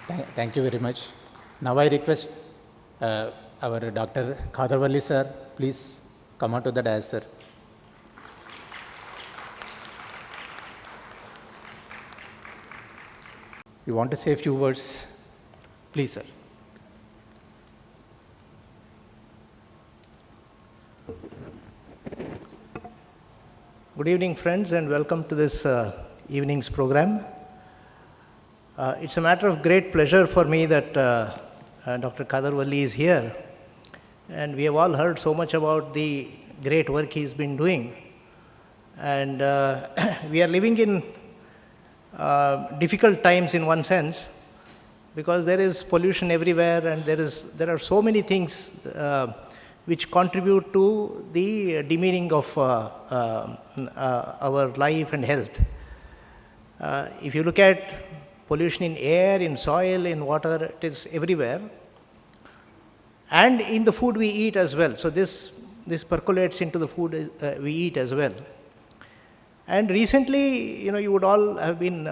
Thank you very much. Now I request our Dr. Khadar Valli sir, please come on to the dais, sir. You want to say a few words? Please, sir. Good evening, friends, and welcome to this evening's program. It's a matter of great pleasure for me that Dr. Khadar Valli is here, and we have all heard so much about the great work he's been doing. And we are living in difficult times in one sense, because there is pollution everywhere, and there are so many things which contribute to the demeaning of our life and health. If you look at pollution in air, in soil, in water, it is everywhere, and in the food we eat as well. So this percolates into the food we eat as well. And recently, you would all have been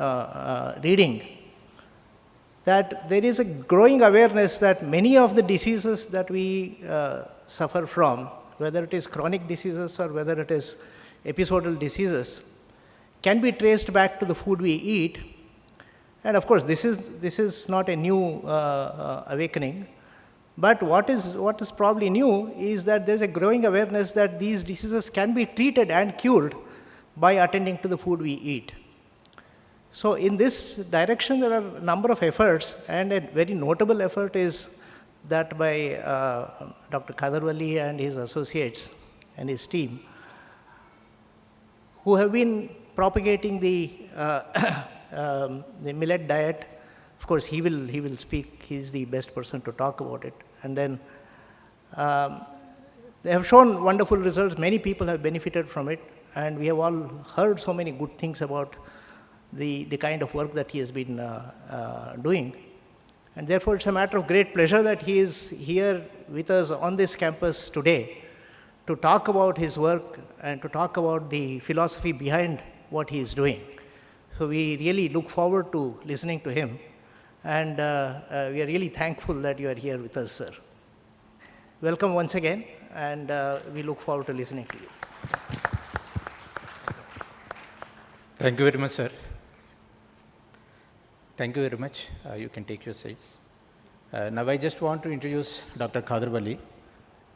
reading that there is a growing awareness that many of the diseases that we suffer from, whether it is chronic diseases or whether it is episodal diseases, can be traced back to the food we eat. And of course, this is not a new awakening. But what is probably new is that there is a growing awareness that these diseases can be treated and cured by attending to the food we eat. So in this direction, there are a number of efforts, and a very notable effort is that by Dr. Khadar Valli and his associates and his team, who have been propagating the millet diet. Of course, he will speak. He's the best person to talk about it. And then they have shown wonderful results. Many people have benefited from it, and we have all heard so many good things about the kind of work that he has been doing. And therefore, it's a matter of great pleasure that he is here with us on this campus today to talk about his work and to talk about the philosophy behind what he is doing. So we really look forward to listening to him, and we are really thankful that you are here with us, sir. Welcome once again, and we look forward to listening to you. Thank you very much, sir. Thank you very much. You can take your seats. Now I just want to introduce Dr. Khadar Valli.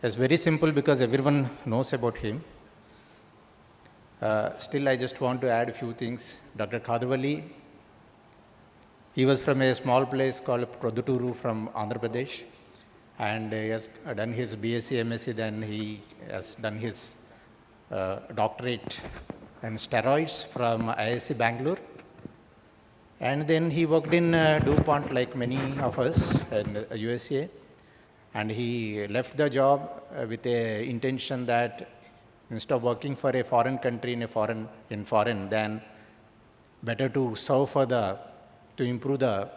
It's very simple because everyone knows about him. Still, I just want to add a few things. Dr. Khadar Valli, he was from a small place called Produturu from Andhra Pradesh, and he has done his BSc, MSc, then he has done his doctorate in steroids from ISC Bangalore. And then he worked in DuPont like many of us in USA, and he left the job with the intention that instead of working for a foreign country in foreign, then better to serve to improve the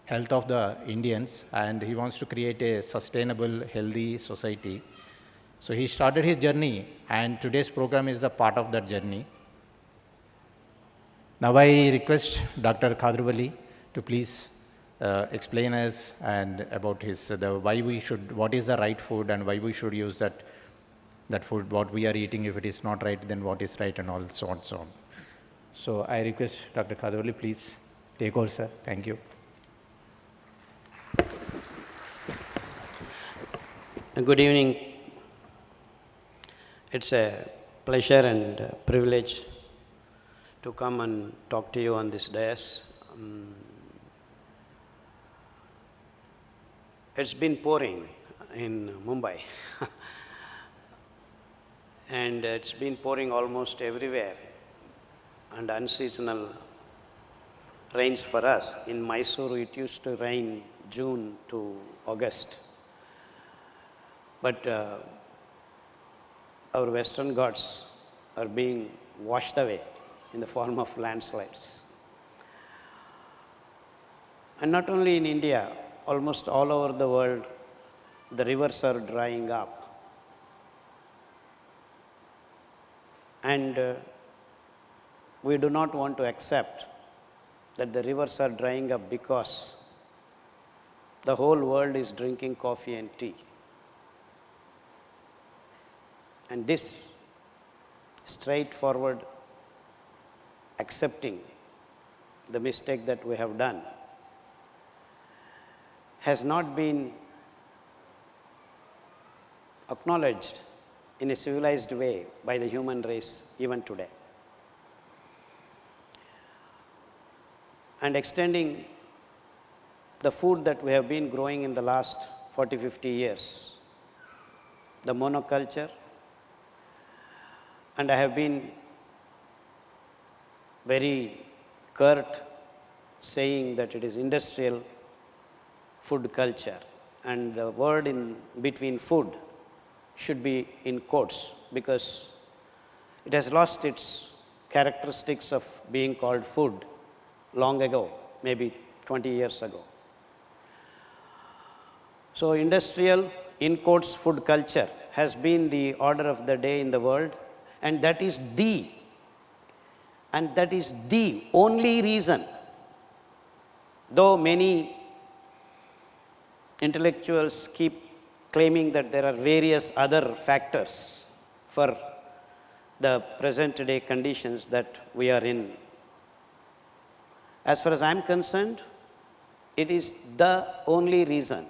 health of the Indians, and he wants to create a sustainable, healthy society. So he started his journey, and today's program is the part of that journey. Now I request Dr. Khadar Valli to please explain us and about what is the right food and why we should use that food, what we are eating. If it is not right, then what is right, and all so on, so on. So I request Dr. Khadar Valli, please take over, sir. Thank you. Good evening. It's a pleasure and privilege to come and talk to you on this dais. It's been pouring in Mumbai and it's been pouring almost everywhere, and unseasonal rains for us. In Mysore, it used to rain June to August. But our Western Ghats are being washed away in the form of landslides. And not only in India, almost all over the world, the rivers are drying up. And we do not want to accept that the rivers are drying up because the whole world is drinking coffee and tea. And this straightforward accepting the mistake that we have done has not been acknowledged in a civilized way by the human race even today. And extending the food that we have been growing in the last 40, 50 years, the monoculture, and I have been very curt saying that it is industrial food culture, and the word in between food should be in quotes because it has lost its characteristics of being called food long ago, maybe 20 years ago. So industrial, in quotes, food culture has been the order of the day in the world, and that is the only reason, though many intellectuals keep claiming that there are various other factors for the present day conditions that we are in. As far as I am concerned, it is the only reason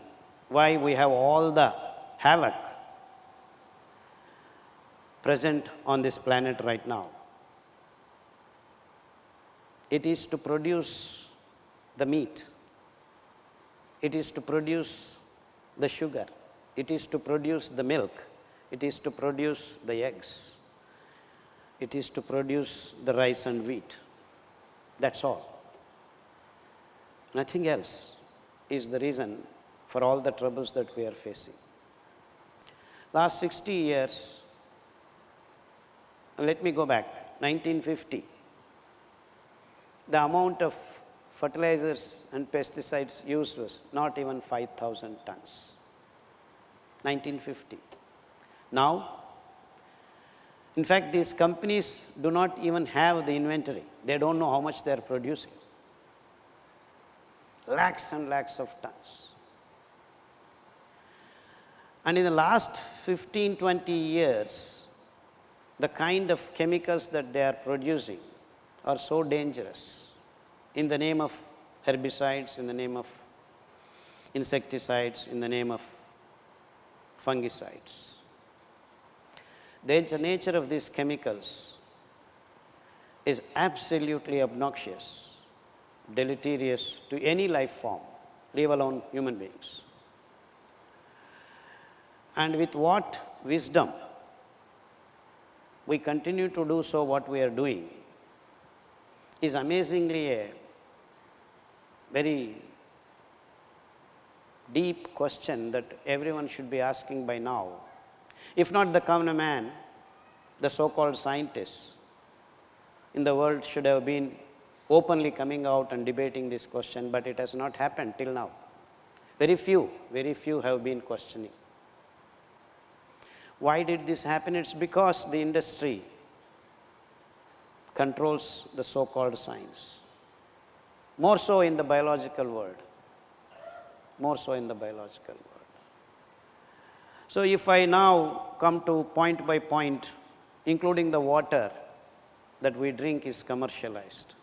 why we have all the havoc present on this planet right now. It is to produce the meat. It is to produce the sugar. It is to produce the milk. It is to produce the eggs. It is to produce the rice and wheat. That's all. Nothing else is the reason for all the troubles that we are facing. Last 60 years, let me go back, 1950, the amount of fertilizers and pesticides used was not even 5,000 tons. 1950. Now, in fact, these companies do not even have the inventory. They don't know how much they are producing. Lakhs and lakhs of tons. And in the last 15, 20 years, the kind of chemicals that they are producing are so dangerous in the name of herbicides, in the name of insecticides, in the name of fungicides. The nature of these chemicals is absolutely obnoxious, deleterious to any life form, leave alone human beings. And with what wisdom we continue to do so what we are doing is amazingly a very deep question that everyone should be asking by now. If not the common man, the so-called scientists in the world should have been openly coming out and debating this question, but it has not happened till now. Very few have been questioning. Why did this happen? It's because the industry controls the so-called science. More so in the biological world. More so in the biological world. So if I now come to point by point, including the water that we drink is commercialized.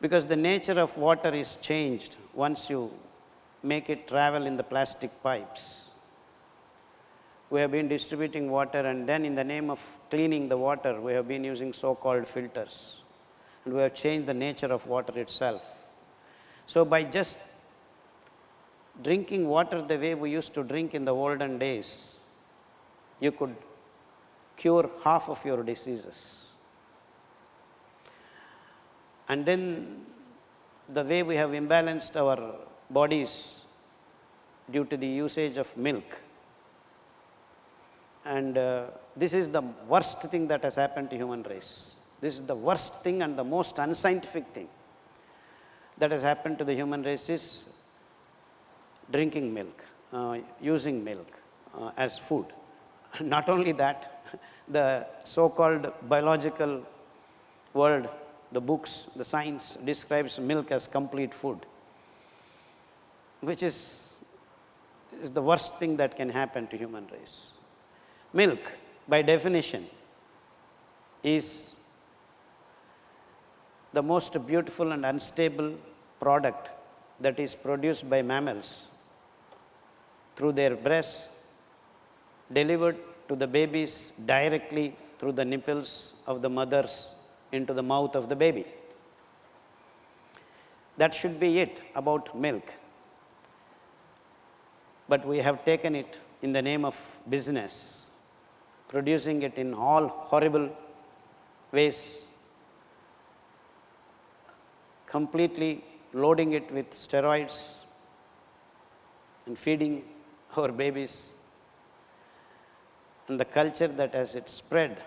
Because the nature of water is changed once you make it travel in the plastic pipes. We have been distributing water, and then in the name of cleaning the water, we have been using so-called filters. And we have changed the nature of water itself. So by just drinking water the way we used to drink in the olden days, you could cure half of your diseases. And then the way we have imbalanced our bodies due to the usage of milk. And this is the worst thing that has happened to human race. This is the worst thing and the most unscientific thing that has happened to the human race is drinking milk, using milk as food. Not only that, the so-called biological world, the books, the science describes milk as complete food. which is the worst thing that can happen to human race. Milk, by definition, is the most beautiful and unstable product that is produced by mammals through their breasts, delivered to the babies directly through the nipples of the mothers into the mouth of the baby. That should be it about milk. But we have taken it in the name of business, producing it in all horrible ways, completely loading it with steroids and feeding our babies. And the culture that has it spread,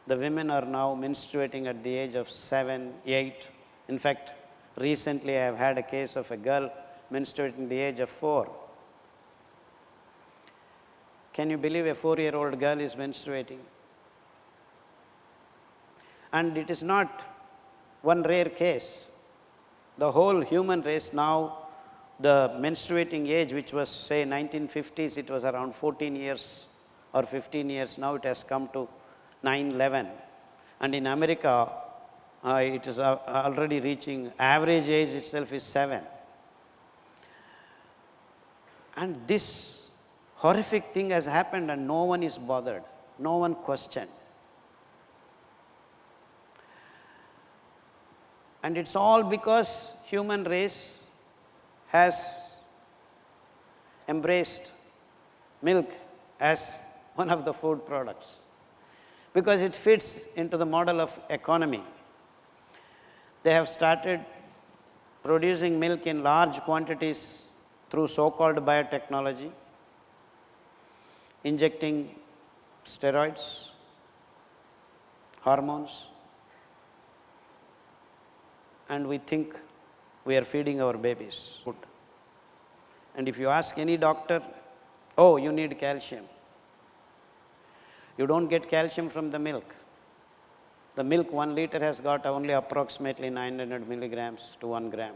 the women are now menstruating at the age of 7, 8. In fact, recently I have had a case of a girl menstruating at the age of 4. Can you believe a 4-year-old girl is menstruating? And it is not one rare case. The whole human race now, the menstruating age, which was say 1950s, it was around 14 years or 15 years. Now it has come to 9, 11. And in America, it is already reaching, average age itself is 7. And this horrific thing has happened and no one is bothered. No one questioned. And it's all because human race has embraced milk as one of the food products, because it fits into the model of economy. They have started producing milk in large quantities through so-called biotechnology, injecting steroids, hormones, and we think we are feeding our babies food. And if you ask any doctor, oh, you need calcium. You don't get calcium from the milk. The milk, 1 liter, has got only approximately 900 milligrams to 1 gram.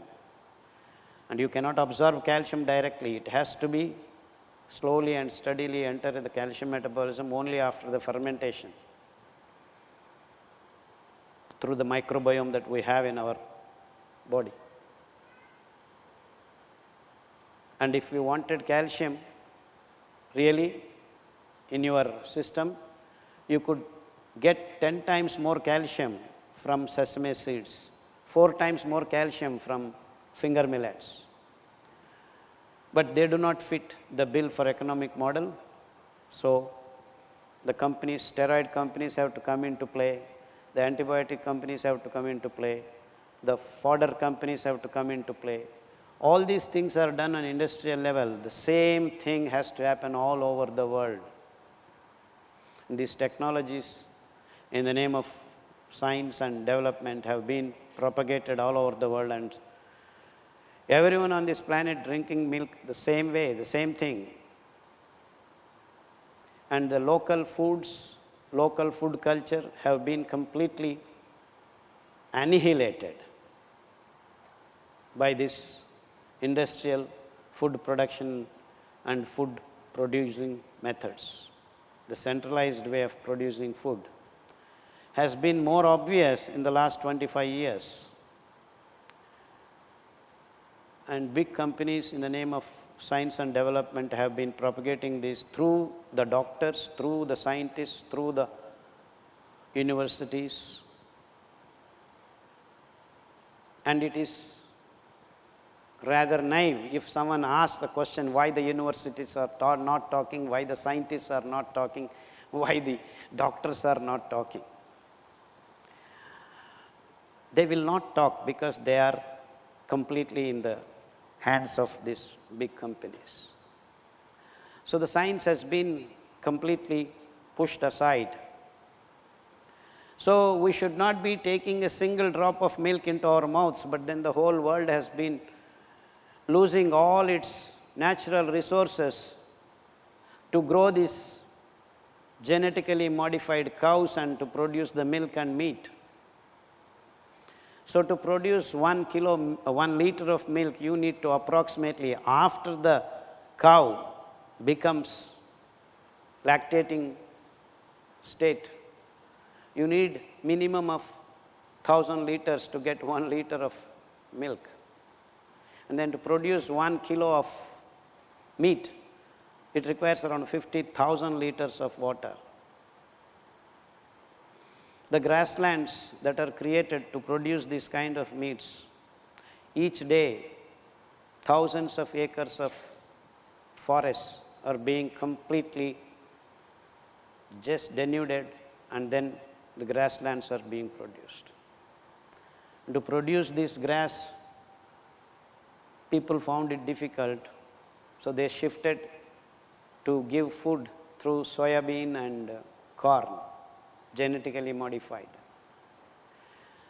And you cannot absorb calcium directly. It has to be slowly and steadily enter the calcium metabolism only after the fermentation through the microbiome that we have in our body. And if you wanted calcium really in your system, you could get 10 times more calcium from sesame seeds, 4 times more calcium from finger millets. But they do not fit the bill for economic model. So the companies, steroid companies have to come into play, the antibiotic companies have to come into play, the fodder companies have to come into play. All these things are done on industrial level. The same thing has to happen all over the world. And these technologies, in the name of science and development, have been propagated all over the world, and everyone on this planet drinking milk the same way, the same thing. And the local foods, local food culture have been completely annihilated by this industrial food production and food producing methods. The centralized way of producing food has been more obvious in the last 25 years. And big companies, in the name of science and development, have been propagating this through the doctors, through the scientists, through the universities. And it is rather naive if someone asks the question why the universities are not talking, why the scientists are not talking, why the doctors are not talking. They will not talk because they are completely in the hands of these big companies. So the science has been completely pushed aside. So we should not be taking a single drop of milk into our mouths, but then the whole world has been losing all its natural resources to grow these genetically modified cows and to produce the milk and meat. So to produce 1 liter of milk, you need to approximately, after the cow becomes lactating state, you need minimum of 1000 liters to get 1 liter of milk. And then to produce 1 kilo of meat, it requires around 50,000 liters of water. The grasslands that are created to produce these kind of meats, each day thousands of acres of forests are being completely just denuded, and then the grasslands are being produced. To produce this grass, people found it difficult, so they shifted to give food through soybean and corn, genetically modified.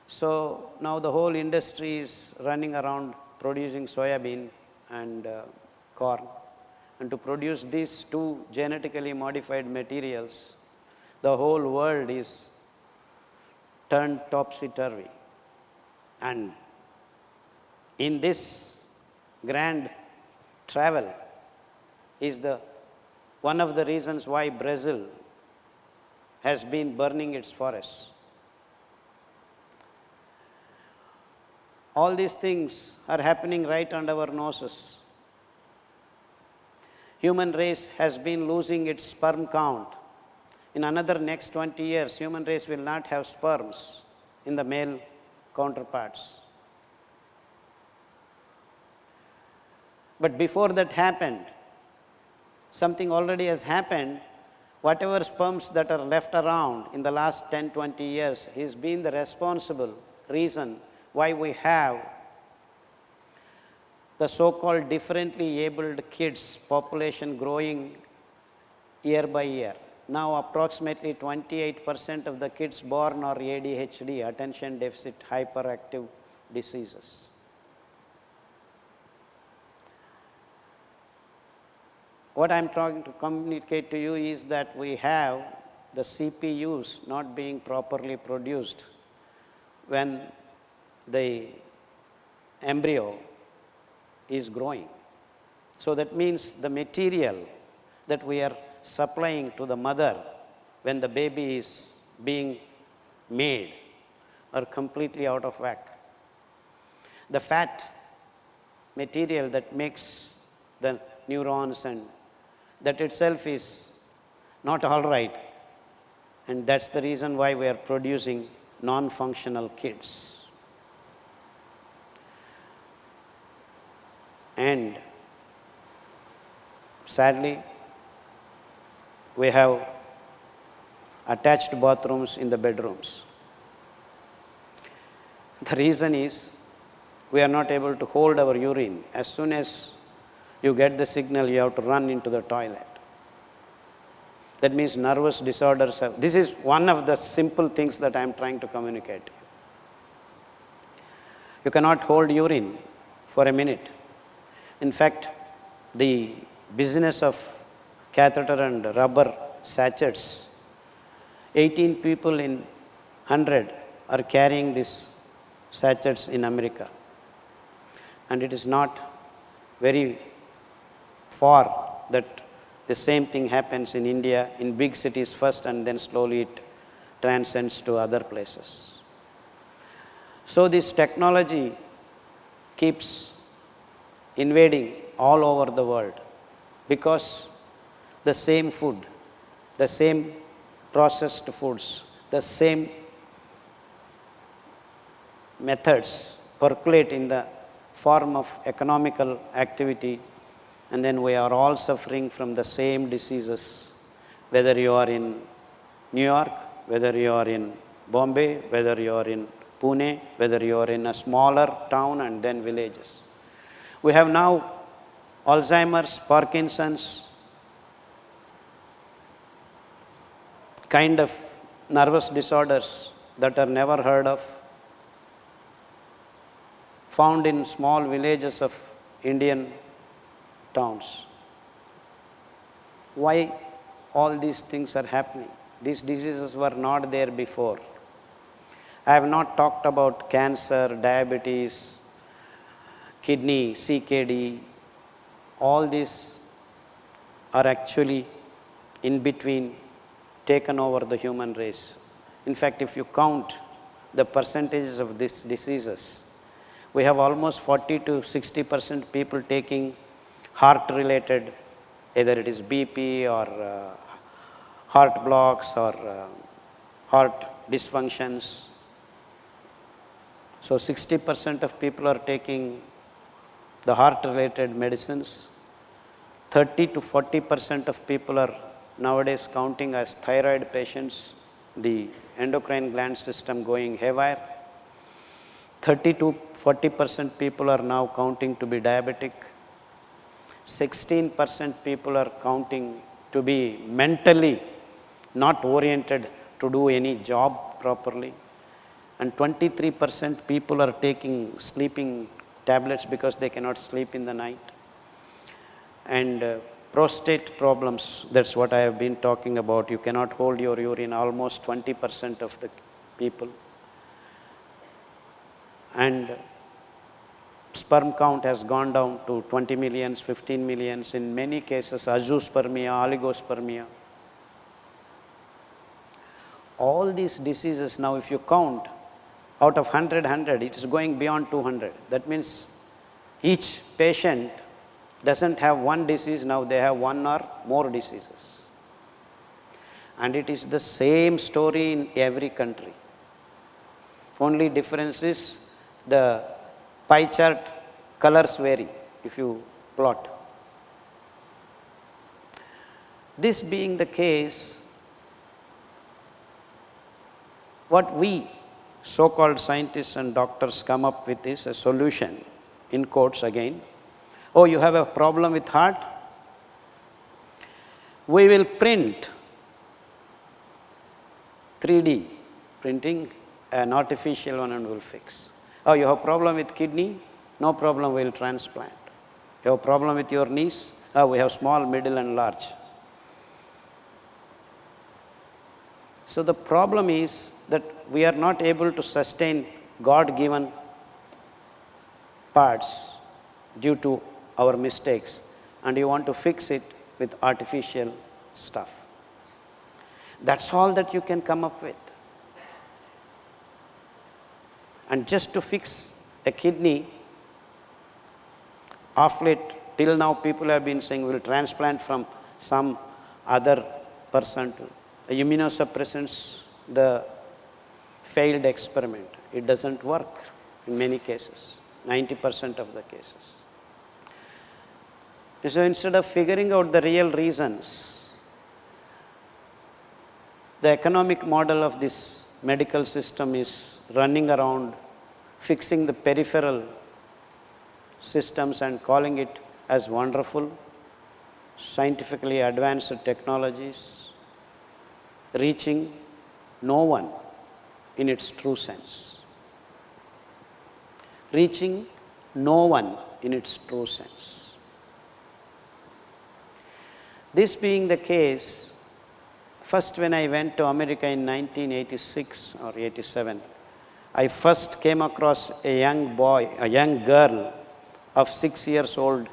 So now the whole industry is running around producing soybean and corn. And to produce these two genetically modified materials, the whole world is turned topsy-turvy. And in this grand travel is one of the reasons why Brazil has been burning its forests. All these things are happening right under our noses. Human race has been losing its sperm count. In another next 20 years, human race will not have sperms in the male counterparts. But before that happened, something already has happened. Whatever sperms that are left around in the last 10, 20 years has been the responsible reason why we have the so-called differently abled kids population growing year by year. Now approximately 28% of the kids born are ADHD, attention deficit hyperactive diseases. What I am trying to communicate to you is that we have the CPUs not being properly produced when the embryo is growing. So that means the material that we are supplying to the mother when the baby is being made are completely out of whack. The fat material that makes the neurons, and that itself is not all right, and that's the reason why we are producing non-functional kids. And sadly, we have attached bathrooms in the bedrooms. The reason is we are not able to hold our urine. As soon as you get the signal, you have to run into the toilet. That means nervous disorders have. This is one of the simple things that I am trying to communicate. You cannot hold urine for a minute. In fact, the business of catheter and rubber sachets, 18 people in 100 are carrying these sachets in America. And it is not very far that the same thing happens in India, in big cities first, and then slowly it transcends to other places. So this technology keeps invading all over the world because the same food, the same processed foods, the same methods percolate in the form of economical activity, and then we are all suffering from the same diseases, whether you are in New York, whether you are in Bombay, whether you are in Pune, whether you are in a smaller town and then villages. We have now Alzheimer's, Parkinson's, kind of nervous disorders that are never heard of, found in small villages of Indian towns. Why all these things are happening? These diseases were not there before. I have not talked about cancer, diabetes, kidney, CKD. All these are actually in between taken over the human race. In fact, if you count the percentages of these diseases, we have almost 40 to 60% people taking heart-related, either it is BP or heart blocks or heart dysfunctions. So 60% of people are taking the heart-related medicines. 30 to 40% of people are nowadays counting as thyroid patients, the endocrine gland system going haywire. 30 to 40% people are now counting to be diabetic. 16% people are counting to be mentally not oriented to do any job properly. And 23% people are taking sleeping tablets because they cannot sleep in the night. And prostate problems, that's what I have been talking about. You cannot hold your urine, almost 20% of the people. And sperm count has gone down to 20 millions, 15 millions, in many cases azoospermia, oligospermia. All these diseases now, if you count, out of 100, it is going beyond 200. That means each patient doesn't have one disease, now they have one or more diseases. And it is the same story in every country. Only difference is the pie chart colors vary if you plot. This being the case, what we so-called scientists and doctors come up with is a solution, in quotes again. Oh, you have a problem with heart? We will print 3D printing, an artificial one, and will fix. Oh, you have a problem with kidney? No problem, we will transplant. You have a problem with your knees? Oh, we have small, middle and large. So the problem is that we are not able to sustain God-given parts due to our mistakes, and you want to fix it with artificial stuff. That's all that you can come up with. And just to fix a kidney, of late, till now people have been saying we'll transplant from some other person to immunosuppressants, the failed experiment. It doesn't work in many cases, 90% of the cases. So instead of figuring out the real reasons, the economic model of this medical system is running around fixing the peripheral systems and calling it as wonderful, scientifically advanced technologies, reaching no one in its true sense. Reaching no one in its true sense. This being the case, first when I went to America in 1986 or 87, I first came across a young boy, a young girl of 6 years old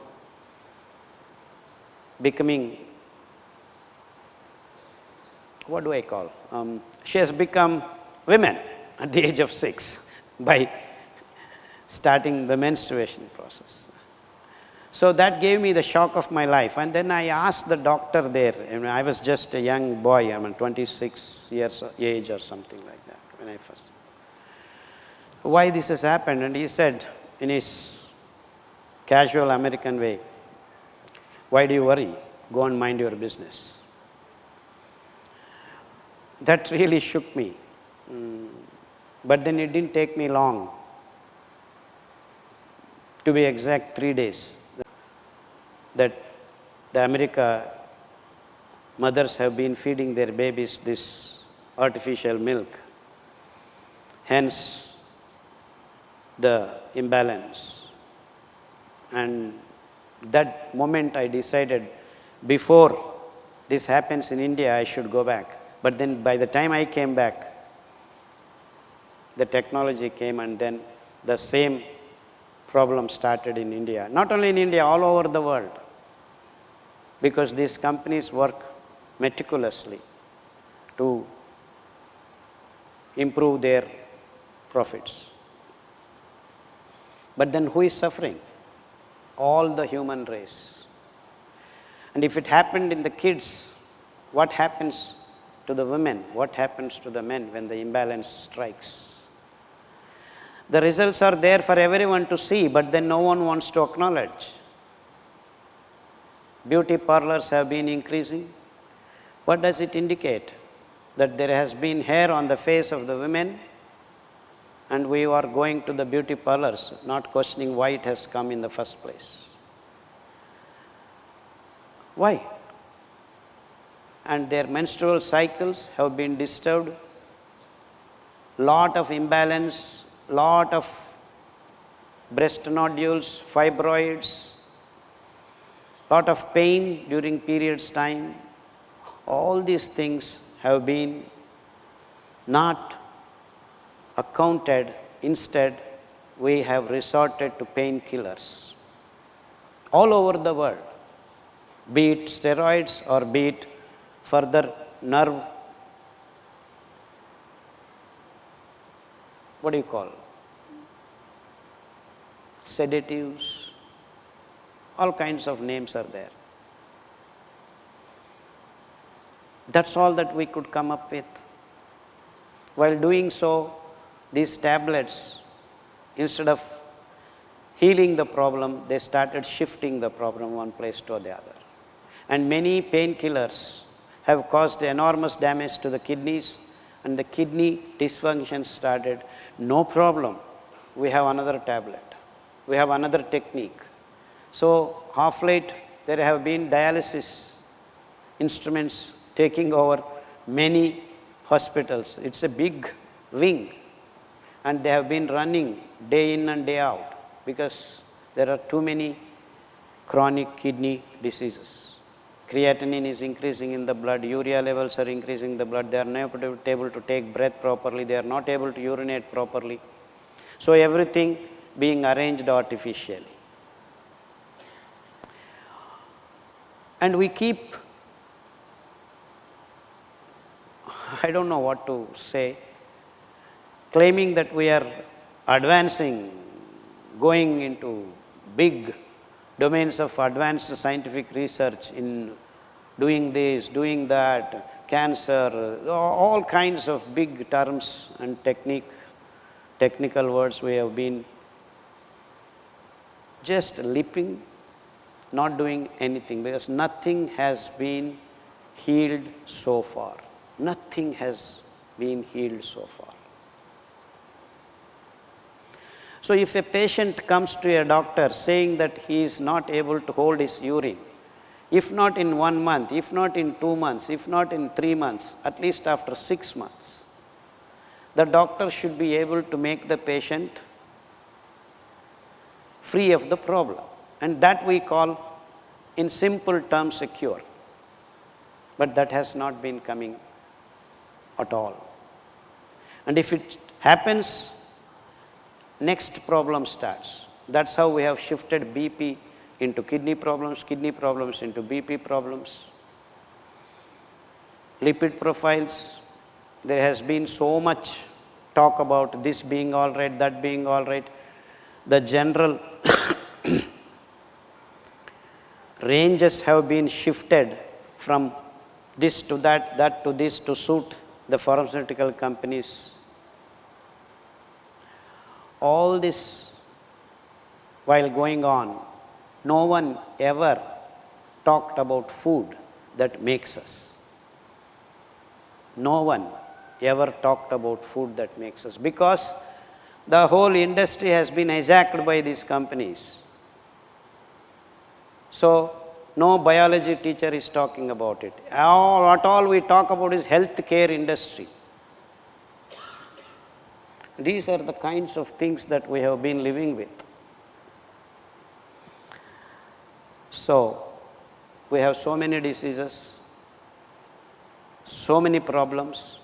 becoming, what do I call? She has become women at the age of 6 by starting the menstruation process. So that gave me the shock of my life. And then I asked the doctor there, and I was just a young boy, 26 years of age or something like that when I first, why this has happened. And he said in his casual American way, why do you worry? Go and mind your business. That really shook me. But then it didn't take me long. To be exact, 3 days. That the America mothers have been feeding their babies this artificial milk. Hence the imbalance. And that moment I decided, before this happens in India, I should go back. But then by the time I came back, the technology came, and then the same problem started in India. Not only in India, all over the world. Because these companies work meticulously to improve their profits. But then who is suffering? All the human race. And if it happened in the kids, what happens to the women? What happens to the men when the imbalance strikes? The results are there for everyone to see, but then no one wants to acknowledge. Beauty parlors have been increasing. What does it indicate? That there has been hair on the face of the women, and we are going to the beauty parlors, not questioning why it has come in the first place. Why? And their menstrual cycles have been disturbed, lot of imbalance, lot of breast nodules, fibroids, lot of pain during periods time. All these things have been not accounted. Instead, we have resorted to painkillers all over the world, be it steroids or be it further nerve, what do you call, sedatives, all kinds of names are there. That's all that we could come up with. While doing so, these tablets, instead of healing the problem, they started shifting the problem one place to the other. And many painkillers have caused enormous damage to the kidneys, and the kidney dysfunction started. No problem, we have another tablet, we have another technique. So, of late, there have been dialysis instruments taking over many hospitals. It's a big wing, and they have been running day in and day out because there are too many chronic kidney diseases. Creatinine is increasing in the blood, urea levels are increasing in the blood, they are not able to take breath properly, they are not able to urinate properly. So everything being arranged artificially. And we keep, I don't know what to say, claiming that we are advancing, going into big domains of advanced scientific research in doing this, doing that, cancer, all kinds of big terms and technical words we have been just lipping, not doing anything, because nothing has been healed so far. Nothing has been healed so far. So if a patient comes to a doctor saying that he is not able to hold his urine, if not in 1 month, if not in 2 months, if not in 3 months, at least after 6 months, the doctor should be able to make the patient free of the problem. And that we call, in simple terms, a cure. But that has not been coming at all. And if it happens, next problem starts. That's how we have shifted BP into kidney problems into BP problems. Lipid profiles, there has been so much talk about this being all right, that being all right. The general ranges have been shifted from this to that, that to this, to suit the pharmaceutical companies. All this while going on, no one ever talked about food that makes us. No one ever talked about food that makes us, because the whole industry has been hijacked by these companies. So, no biology teacher is talking about it. What all we talk about is healthcare industry. These are the kinds of things that we have been living with. So, we have so many diseases, so many problems,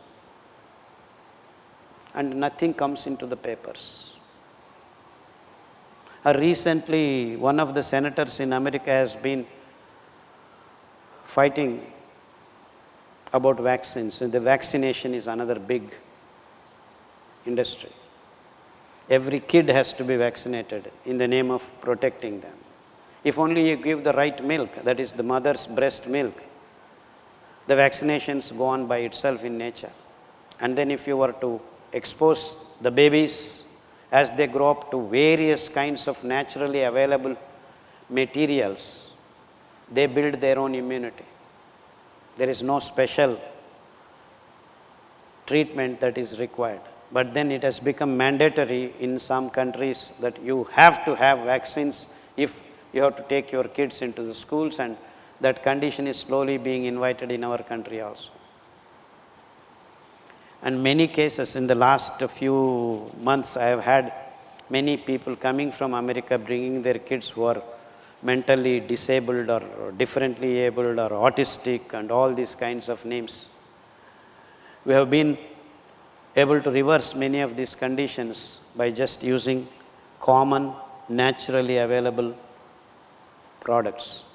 and nothing comes into the papers. Recently, one of the senators in America has been fighting about vaccines, and the vaccination is another big industry. Every kid has to be vaccinated in the name of protecting them. If only you give the right milk, that is the mother's breast milk, the vaccinations go on by itself in nature. And then if you were to expose the babies as they grow up to various kinds of naturally available materials, they build their own immunity. There is no special treatment that is required. But then it has become mandatory in some countries that you have to have vaccines if you have to take your kids into the schools, and that condition is slowly being invited in our country also. And many cases in the last few months, I have had many people coming from America bringing their kids who are mentally disabled or differently abled or autistic and all these kinds of names. We have been able to reverse many of these conditions by just using common, naturally available products.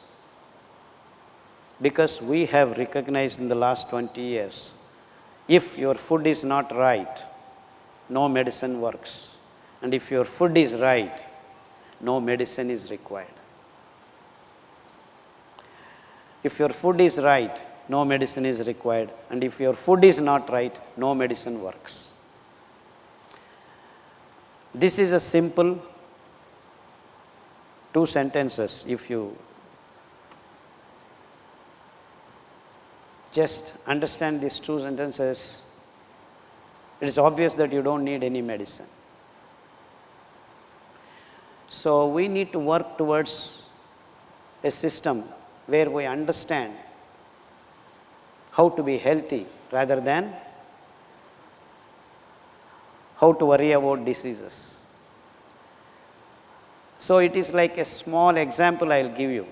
Because we have recognized in the last 20 years, if your food is not right, no medicine works. And if your food is right, no medicine is required. If your food is right, no medicine is required. And if your food is not right, no medicine works. This is a simple 2 sentences. If you just understand these 2 sentences, it is obvious that you don't need any medicine. So we need to work towards a system where we understand how to be healthy rather than how to worry about diseases. So it is like a small example I will give you.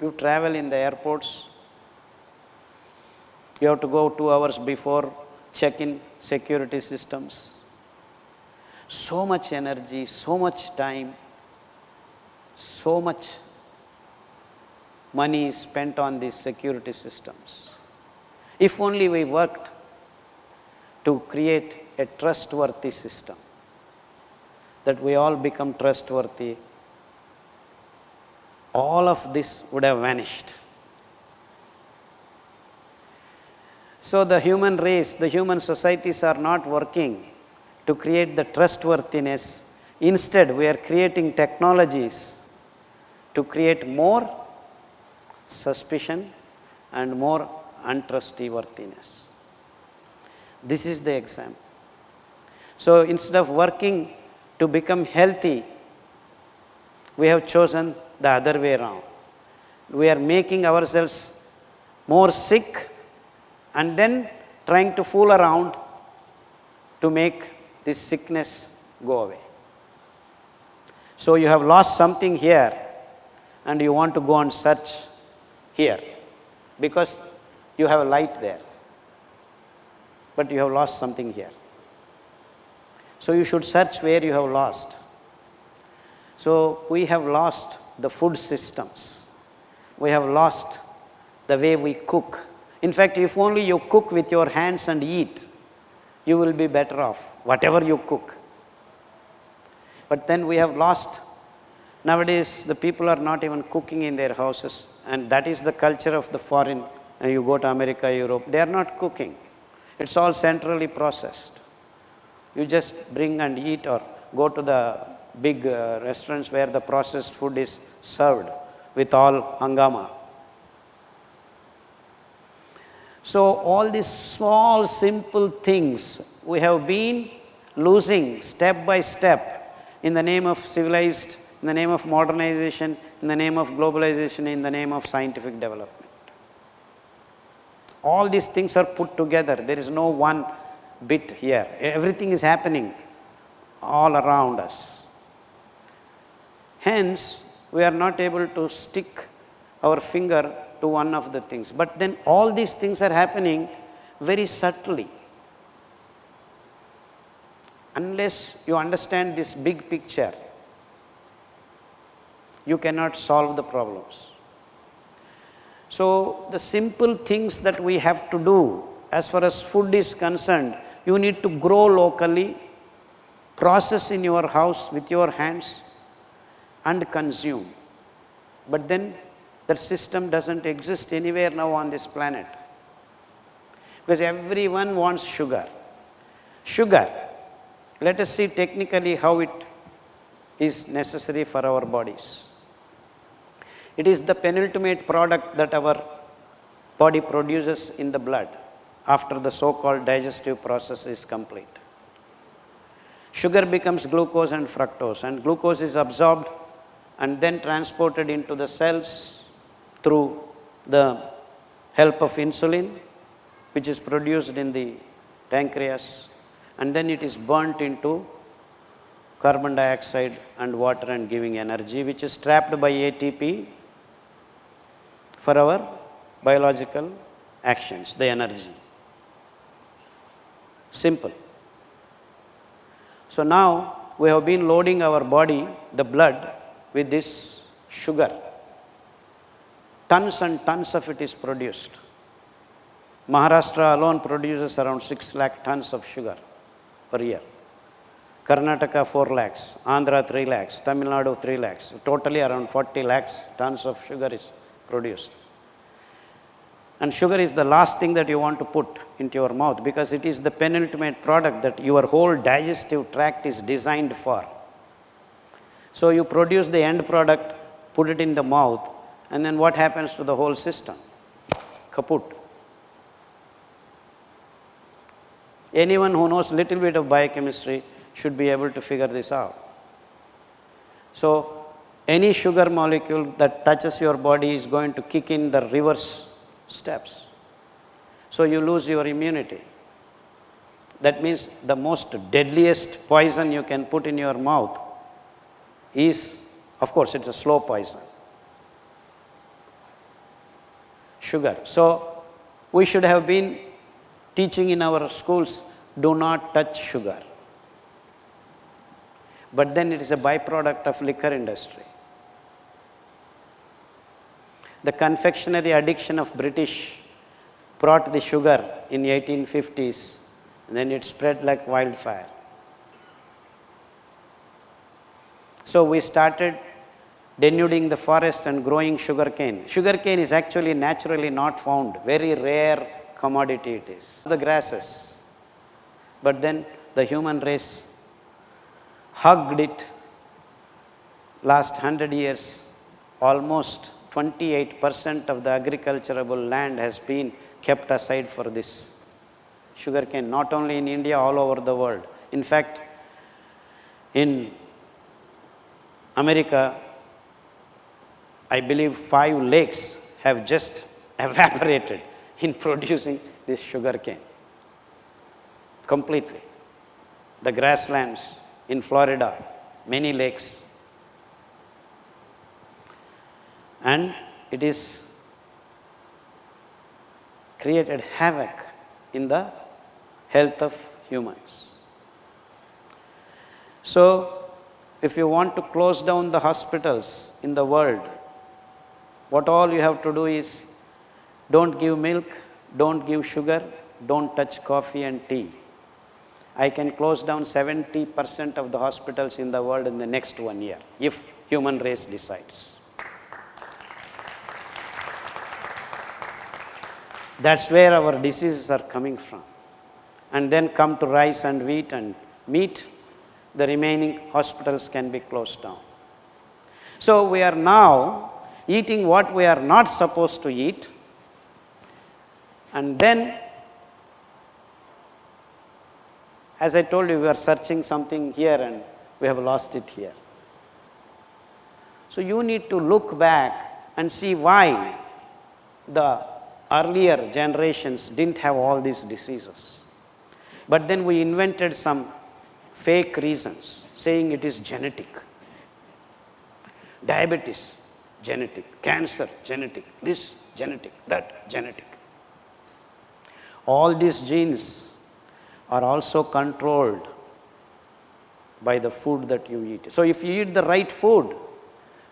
You travel in the airports, you have to go 2 hours before check-in security systems. So much energy, so much time, so much money is spent on these security systems. If only we worked to create a trustworthy system, that we all become trustworthy, all of this would have vanished. So the human race, the human societies are not working to create the trustworthiness. Instead, we are creating technologies to create more suspicion and more untrustworthiness. This is the example. So instead of working to become healthy, we have chosen the other way around. We are making ourselves more sick and then trying to fool around to make this sickness go away. So you have lost something here and you want to go and search here because you have a light there, but you have lost something here. So you should search where you have lost. So we have lost the food systems. We have lost the way we cook. In fact, if only you cook with your hands and eat, you will be better off, whatever you cook. But then we have lost. Nowadays, the people are not even cooking in their houses, and that is the culture of the foreign. And you go to America, Europe, they are not cooking. It's all centrally processed. You just bring and eat, or go to the big restaurants where the processed food is served with all hangama. So all these small, simple things we have been losing step by step in the name of civilized, in the name of modernization, in the name of globalization, in the name of scientific development. All these things are put together. There is no one bit here. Everything is happening all around us. Hence, we are not able to stick our finger to one of the things. But then all these things are happening very subtly. Unless you understand this big picture, you cannot solve the problems. So, the simple things that we have to do as far as food is concerned, you need to grow locally, process in your house with your hands and consume. But then that system doesn't exist anywhere now on this planet, because everyone wants sugar. Sugar, let us see technically how it is necessary for our bodies. It is the penultimate product that our body produces in the blood after the so-called digestive process is complete. Sugar becomes glucose and fructose, and glucose is absorbed and then transported into the cells through the help of insulin, which is produced in the pancreas, and then it is burnt into carbon dioxide and water and giving energy, which is trapped by ATP for our biological actions, the energy. Simple. So now we have been loading our body, the blood, with this sugar. Tons and tons of it is produced. Maharashtra alone produces around 6 lakh tons of sugar per year. Karnataka 4 lakhs, Andhra 3 lakhs, Tamil Nadu 3 lakhs. Totally around 40 lakhs tons of sugar is produced. And sugar is the last thing that you want to put into your mouth, because it is the penultimate product that your whole digestive tract is designed for. So you produce the end product, put it in the mouth, and then what happens to the whole system? Kaput. Anyone who knows little bit of biochemistry should be able to figure this out. So any sugar molecule that touches your body is going to kick in the reverse steps. So you lose your immunity. That means the most deadliest poison you can put in your mouth is, of course, it's a slow poison. Sugar. So we should have been teaching in our schools, do not touch sugar. But then it is a byproduct of liquor industry. The confectionery addiction of British brought the sugar in 1850s, and then it spread like wildfire. So we started denuding the forests and growing sugarcane. Sugarcane is actually naturally not found, very rare commodity it is. The grasses. But then the human race hugged it. Last 100 years, almost 28% of the agriculturable land has been kept aside for this sugarcane, not only in India, all over the world. In fact, in America, I believe 5 lakes have just evaporated in producing this sugarcane completely. The grasslands in Florida, many lakes. And it is created havoc in the health of humans. So, if you want to close down the hospitals in the world, what all you have to do is don't give milk, don't give sugar, don't touch coffee and tea. I can close down 70% of the hospitals in the world in the next 1 year, if human race decides. That's where our diseases are coming from. And then come to rice and wheat and meat, the remaining hospitals can be closed down. So we are now eating what we are not supposed to eat, and then, as I told you, we are searching something here and we have lost it here. So you need to look back and see why the earlier generations didn't have all these diseases. But then we invented some fake reasons, saying it is genetic. Diabetes, genetic. Cancer, genetic. This, genetic. That, genetic. All these genes are also controlled by the food that you eat. So if you eat the right food,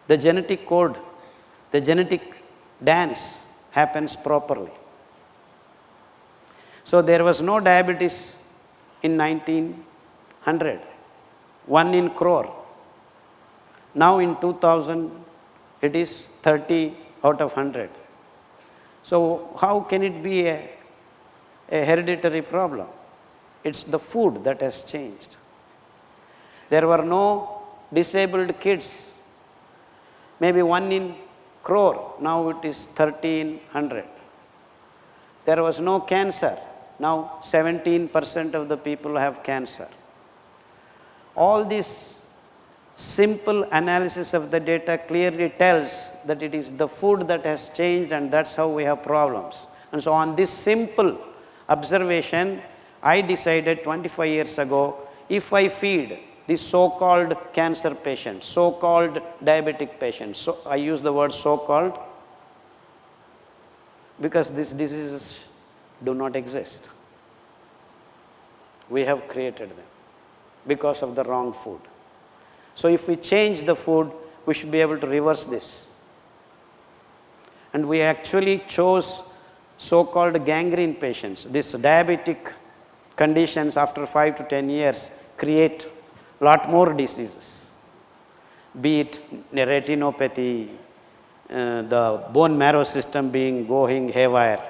the genetic code, the genetic dance happens properly. So there was no diabetes in 1900, 1 in crore. Now in 2000, it is 30 out of 100. So how can it be a hereditary problem? It's the food that has changed. There were no disabled kids, maybe 1 in crore, now it is 30 in 100. There was no cancer, now 17% of the people have cancer. All this simple analysis of the data clearly tells that it is the food that has changed, and that's how we have problems. And so on this simple observation, I decided 25 years ago, if I feed these so-called cancer patients, so-called diabetic patients, so I use the word so-called because these diseases do not exist. We have created them because of the wrong food. So if we change the food, we should be able to reverse this. And we actually chose so-called gangrene patients. These diabetic conditions after 5 to 10 years create a lot more diseases, be it retinopathy, the bone marrow system going haywire.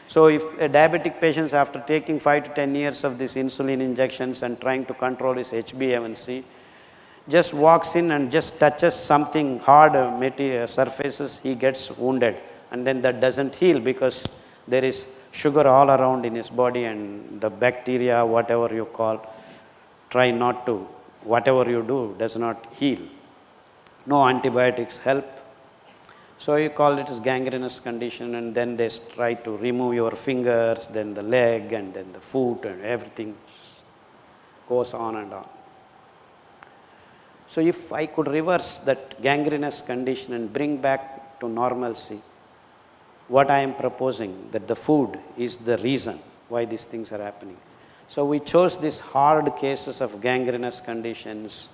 So if a diabetic patient after taking 5 to 10 years of these insulin injections and trying to control his HbA1c, just walks in and just touches something hard material surfaces, he gets wounded, and then that doesn't heal because there is sugar all around in his body, and the bacteria, whatever you call, try not to, whatever you do does not heal. No antibiotics help. So you call it as gangrenous condition, and then they try to remove your fingers, then the leg, and then the foot, and everything goes on and on. So if I could reverse that gangrenous condition and bring back to normalcy, what I am proposing, that the food is the reason why these things are happening. So we chose these hard cases of gangrenous conditions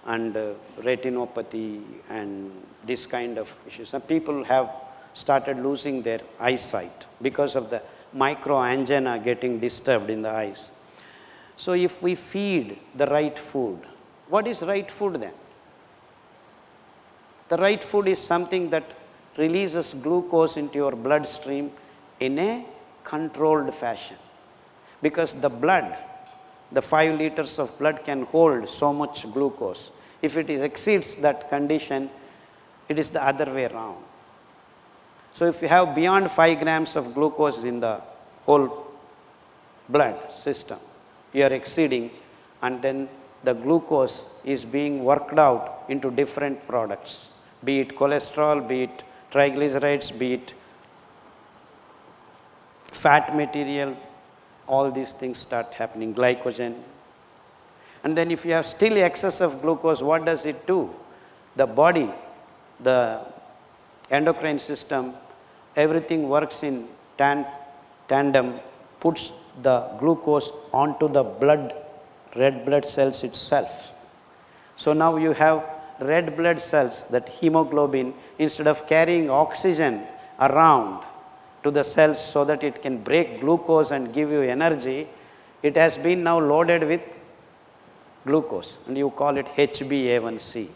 and retinopathy and this kind of issues. Some people have started losing their eyesight because of the microangina getting disturbed in the eyes. So if we feed the right food, what is right food then? The right food is something that releases glucose into your bloodstream in a controlled fashion. Because the blood, the 5 liters of blood can hold so much glucose. If it exceeds that condition, it is the other way around. So if you have beyond 5 grams of glucose in the whole blood system, you are exceeding, and then the glucose is being worked out into different products, be it cholesterol, be it triglycerides, be it fat material, all these things start happening, glycogen. And then if you have still excess of glucose, what does it do? The body, the endocrine system, everything works in tandem, puts the glucose onto the blood, red blood cells itself. So now you have red blood cells, that hemoglobin, instead of carrying oxygen around to the cells so that it can break glucose and give you energy, it has been now loaded with glucose, and you call it HbA1c.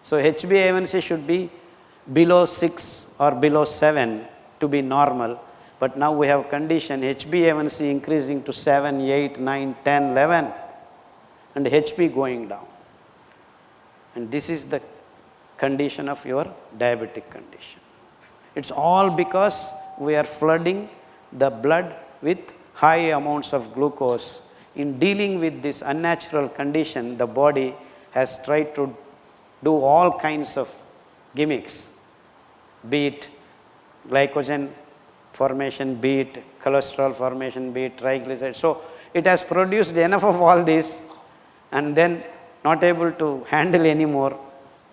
So HbA1c should be below 6 or below 7 to be normal, but now we have condition HbA1c increasing to 7, 8, 9, 10, 11, and HP going down. And this is the condition of your diabetic condition. It's all because we are flooding the blood with high amounts of glucose. In dealing with this unnatural condition, the body has tried to do all kinds of gimmicks, be it glycogen formation, be it cholesterol formation, be it triglycerides. So it has produced enough of all this, and then not able to handle anymore,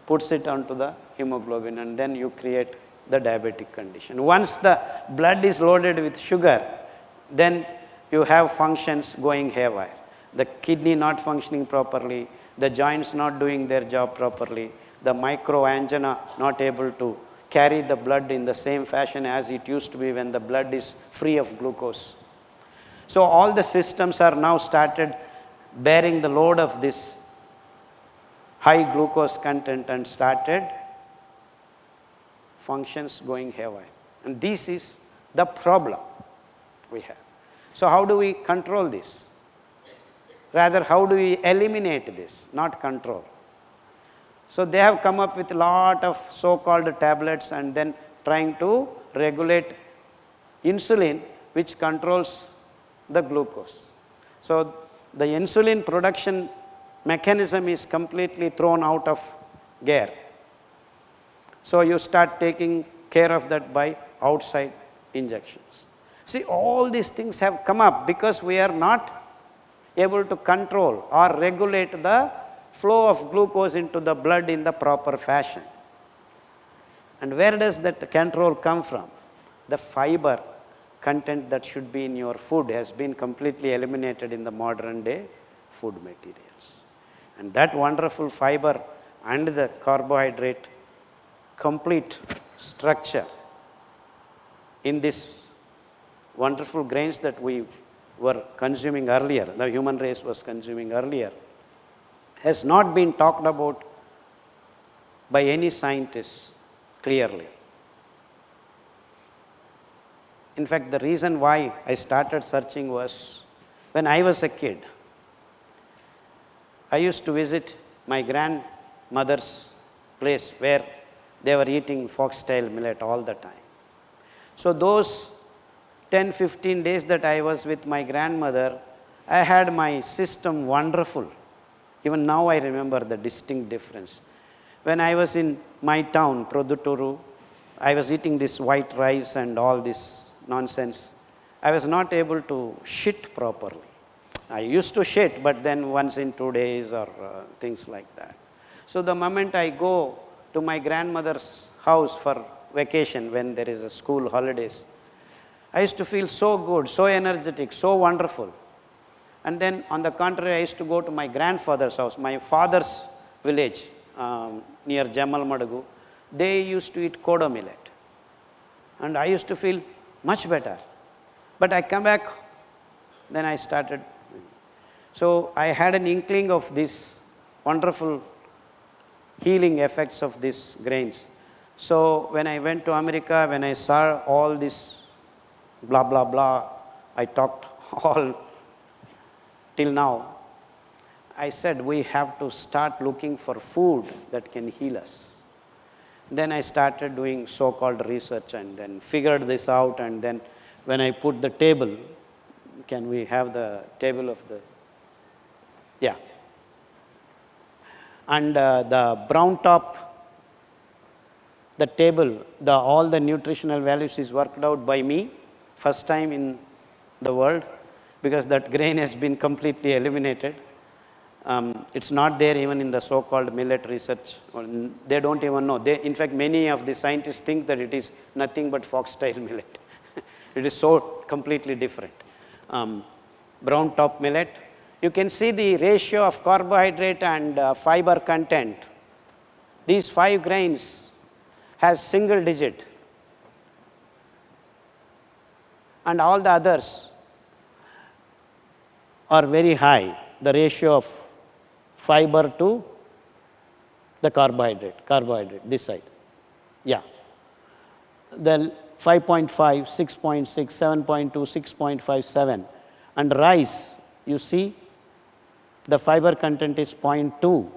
puts it onto the hemoglobin, and then you create the diabetic condition. Once the blood is loaded with sugar, then you have functions going haywire. the kidney not functioning properly, the joints not doing their job properly, the microangina not able to carry the blood in the same fashion as it used to be when the blood is free of glucose. So all the systems are now started bearing the load of this high glucose content and started functions going haywire. And this is the problem we have. So how do we control this? Rather, how do we eliminate this, not control? So they have come up with a lot of so-called tablets and then trying to regulate insulin, which controls the glucose. So the insulin production mechanism is completely thrown out of gear. So you start taking care of that by outside injections. See, all these things have come up because we are not able to control or regulate the flow of glucose into the blood in the proper fashion. And where does that control come from? The fiber content that should be in your food has been completely eliminated in the modern day food materials. And that wonderful fiber and the carbohydrate complete structure in this wonderful grains that we were consuming earlier, the human race was consuming earlier, has not been talked about by any scientist clearly. In fact, the reason why I started searching was when I was a kid, I used to visit my grandmother's place where they were eating foxtail millet all the time. So those 10-15 days that I was with my grandmother, I had my system wonderful. Even now I remember the distinct difference. When I was in my town, Produtturu, I was eating this white rice and all this nonsense. I was not able to shit properly. I used to shit, but then once in 2 days or things like that. So the moment I go to my grandmother's house for vacation when there is a school holidays, I used to feel so good, so energetic, so wonderful. And then on the contrary, I used to go to my grandfather's house, my father's village near Jamal Madagu. They used to eat kodo millet. And I used to feel much better. But I come back, then I started. So I had an inkling of this wonderful healing effects of these grains. So when I went to America, when I saw all this blah, blah, blah, I talked all till now, I said we have to start looking for food that can heal us. Then I started doing so-called research and then figured this out, and then when I put the table, can we have the table of the, yeah. And the brown top, the table, all the nutritional values is worked out by me, first time in the world, because that grain has been completely eliminated. It's not there even in the so-called millet research. They don't even know. In fact, many of the scientists think that it is nothing but foxtail millet. It is so completely different. Brown top millet. You can see the ratio of carbohydrate and fiber content. These 5 grains has single digit, and all the others are very high, the ratio of fiber to the carbohydrate, this side. Yeah. The 5.5, 6.6, 7.2, 6.57. And rice, you see, the fiber content is 0.2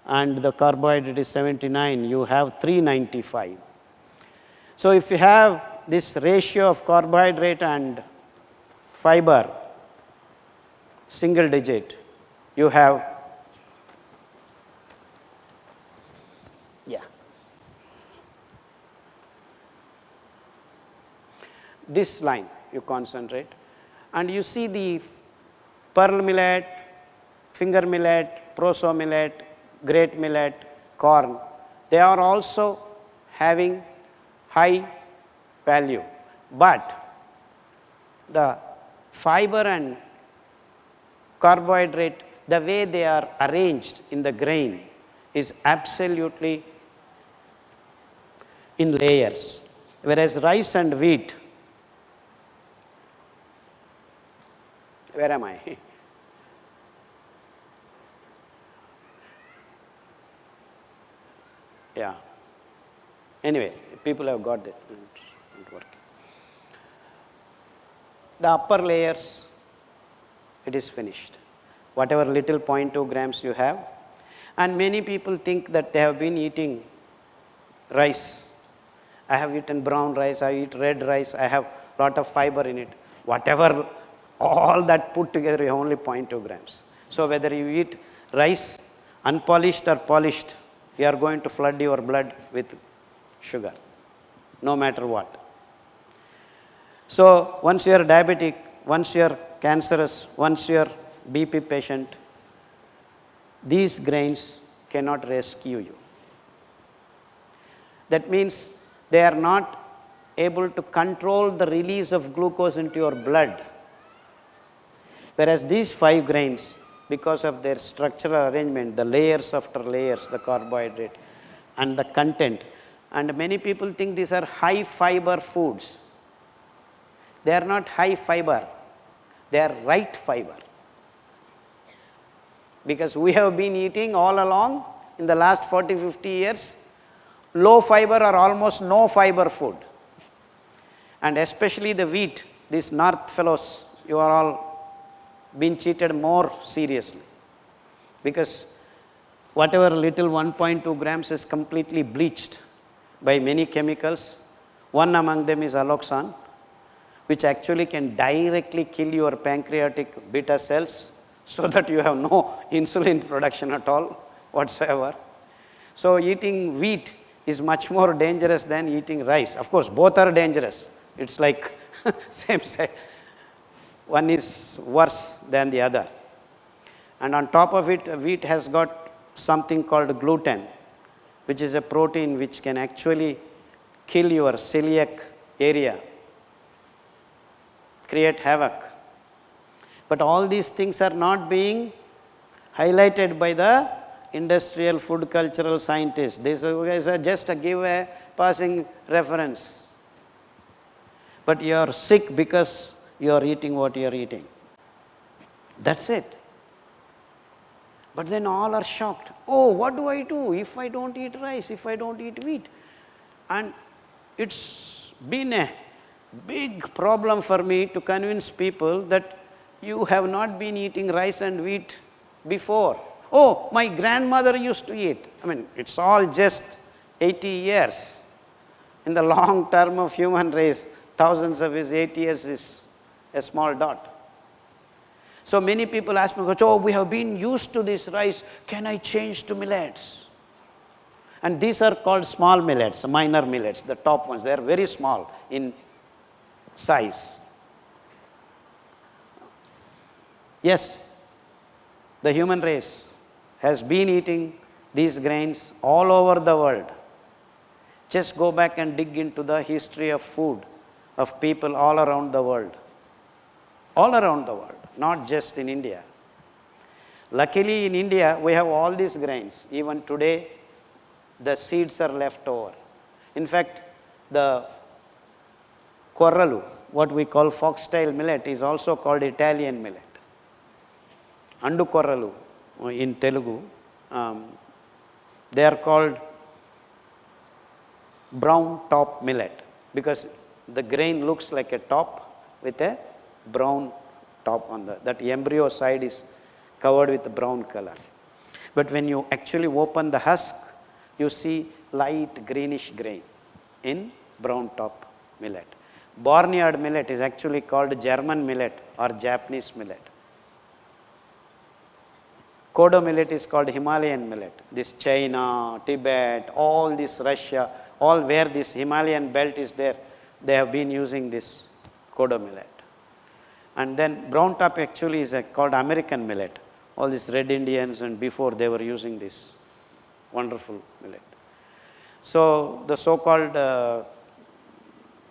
and the carbohydrate is 79. You have 395. So if you have this ratio of carbohydrate and fiber, single digit, you have, yeah. This line you concentrate, and you see the pearl millet, finger millet, proso millet, great millet, corn. They are also having high value, but the fiber and carbohydrate, the way they are arranged in the grain is absolutely in layers. Whereas rice and wheat, where am I? Yeah. Anyway, people have got that. It's not working. The upper layers, it is finished. Whatever little 0.2 grams you have. And many people think that they have been eating rice. I have eaten brown rice, I eat red rice, I have lot of fiber in it. Whatever, all that put together, you have only 0.2 grams. So whether you eat rice, unpolished or polished, you are going to flood your blood with sugar, no matter what. So once you are diabetic, once you are cancerous, once you are BP patient, these grains cannot rescue you. That means they are not able to control the release of glucose into your blood. Whereas these 5 grains, because of their structural arrangement, the layers after layers, the carbohydrate and the content, and many people think these are high fiber foods. They are not high fiber, they are right fiber. Because we have been eating all along in the last 40-50 years low fiber or almost no fiber food. And especially the wheat, these north fellows, you are all being cheated more seriously. Because whatever little 1.2 grams is completely bleached by many chemicals. One among them is alloxan, which actually can directly kill your pancreatic beta cells so that you have no insulin production at all whatsoever. So eating wheat is much more dangerous than eating rice. Of course, both are dangerous. It's like same side. One is worse than the other. And on top of it, wheat has got something called gluten, which is a protein which can actually kill your celiac area, create havoc. But all these things are not being highlighted by the industrial food cultural scientists. These guys are just a give a passing reference. But you are sick because you are eating what you are eating. That's it. But then all are shocked. Oh, what do I do if I don't eat rice, if I don't eat wheat? And it's been a big problem for me to convince people that you have not been eating rice and wheat before. Oh, my grandmother used to eat. I mean, it's all just 80 years. In the long term of human race, thousands of years, 8 years is a small dot. So many people ask me, oh, we have been used to this rice, can I change to millets? And these are called small millets, minor millets, the top ones. They are very small in size. Yes, the human race has been eating these grains all over the world. Just go back and dig into the history of food of people all around the world. All around the world, not just in India. Luckily in India, we have all these grains. Even today, the seeds are left over. In fact, the Corralu, what we call foxtail millet, is also called Italian millet. Andu Corralu in Telugu, they are called brown top millet because the grain looks like a top with a brown top on that embryo side is covered with brown color. But when you actually open the husk, you see light greenish grain in brown top millet. Barnyard millet is actually called German millet or Japanese millet. Kodo millet is called Himalayan millet. This China, Tibet, all this Russia, all where this Himalayan belt is there, they have been using this Kodo millet. And then brown top actually is called American millet. All these Red Indians and before they were using this wonderful millet. So the so-called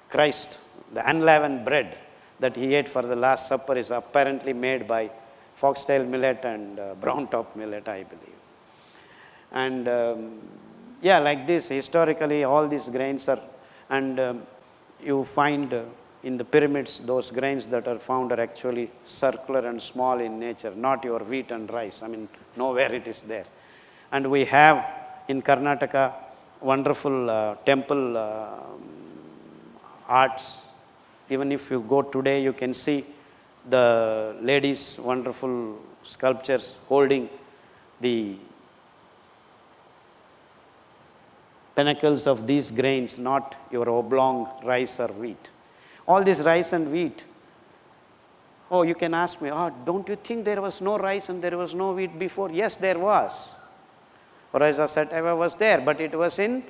Christ, the unleavened bread that he ate for the Last Supper is apparently made by foxtail millet and brown top millet, I believe. And yeah, like this, historically all these grains are, and you find in the pyramids, those grains that are found are actually circular and small in nature, not your wheat and rice. I mean, nowhere it is there. And we have in Karnataka wonderful temple arts. Even if you go today, you can see the ladies' wonderful sculptures holding the pinnacles of these grains, not your oblong rice or wheat. All this rice and wheat. Oh, you can ask me, oh, don't you think there was no rice and there was no wheat before? Yes, there was. Rice sativa was there, but it was in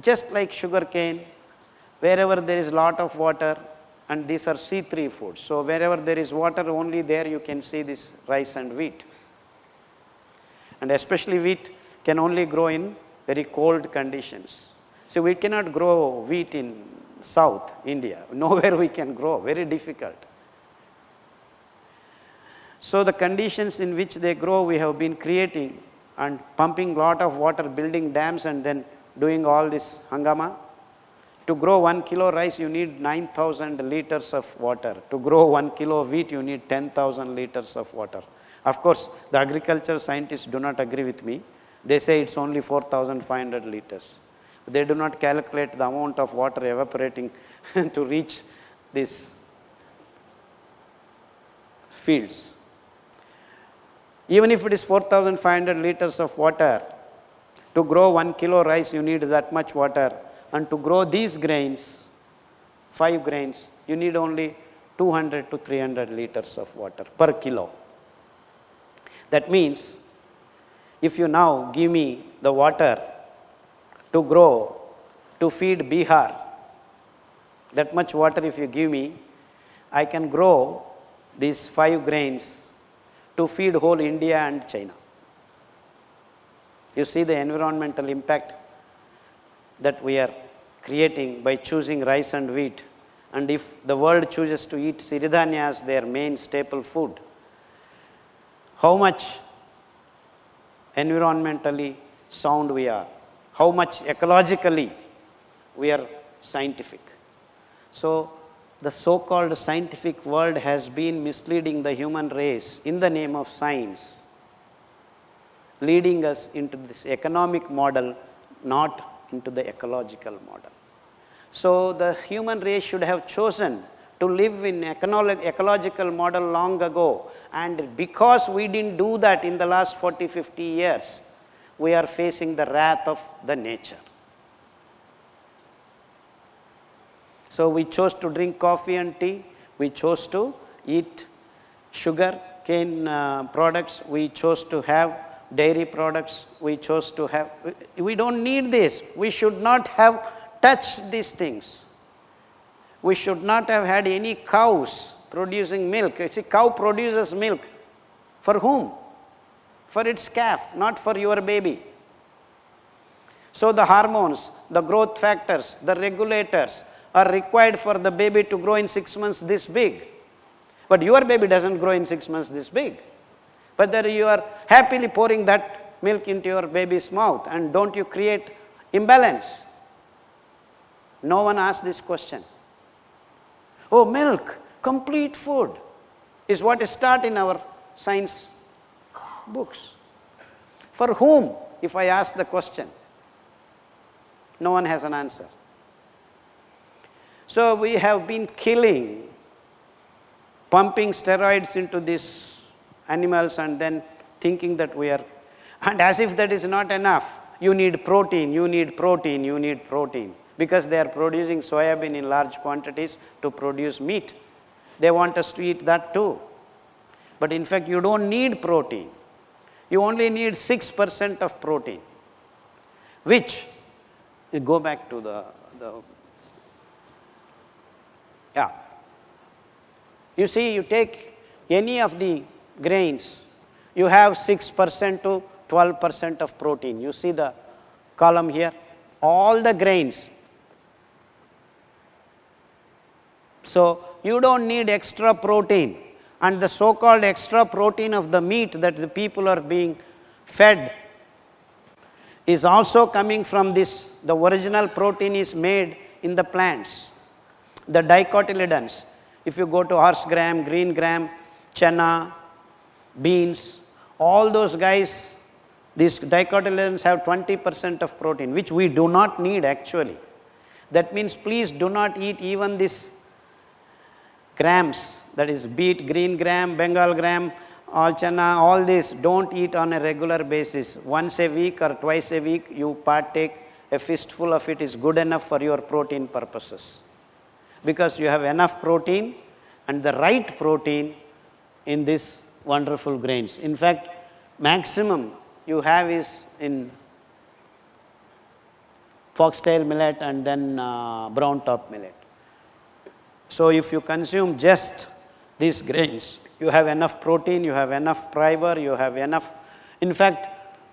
just like sugar cane, wherever there is lot of water, and these are C3 foods. So wherever there is water, only there you can see this rice and wheat. And especially wheat can only grow in very cold conditions. So we cannot grow wheat in South India. Nowhere we can grow, very difficult. So the conditions in which they grow, we have been creating and pumping lot of water, building dams and then doing all this hangama. To grow 1 kilo rice, you need 9,000 liters of water. To grow 1 kilo of wheat, you need 10,000 liters of water. Of course, the agriculture scientists do not agree with me. They say it's only 4,500 liters. They do not calculate the amount of water evaporating to reach these fields. Even if it is 4,500 liters of water, to grow 1 kilo rice, you need that much water. And to grow these grains, 5 grains, you need only 200 to 300 liters of water per kilo. That means, if you now give me the water to grow, to feed Bihar, that much water if you give me, I can grow these 5 grains to feed whole India and China. You see the environmental impact that we are creating by choosing rice and wheat. And if the world chooses to eat Siridhanya as their main staple food, how much environmentally sound we are, how much ecologically we are scientific. So the so-called scientific world has been misleading the human race in the name of science, leading us into this economic model, not into the ecological model. So the human race should have chosen to live in ecological model long ago, and because we didn't do that in the last 40, 50 years, we are facing the wrath of the nature. So we chose to drink coffee and tea, we chose to eat sugar cane products, we chose to have dairy products, we chose to have, we don't need this. We should not have touched these things. We should not have had any cows producing milk. You see, cow produces milk. For whom? For its calf, not for your baby. So the hormones, the growth factors, the regulators are required for the baby to grow in 6 months this big. But your baby doesn't grow in 6 months this big. But then you are happily pouring that milk into your baby's mouth, and don't you create imbalance? No one asked this question. Oh, milk, complete food, is what is taught in our science books. For whom, if I ask the question? No one has an answer. So we have been killing, pumping steroids into these animals and then thinking that we are, and as if that is not enough, you need protein, you need protein, you need protein. Because they are producing soybean in large quantities to produce meat. They want us to eat that too. But in fact, you don't need protein. You only need 6% of protein, which, you go back to you see, you take any of the grains, you have 6% to 12% of protein. You see the column here? All the grains. So you don't need extra protein. And the so-called extra protein of the meat that the people are being fed is also coming from this. The original protein is made in the plants, the dicotyledons. If you go to horse gram, green gram, chana, beans, all those guys, these dicotyledons have 20% of protein, which we do not need actually. That means please do not eat even this grams, that is beet, green gram, Bengal gram, all chana, all this, don't eat on a regular basis. Once a week or twice a week you partake, a fistful of it is good enough for your protein purposes. Because you have enough protein and the right protein in these wonderful grains. In fact, maximum you have is in foxtail millet and then brown top millet. So if you consume just these grains, you have enough protein, you have enough fiber, you have enough, in fact,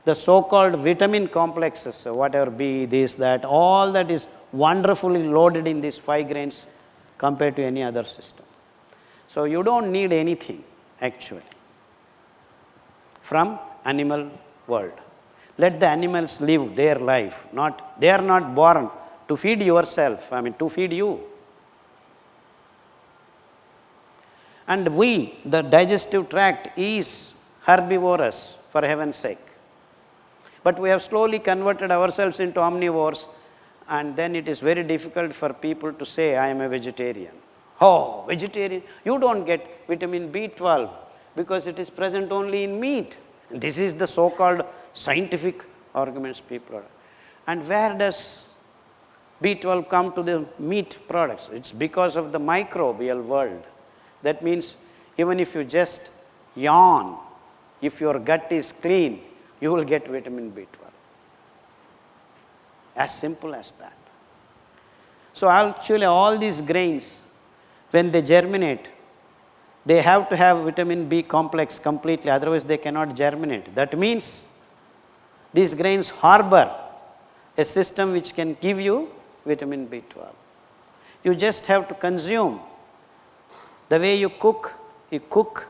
the so-called vitamin complexes, whatever be this, that, all that is wonderfully loaded in these 5 grains compared to any other system. So you don't need anything actually from animal world. Let the animals live their life. They are not born to feed yourself, to feed you. And we, the digestive tract is herbivorous, for heaven's sake. But we have slowly converted ourselves into omnivores, and then it is very difficult for people to say, I am a vegetarian. Oh, vegetarian? You don't get vitamin B12 because it is present only in meat. And this is the so-called scientific arguments people are. And where does B12 come to the meat products? It's because of the microbial world. That means even if you just yawn, if your gut is clean, you will get vitamin B12. As simple as that. So actually all these grains, when they germinate, they have to have vitamin B complex completely, otherwise they cannot germinate. That means these grains harbor a system which can give you vitamin B12. You just have to consume. The way you cook,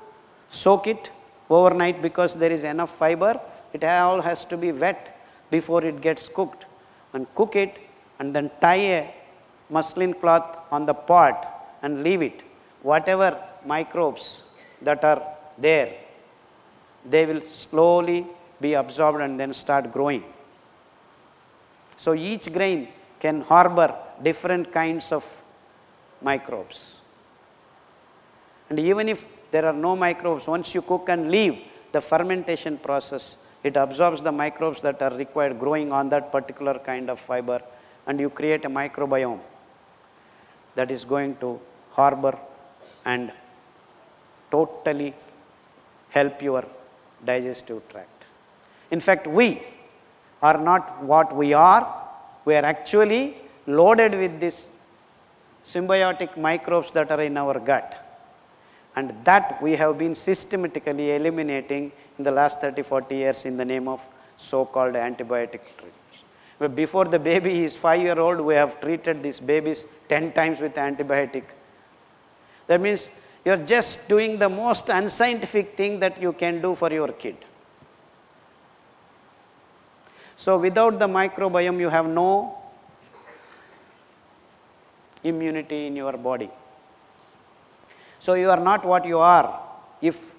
soak it overnight because there is enough fiber. It all has to be wet before it gets cooked. And cook it and then tie a muslin cloth on the pot and leave it. Whatever microbes that are there, they will slowly be absorbed and then start growing. So each grain can harbor different kinds of microbes. And even if there are no microbes, once you cook and leave the fermentation process, it absorbs the microbes that are required growing on that particular kind of fiber, and you create a microbiome that is going to harbor and totally help your digestive tract. In fact, we are not what we are actually loaded with these symbiotic microbes that are in our gut. And that we have been systematically eliminating in the last 30-40 years in the name of so-called antibiotic treatments. But before the baby is 5-year-old, we have treated these babies 10 times with antibiotic. That means you are just doing the most unscientific thing that you can do for your kid. So without the microbiome, you have no immunity in your body. So you are not what you are if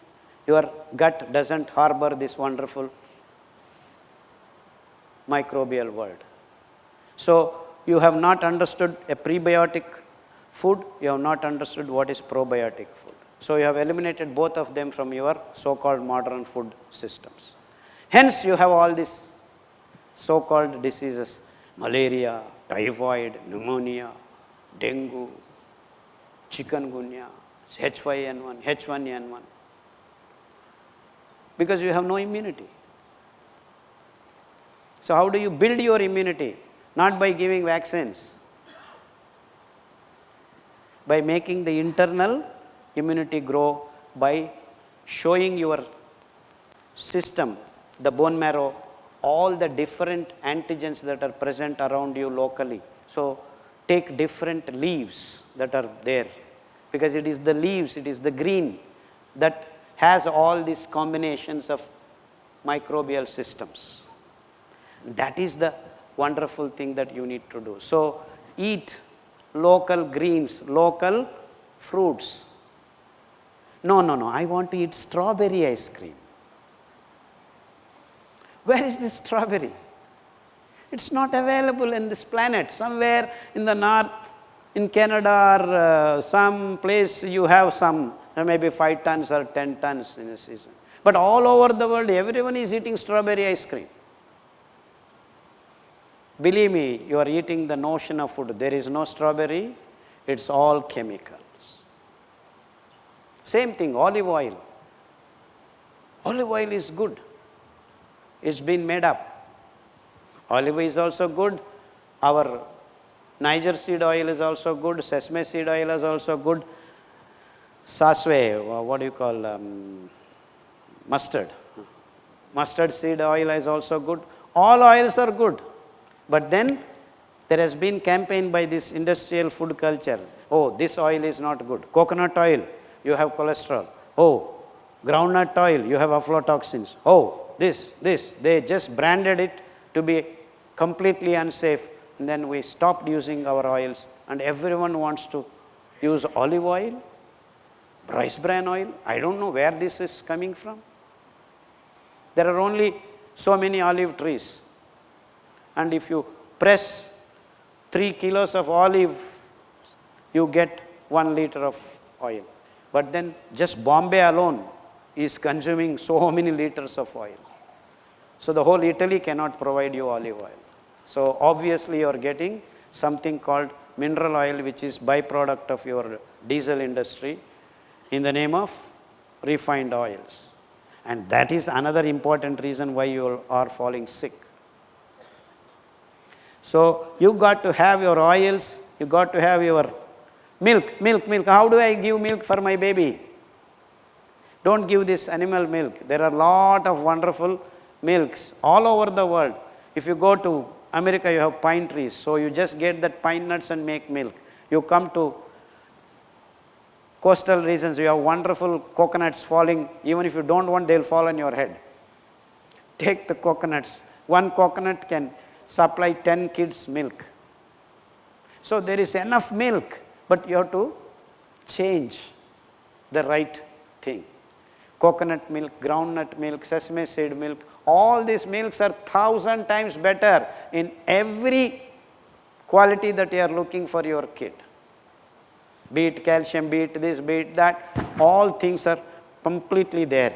your gut doesn't harbor this wonderful microbial world. So you have not understood a prebiotic food, you have not understood what is probiotic food. So you have eliminated both of them from your so-called modern food systems. Hence you have all these so-called diseases, malaria, typhoid, pneumonia, dengue, chikungunya, H5N1, H1N1, because you have no immunity. So how do you build your immunity? Not by giving vaccines, by making the internal immunity grow, by showing your system, the bone marrow, all the different antigens that are present around you locally. So take different leaves that are there, because it is the leaves, it is the green that has all these combinations of microbial systems. That is the wonderful thing that you need to do. So eat local greens, local fruits. No, I want to eat strawberry ice cream. Where is this strawberry? It's not available in this planet. Somewhere in the north, in Canada or some place you have some, maybe 5 tons or 10 tons in a season. But all over the world, everyone is eating strawberry ice cream. Believe me, you are eating the notion of food. There is no strawberry, it's all chemicals. Same thing, olive oil. Olive oil is good. It's been made up. Olive is also good. Our Niger seed oil is also good. Sesame seed oil is also good. Saswe, what do you call, mustard. Mustard seed oil is also good. All oils are good. But then there has been campaign by this industrial food culture. Oh, this oil is not good. Coconut oil, you have cholesterol. Oh, groundnut oil, you have aflatoxins. Oh, this. They just branded it to be completely unsafe. And then we stopped using our oils and everyone wants to use olive oil, rice bran oil. I don't know where this is coming from. There are only so many olive trees. And if you press 3 kilos of olive, you get 1 liter of oil. But then just Bombay alone is consuming so many liters of oil. So the whole Italy cannot provide you olive oil. So obviously you are getting something called mineral oil, which is byproduct of your diesel industry in the name of refined oils. And that is another important reason why you are falling sick. So you got to have your oils, you got to have your milk. How do I give milk for my baby? Don't give this animal milk. There are a lot of wonderful milks all over the world. If you go to America, you have pine trees. So you just get that pine nuts and make milk. You come to coastal regions, you have wonderful coconuts falling. Even if you don't want, they'll fall on your head. Take the coconuts. 1 coconut can supply 10 kids milk. So there is enough milk, but you have to change the right thing. Coconut milk, groundnut milk, sesame seed milk, all these milks are 1,000 times better in every quality that you are looking for your kid. Be it calcium, be it this, be it that, all things are completely there.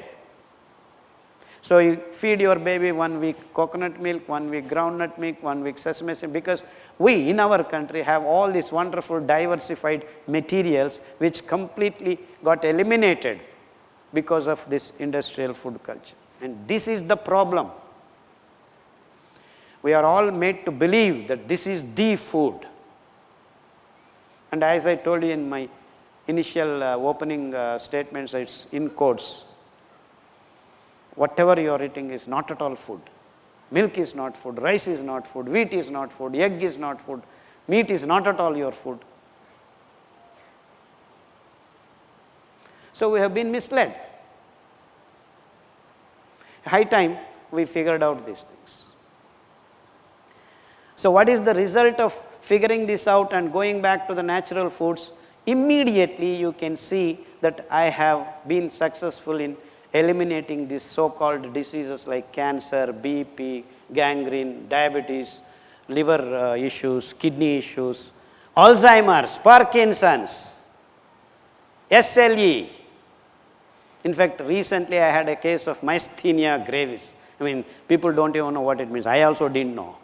So you feed your baby 1 week coconut milk, 1 week groundnut milk, 1 week sesame seed, because we in our country have all these wonderful diversified materials which completely got eliminated because of this industrial food culture. And this is the problem. We are all made to believe that this is the food. And as I told you in my initial opening statements, it's in quotes. Whatever you are eating is not at all food. Milk is not food, rice is not food, wheat is not food, egg is not food, meat is not at all your food. So we have been misled. High time we figured out these things. So what is the result of figuring this out and going back to the natural foods? Immediately you can see that I have been successful in eliminating these so-called diseases like cancer, BP, gangrene, diabetes, liver issues, kidney issues, Alzheimer's, Parkinson's, SLE. In fact, recently I had a case of myasthenia gravis. I mean, people don't even know what it means. I also didn't know.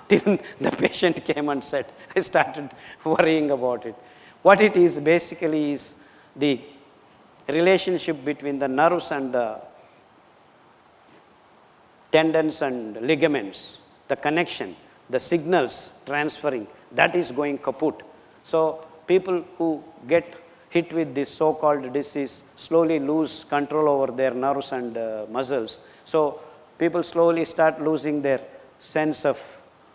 Till the patient came and said, I started worrying about it. What it is basically is the relationship between the nerves and the tendons and ligaments, the connection, the signals transferring, that is going kaput. So people who get hit with this so-called disease slowly lose control over their nerves and muscles. So people slowly start losing their sense of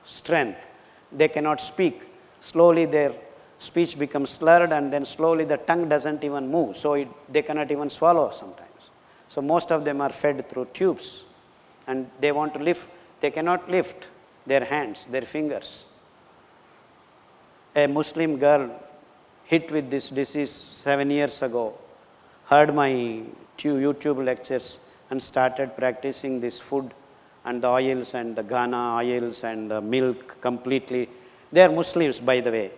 strength. They cannot speak. Slowly their speech becomes slurred, and then slowly the tongue doesn't even move, so they cannot even swallow sometimes. So most of them are fed through tubes, and they want to lift, they cannot lift their hands, their fingers. A Muslim girl hit with this disease 7 years ago, heard my YouTube lectures and started practicing this food and the oils and the Ghana oils and the milk completely. They are Muslims, by the way,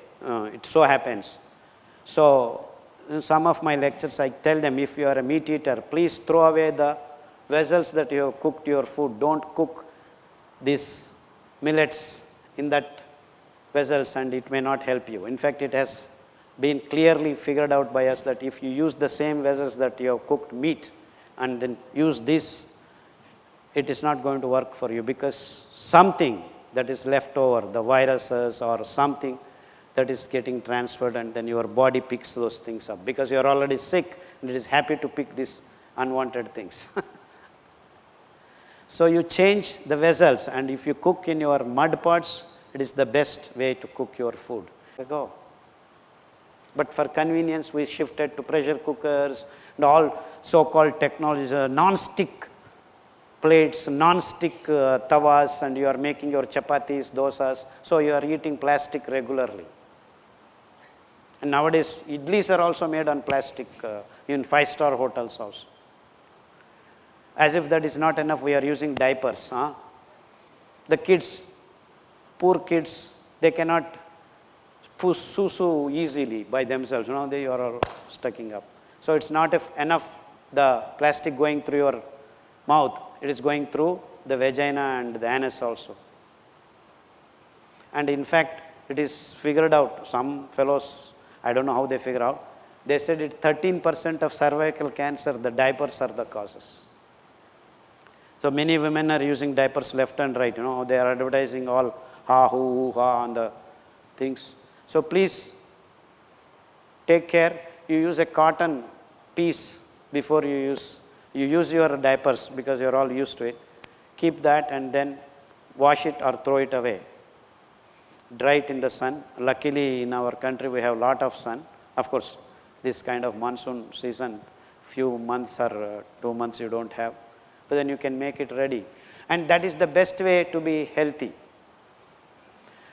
it so happens. So in some of my lectures I tell them, if you are a meat eater, please throw away the vessels that you have cooked your food. Don't cook these millets in that vessels, and it may not help you. In fact, it has been clearly figured out by us that if you use the same vessels that you have cooked meat and then use this, it is not going to work for you, because something that is left over, the viruses or something that is getting transferred, and then your body picks those things up, because you are already sick and it is happy to pick these unwanted things. So you change the vessels, and if you cook in your mud pots, it is the best way to cook your food. Go. But for convenience, we shifted to pressure cookers and all so-called technologies, non-stick plates, non-stick tawas, and you are making your chapatis, dosas, so you are eating plastic regularly. And nowadays, idlis are also made on plastic, in 5-star hotels also. As if that is not enough, we are using diapers. The kids, poor kids, they cannot push susu easily by themselves. They are all stucking up. So it's not enough the plastic going through your mouth. It is going through the vagina and the anus also. And in fact, it is figured out. Some fellows, I don't know how they figure out. They said it 13% of cervical cancer, the diapers are the causes. So many women are using diapers left and right. They are advertising all ha, hoo, ha on the things. So please take care. You use a cotton piece before you use your diapers, because you are all used to it. Keep that and then wash it or throw it away. Dry it in the sun. Luckily in our country we have a lot of sun. Of course, this kind of monsoon season, few months or 2 months you don't have. But then you can make it ready. And that is the best way to be healthy.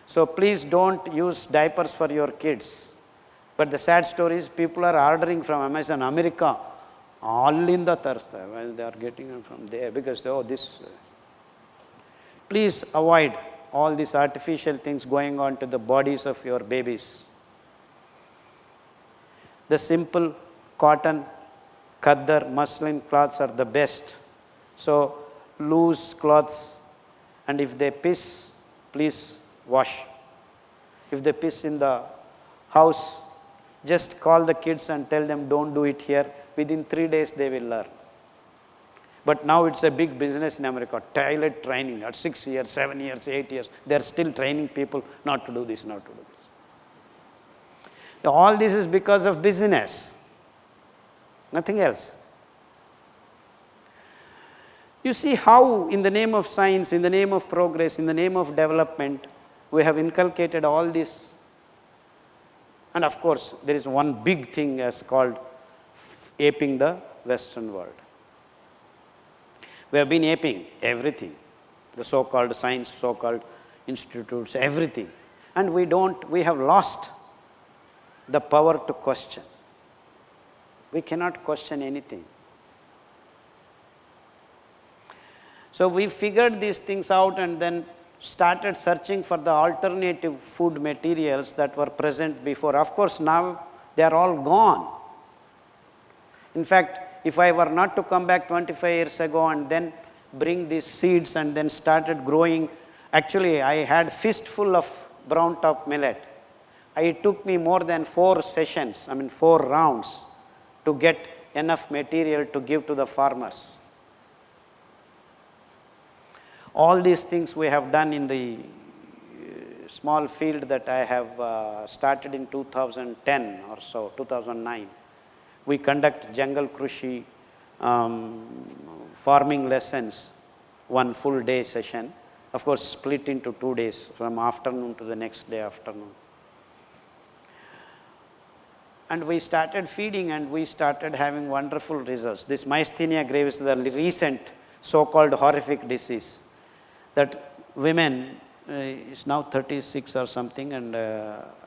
So please don't use diapers for your kids. But the sad story is people are ordering from Amazon, America, all in the Thursday. Well, they are getting it from there because, this. Please avoid all these artificial things going on to the bodies of your babies. The simple cotton, Khadar, muslin cloths are the best. So loose cloths, and if they piss, please wash. If they piss in the house, just call the kids and tell them don't do it here. Within 3 days they will learn. But now it's a big business in America, toilet training at 6 years, 7 years, 8 years. They are still training people not to do this, not to do this. All this is because of business, nothing else. You see how in the name of science, in the name of progress, in the name of development, we have inculcated all this. And of course, there is one big thing as called aping the Western world. We have been aping everything, the so-called science, so-called institutes, everything. And we have lost the power to question. We cannot question anything. So we figured these things out and then started searching for the alternative food materials that were present before. Of course, now they are all gone. In fact, if I were not to come back 25 years ago and then bring these seeds and then started growing, actually I had fistful of brown top millet. It took me more than 4 sessions, 4 rounds to get enough material to give to the farmers. All these things we have done in the small field that I have started in 2010 or so, 2009. We conduct jungle krushi farming lessons, 1 full day session. Of course, split into 2 days, from afternoon to the next day afternoon. And we started feeding and we started having wonderful results. This myasthenia gravis is the recent so-called horrific disease that women, is now 36 or something, and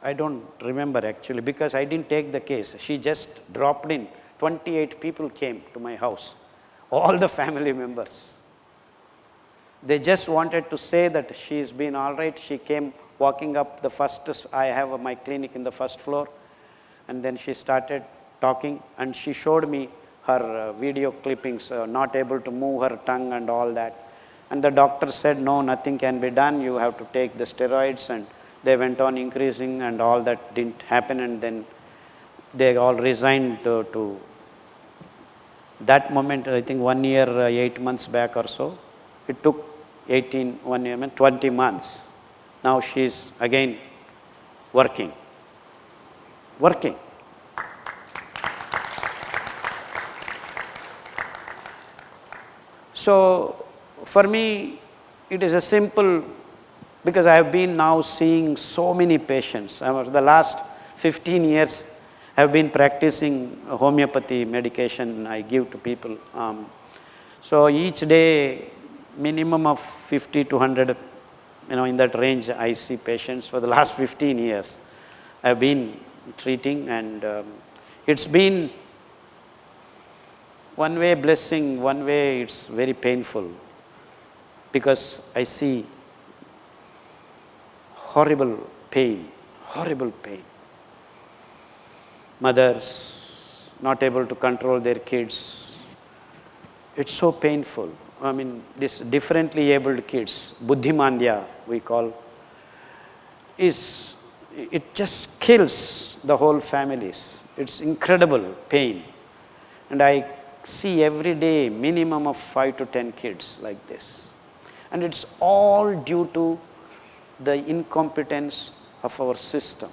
I don't remember actually because I didn't take the case. She just dropped in. 28 people came to my house, all the family members. They just wanted to say that she's been all right. She came walking up the first, I have my clinic in the first floor, and then she started talking and she showed me her video clippings, not able to move her tongue and all that. And the doctor said, no, nothing can be done, you have to take the steroids, and they went on increasing and all that didn't happen, and then they all resigned to that moment. I think 1 year, 8 months back or so. It took 1 year, 20 months. Now she's again working. So for me, it is a simple, because I have been now seeing so many patients. The last 15 years, I have been practicing homeopathy medication I give to people. So each day, minimum of 50 to 100, in that range, I see patients for the last 15 years. I have been treating, and it's been one way blessing, one way it's very painful, because I see horrible pain. Mothers not able to control their kids. It's so painful. This differently abled kids, buddhimandya we call, it just kills the whole families. It's incredible pain. And I see every day minimum of 5 to 10 kids like this. And it's all due to the incompetence of our system.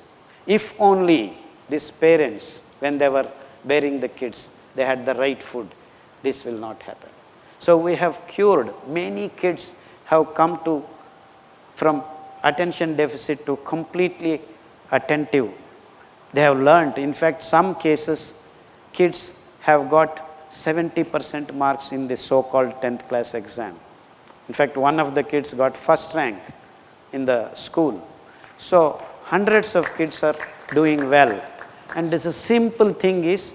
If only these parents, when they were bearing the kids, they had the right food, this will not happen. So we have cured. Many kids have come from attention deficit to completely attentive. They have learned. In fact, some cases, kids have got 70% marks in the so-called 10th class exam. In fact, one of the kids got first rank in the school. So hundreds of kids are doing well. And this simple thing is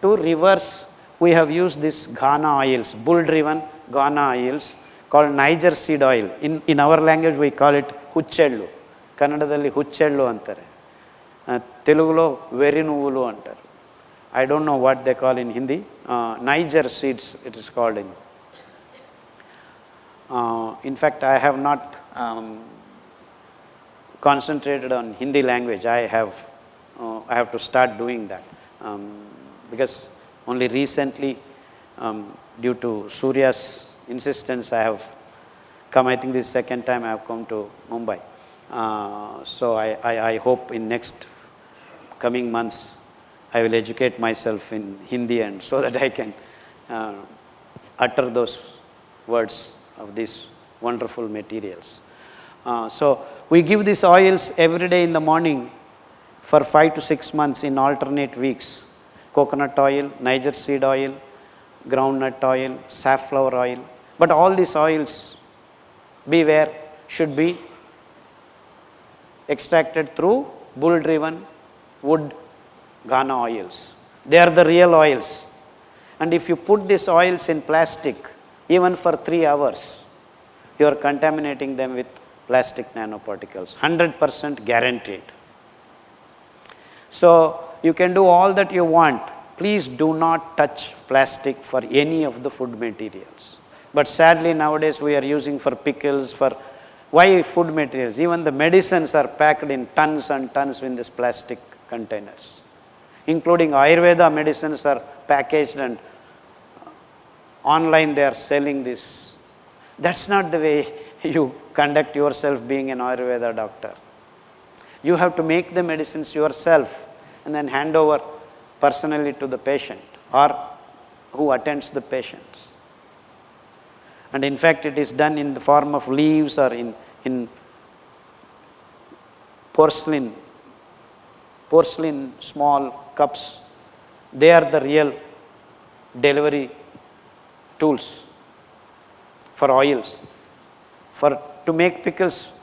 to reverse. We have used this Ghana oils, bull-driven Ghana oils called Niger seed oil. In our language, we call it hucchellu. Kannadadalli hucchellu antare. Telugulo veri nuvulu antaru. I don't know what they call in Hindi. Niger seeds, it is called in fact, I have not concentrated on Hindi language. I have to start doing that because only recently, due to Surya's insistence, I have come. I think this is the second time I have come to Mumbai. So I hope in next coming months I will educate myself in Hindi, and so that I can utter those words of these wonderful materials. So we give these oils every day in the morning for 5 to 6 months in alternate weeks. Coconut oil, Niger seed oil, groundnut oil, safflower oil. But all these oils, beware, should be extracted through bull-driven wood Ghana oils. They are the real oils. And if you put these oils in plastic, even for 3 hours, you are contaminating them with plastic nanoparticles, 100% guaranteed. So you can do all that you want. Please do not touch plastic for any of the food materials. But sadly nowadays we are using for pickles, why food materials? Even the medicines are packed in tons and tons in these plastic containers. Including Ayurveda medicines are packaged, and online they are selling this. That's not the way you conduct yourself being an Ayurveda doctor. You have to make the medicines yourself and then hand over personally to the patient or who attends the patients. And in fact, it is done in the form of leaves or in porcelain porcelain small cups. They are the real delivery tools for oils. To make pickles,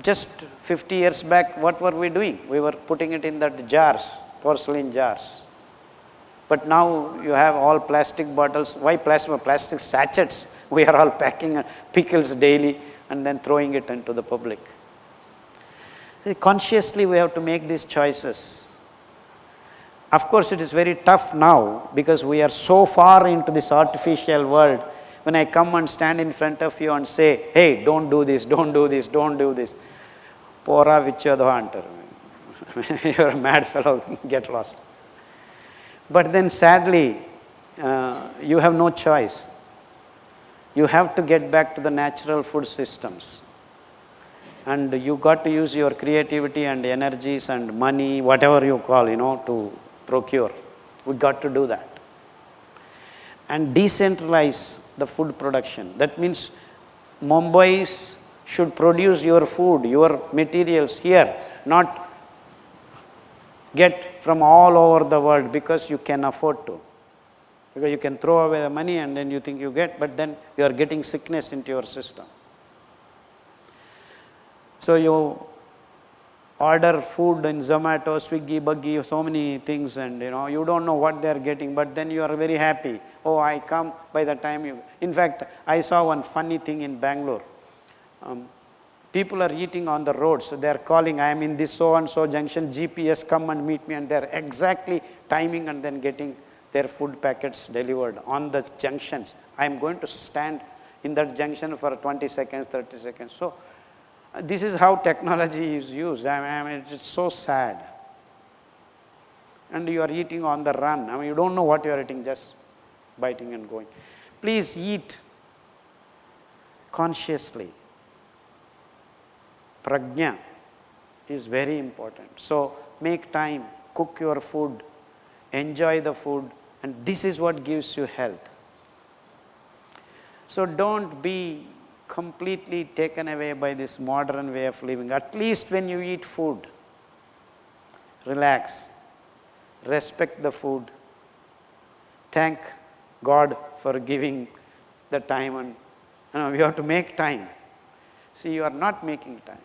just 50 years back, what were we doing? We were putting it in that jars, porcelain jars. But now you have all plastic bottles. Why plastic? Plastic sachets. We are all packing pickles daily and then throwing it into the public. See, consciously we have to make these choices. Of course, it is very tough now because we are so far into this artificial world. When I come and stand in front of you and say, hey, don't do this, don't do this, don't do this. Pora vichado antaru. You're a mad fellow, get lost. But then sadly, you have no choice. You have to get back to the natural food systems. And you got to use your creativity and energies and money, whatever you call, to procure. We got to do that. And decentralize the food production. That means Mumbai should produce your food, your materials here, not get from all over the world because you can afford to. Because you can throw away the money and then you think you get, but then you are getting sickness into your system. So you order food in Zomato, Swiggy, Buggy, so many things, and you don't know what they are getting, but then you are very happy. Oh, I come by the time you. In fact, I saw one funny thing in Bangalore. People are eating on the road, so they are calling, I am in this so and so junction, GPS, come and meet me, and they are exactly timing and then getting their food packets delivered on the junctions. I am going to stand in that junction for 20 seconds, 30 seconds. So this is how technology is used. I mean, it's so sad. And you are eating on the run. I mean, you don't know what you are eating, just biting and going. Please eat consciously. Prajna is very important. So make time, cook your food, enjoy the food, and this is what gives you health. So don't be completely taken away by this modern way of living. At least when you eat food, relax, respect the food, thank God for giving the time, and we have to make time. See, you are not making time.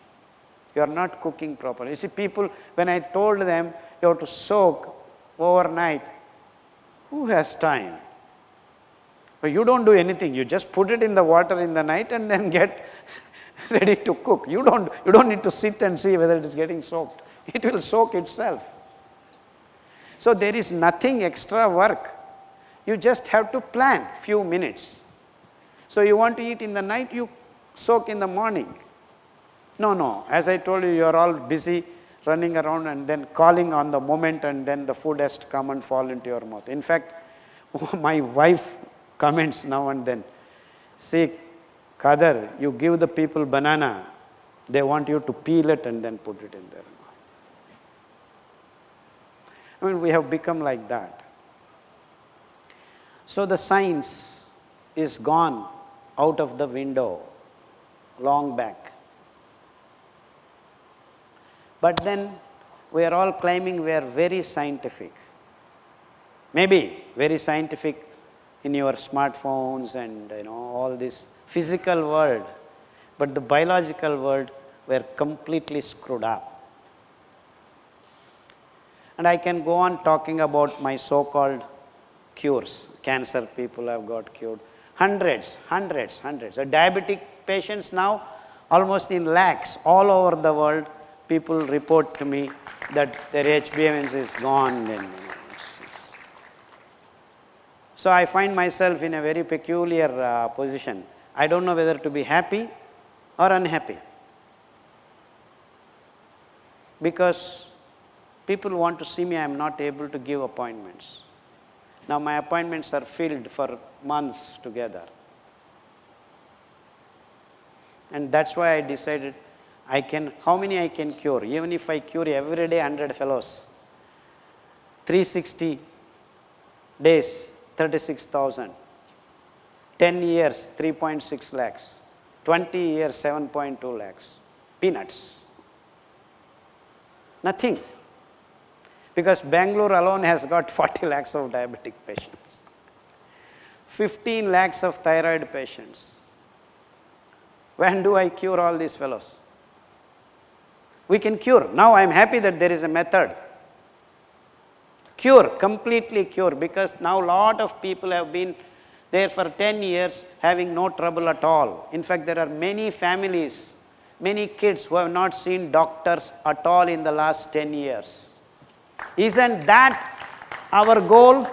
You are not cooking properly. You see, people, when I told them you have to soak overnight, who has time? But you don't do anything. You just put it in the water in the night and then get ready to cook. You don't need to sit and see whether it is getting soaked. It will soak itself. So there is nothing extra work. You just have to plan few minutes. So you want to eat in the night, you soak in the morning. No. As I told you, you are all busy running around and then calling on the moment, and then the food has to come and fall into your mouth. In fact, my wife comments now and then, see, Khadar, you give the people banana, they want you to peel it and then put it in their mouth. I mean, we have become like that. So the science is gone out of the window long back. But then we are all claiming we are very scientific. Maybe very scientific in your smartphones and all this physical world, but the biological world we are completely screwed up. And I can go on talking about my so-called cures. Cancer people have got cured. Hundreds. The diabetic patients now, almost in lakhs, all over the world, people report to me that their HbA1c is gone. So I find myself in a very peculiar position. I don't know whether to be happy or unhappy. Because people want to see me, I am not able to give appointments. Now my appointments are filled for months together. And that's why I decided how many I can cure? Even if I cure every day 100 fellows, 360 days, 36,000, 10 years, 3.6 lakhs, 20 years, 7.2 lakhs, peanuts, nothing. Because Bangalore alone has got 40 lakhs of diabetic patients, 15 lakhs of thyroid patients. When do I cure all these fellows? We can cure. Now I am happy that there is a method. Cure, completely cure, because now lot of people have been there for 10 years having no trouble at all. In fact, there are many families, many kids who have not seen doctors at all in the last 10 years. Isn't that our goal?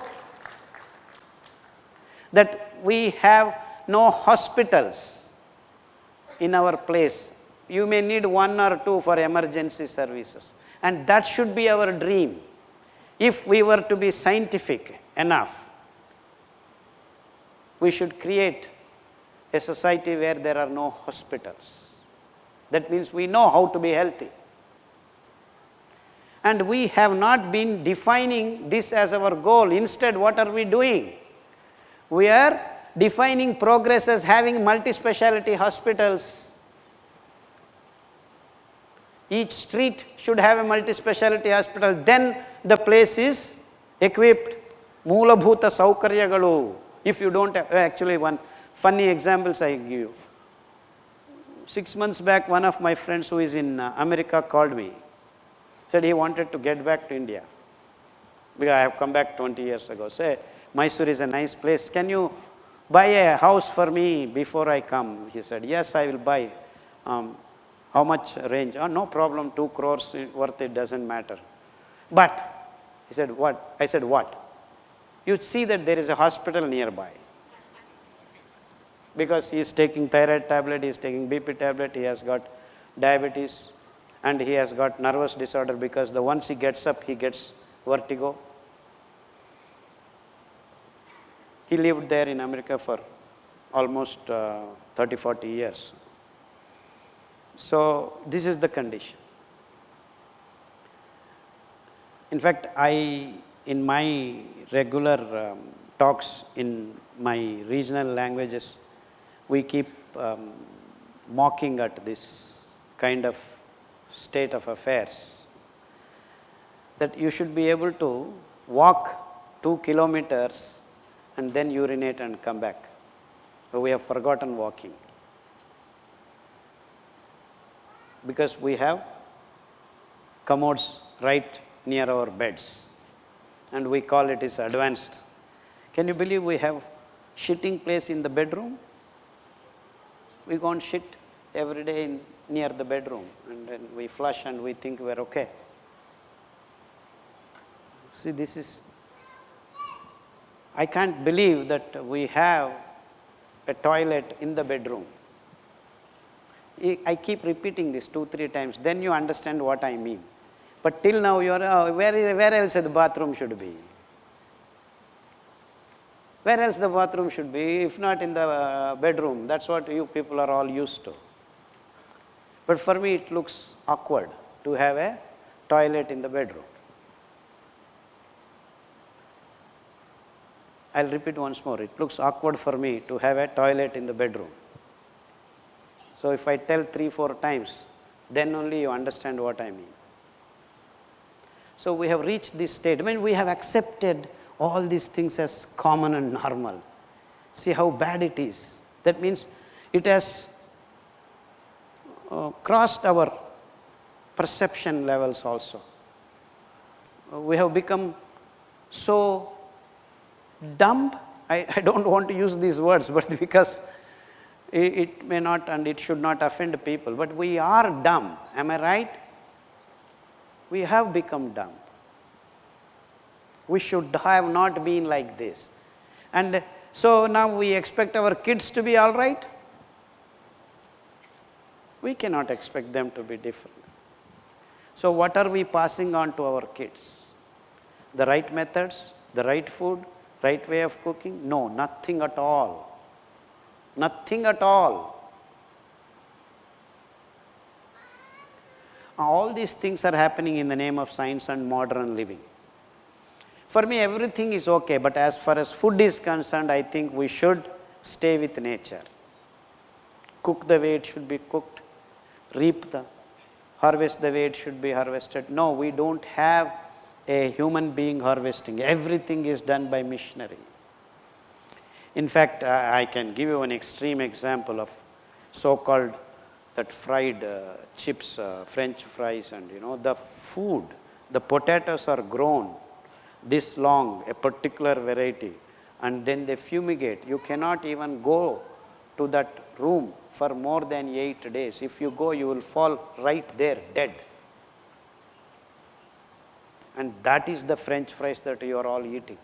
That we have no hospitals in our place. You may need 1 or 2 for emergency services. And that should be our dream. If we were to be scientific enough, we should create a society where there are no hospitals. That means we know how to be healthy. And we have not been defining this as our goal. Instead, what are we doing? We are defining progress as having multi-speciality hospitals. Each street should have a multi-speciality hospital. Then the place is equipped. Moolabhuta saukaryagalu. If you don't have, actually one funny examples I give you. 6 months back, one of my friends who is in America called me. Said he wanted to get back to India. Because I have come back 20 years ago. Say, Mysore is a nice place. Can you buy a house for me before I come? He said, yes, I will buy. How much range? Oh, no problem, 2 crores worth, it doesn't matter. But, he said, what? I said, what? You see that there is a hospital nearby. Because he is taking thyroid tablet, he is taking BP tablet, he has got diabetes, and he has got nervous disorder because once he gets up, he gets vertigo. He lived there in America for almost 30, 40 years. So, this is the condition. In fact, in my regular talks in my regional languages, we keep mocking at this kind of state of affairs. That you should be able to walk 2 kilometers and then urinate and come back. But we have forgotten walking. Because we have commodes right near our beds. And we call it is advanced. Can you believe we have shitting place in the bedroom? We go and shit every day near the bedroom. And then we flush and we think we're okay. See, this is... I can't believe that we have a toilet in the bedroom. I keep repeating this 2-3 times, then you understand what I mean. But till now you are, where else the bathroom should be? Where else the bathroom should be, if not in the bedroom? That's what you people are all used to. But for me it looks awkward to have a toilet in the bedroom. I'll repeat once more, it looks awkward for me to have a toilet in the bedroom. So if I tell 3-4 times, then only you understand what I mean. So we have reached this state. I mean, we have accepted all these things as common and normal. See how bad it is. That means it has crossed our perception levels also. We have become so dumb. I don't want to use these words, but because it may not and it should not offend people, but we are dumb. Am I right? We have become dumb. We should have not been like this. And so now we expect our kids to be all right? We cannot expect them to be different. So what are we passing on to our kids? The right methods, the right food, right way of cooking? No, nothing at all. Nothing at all. All these things are happening in the name of science and modern living. For me, everything is okay, but as far as food is concerned, I think we should stay with nature. Cook the way it should be cooked, harvest the way it should be harvested. No, we don't have a human being harvesting. Everything is done by machinery. In fact, I can give you an extreme example of so-called that fried chips, French fries, and the food, the potatoes are grown this long, a particular variety, and then they fumigate. You cannot even go to that room for more than 8 days. If you go, you will fall right there dead. And that is the French fries that you are all eating.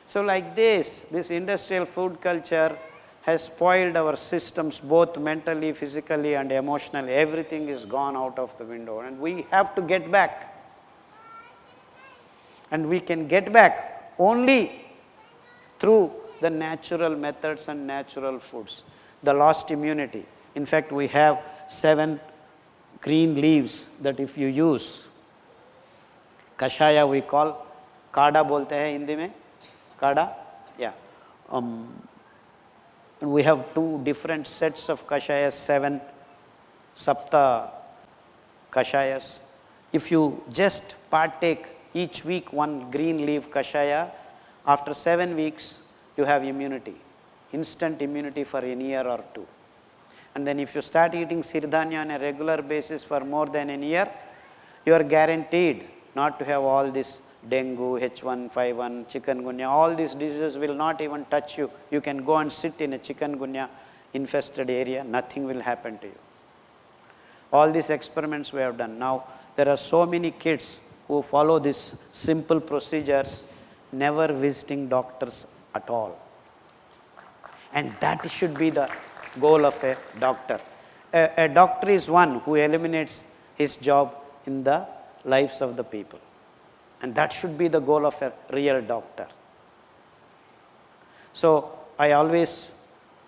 So like this industrial food culture has spoiled our systems both mentally, physically and emotionally. Everything is gone out of the window and we have to get back. And we can get back only through the natural methods and natural foods. The lost immunity. In fact, we have 7 green leaves that if you use, kashaya we call, kada bolte hai Hindi mein, kada, yeah. And we have 2 different sets of kashayas, 7 sapta kashayas. If you just partake each week 1 green leaf kashaya, after 7 weeks you have immunity, instant immunity for a year or 2. And then if you start eating Siridhanya on a regular basis for more than a year, you are guaranteed not to have all this dengue, H1N1, chikungunya, all these diseases will not even touch you. You can go and sit in a chikungunya infested area, nothing will happen to you. All these experiments we have done. Now, there are so many kids who follow these simple procedures, never visiting doctors at all. And that should be the goal of a doctor. A doctor is one who eliminates his job in the lives of the people. And that should be the goal of a real doctor. So I always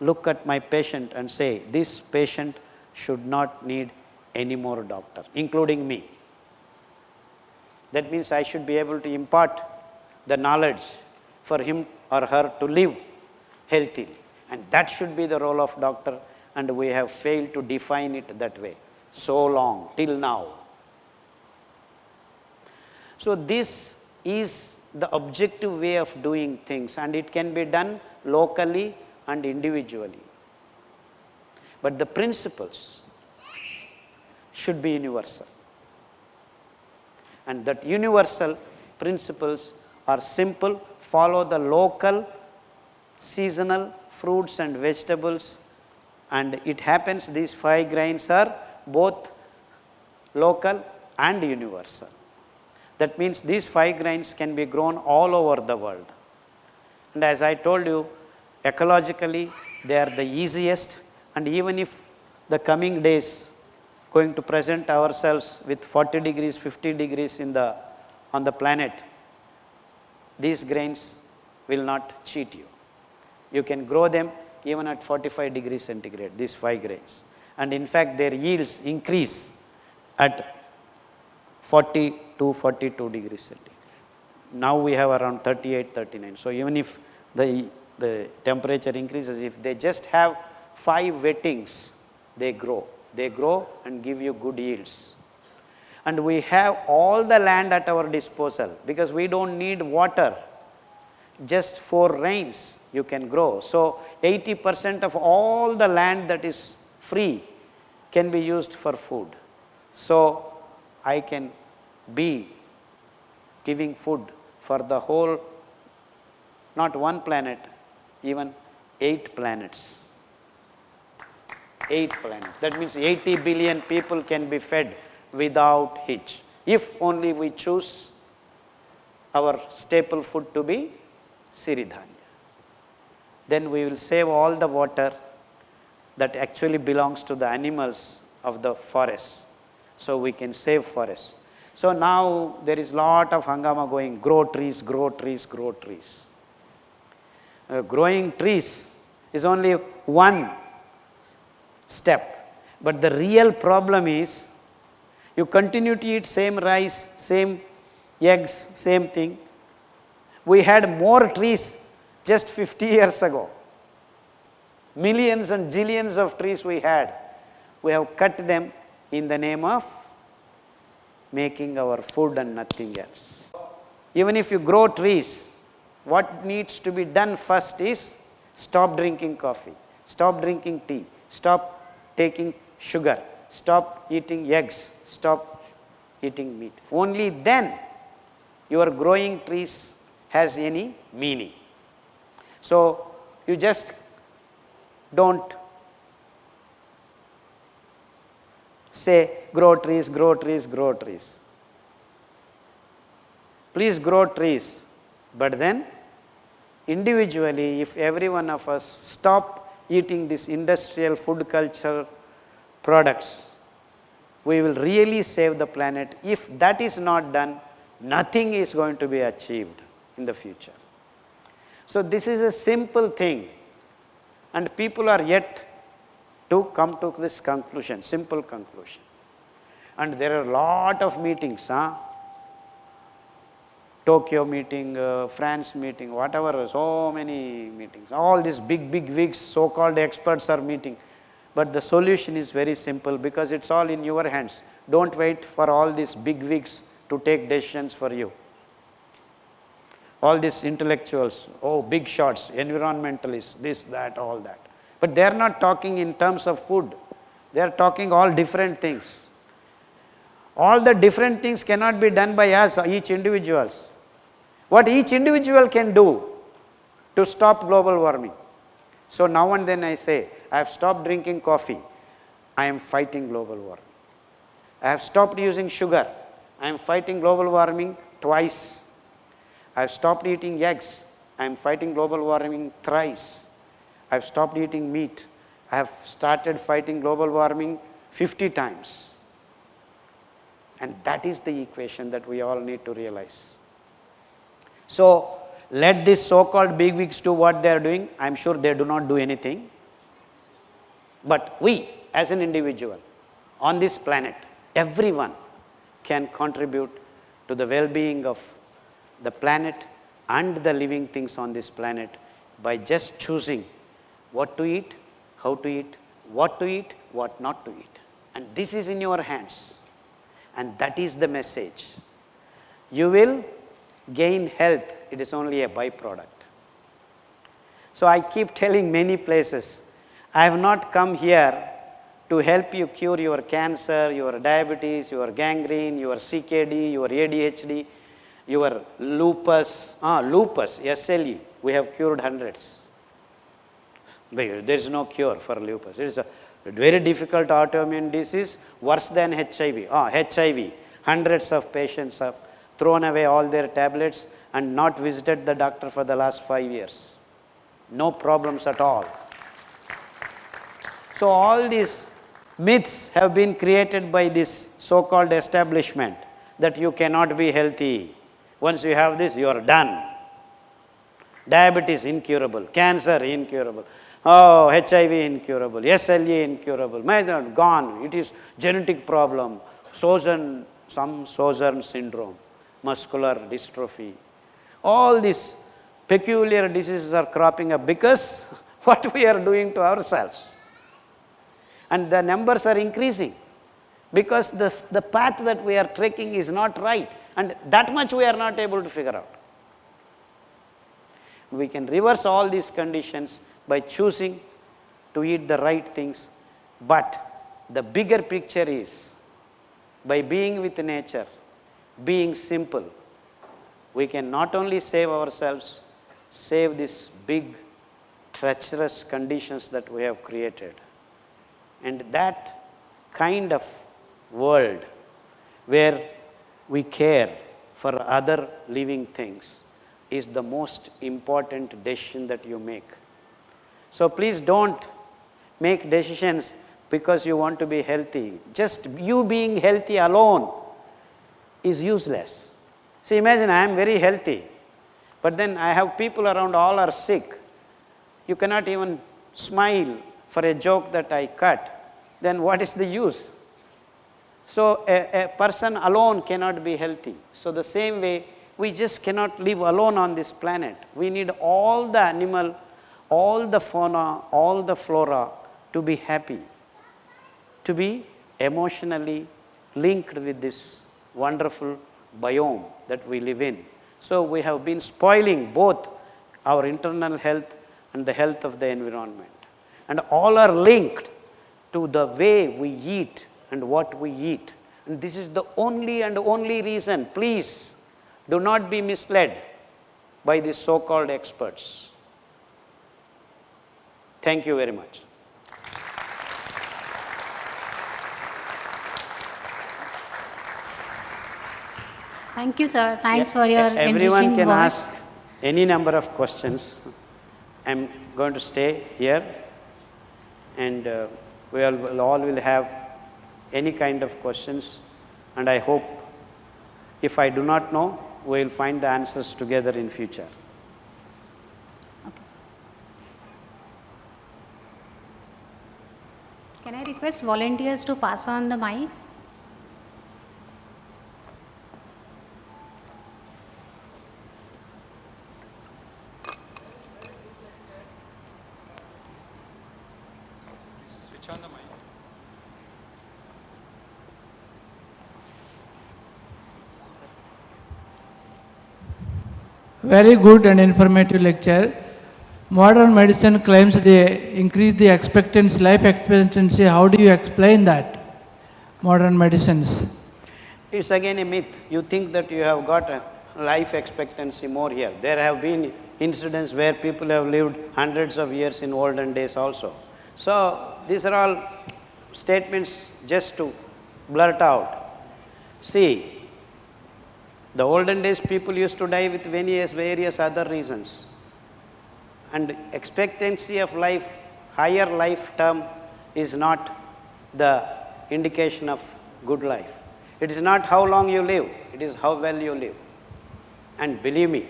look at my patient and say, this patient should not need any more doctor, including me. That means I should be able to impart the knowledge for him or her to live healthily. And that should be the role of doctor, and we have failed to define it that way so long, till now. So this is the objective way of doing things, and it can be done locally and individually. But the principles should be universal. And that universal principles are simple: follow the local, seasonal fruits and vegetables, and it happens these 5 grains are both local and universal. That means these 5 grains can be grown all over the world. And as I told you, ecologically they are the easiest, and even if the coming days going to present ourselves with 40 degrees, 50 degrees on the planet, these grains will not cheat you. You can grow them even at 45 degrees centigrade, these 5 grains. And in fact, their yields increase at 40 to 42 degrees centigrade. Now we have around 38, 39. So even if the temperature increases, if they just have 5 wettings, they grow. They grow and give you good yields. And we have all the land at our disposal because we don't need water. Just 4 rains you can grow. So 80% of all the land that is free can be used for food. So I can be giving food for the whole, not 1 planet, even 8 planets. 8 planets. That means 80 billion people can be fed without hitch, if only we choose our staple food to be Siridhanya. Then we will save all the water that actually belongs to the animals of the forest. So we can save forests. So now there is lot of hangama going, grow trees, grow trees, grow trees. Growing trees is only one step. But the real problem is you continue to eat same rice, same eggs, same thing. We had more trees just 50 years ago. Millions and zillions of trees we had. We have cut them in the name of making our food and nothing else. Even if you grow trees, what needs to be done first is stop drinking coffee, stop drinking tea, stop taking sugar, stop eating eggs, stop eating meat. Only then your growing trees has any meaning. So you just don't say grow trees, grow trees, grow trees. Please grow trees, but then individually, if every one of us stop eating this industrial food culture products, we will really save the planet. If that is not done, nothing is going to be achieved in the future. So this is a simple thing, and people are yet to come to this conclusion, simple conclusion. And there are a lot of meetings, Tokyo meeting, France meeting, whatever, so many meetings. All these big wigs, so-called experts are meeting. But the solution is very simple, because it's all in your hands. Don't wait for all these big wigs to take decisions for you. All these intellectuals, big shots, environmentalists, this, that, all that. But they are not talking in terms of food. They are talking all different things. All the different things cannot be done by us, each individuals. What each individual can do to stop global warming. So now and then I say, I have stopped drinking coffee, I am fighting global warming. I have stopped using sugar, I am fighting global warming twice. I have stopped eating eggs, I am fighting global warming thrice. I have stopped eating meat, I have started fighting global warming 50 times. And that is the equation that we all need to realize. So let these so-called bigwigs do what they are doing. I am sure they do not do anything. But we, as an individual, on this planet, everyone can contribute to the well-being of the planet and the living things on this planet by just choosing what to eat, how to eat, what not to eat. And this is in your hands. And that is the message. You will gain health, it is only a byproduct. So I keep telling many places, I have not come here to help you cure your cancer, your diabetes, your gangrene, your CKD, your ADHD, your lupus, SLE, we have cured hundreds. There is no cure for lupus. It is a very difficult autoimmune disease, worse than HIV. HIV, hundreds of patients have thrown away all their tablets and not visited the doctor for the last 5 years. No problems at all. So all these myths have been created by this so-called establishment that you cannot be healthy. Once you have this, you are done. Diabetes incurable, cancer incurable, HIV incurable, SLE incurable, gone. It is genetic problem, Sjögren syndrome, muscular dystrophy. All these peculiar diseases are cropping up because what we are doing to ourselves. And the numbers are increasing because the path that we are trekking is not right, and that much we are not able to figure out. We can reverse all these conditions by choosing to eat the right things, but the bigger picture is by being with nature, being simple, we can not only save ourselves, save these big treacherous conditions that we have created. And that kind of world where we care for other living things is the most important decision that you make. So please don't make decisions because you want to be healthy. Just you being healthy alone is useless. See, imagine I am very healthy, but then I have people around, all are sick. You cannot even smile for a joke that I cut. Then what is the use? So a person alone cannot be healthy. So the same way, we just cannot live alone on this planet. We need all the animal, all the fauna, all the flora to be happy, to be emotionally linked with this wonderful biome that we live in. So we have been spoiling both our internal health and the health of the environment. And all are linked to the way we eat and what we eat. And this is the only and only reason. Please do not be misled by these so-called experts. Thank you very much. Thank you, sir. Thanks for your Everyone enriching can words. ask any number of questions. I'm going to stay here, and we all will have any kind of questions. And I hope, if I do not know, we will find the answers together in future. Can I request volunteers to pass on the mic? Very good and informative lecture. Modern medicine claims they increase the life expectancy. How do you explain that? Modern medicines. It's again a myth. You think that you have got a life expectancy more here. There have been incidents where people have lived hundreds of years in olden days also. So these are all statements just to blurt out. See, the olden days people used to die with various other reasons. And expectancy of life, higher life term is not the indication of good life. It is not how long you live, it is how well you live. And believe me,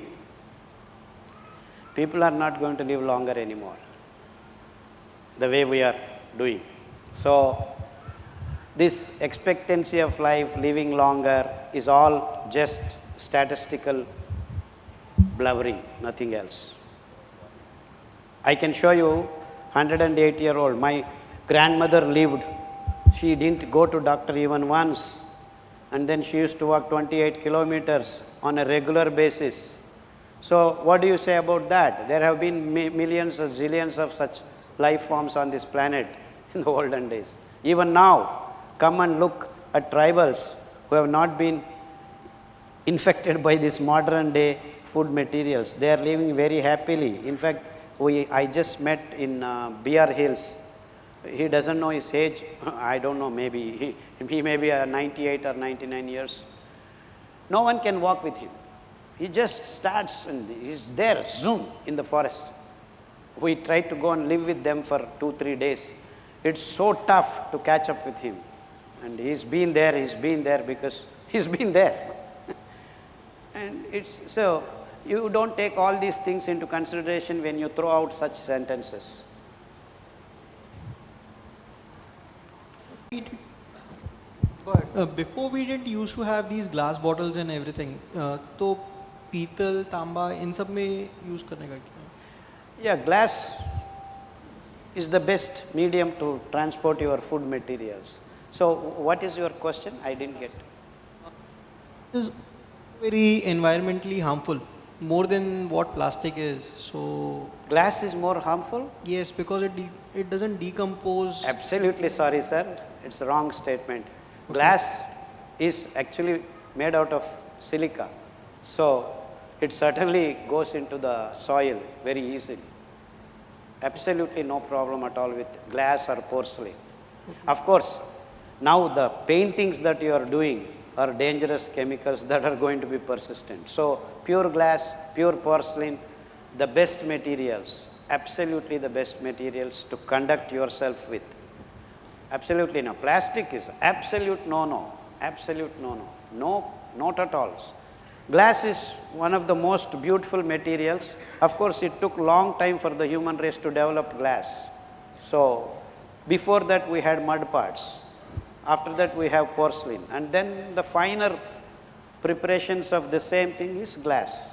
people are not going to live longer anymore, the way we are doing. So this expectancy of life, living longer, is all just statistical blubbering, nothing else. I can show you 108-year-old. My grandmother lived, she didn't go to doctor even once, and then she used to walk 28 kilometers on a regular basis. So what do you say about that? There have been millions or zillions of such life forms on this planet in the olden days. Even now, come and look at tribals who have not been infected by this modern day food materials. They are living very happily. In fact, I just met in BR Hills. He doesn't know his age. I don't know, maybe he may be 98 or 99 years. No one can walk with him. He just starts and he's there, zoom, in the forest. We tried to go and live with them for 2-3 days. It's so tough to catch up with him. And he's been there because he's been there. And it's so, you don't take all these things into consideration when you throw out such sentences. Before we didn't used to have these glass bottles and everything. तो पीतल, तांबा इन सब में use करने का क्या? Yeah, glass is the best medium to transport your food materials. So what is your question? I didn't get. It is very environmentally harmful, more than what plastic is. So Glass is more harmful? yes, because it doesn't decompose. Absolutely sorry, sir. It's a wrong statement. Glass is actually made out of silica. So it certainly goes into the soil very easily. Absolutely no problem at all with glass or porcelain. Of course, now the paintings that you are doing are dangerous chemicals that are going to be persistent. So pure glass, pure porcelain, the best materials, absolutely the best materials to conduct yourself with. Absolutely no. Plastic is absolute no-no, absolute no-no, no, not at all. Glass is one of the most beautiful materials. Of course, it took long time for the human race to develop glass. So before that we had mud parts. After that we have porcelain. And then the finer preparations of the same thing is glass.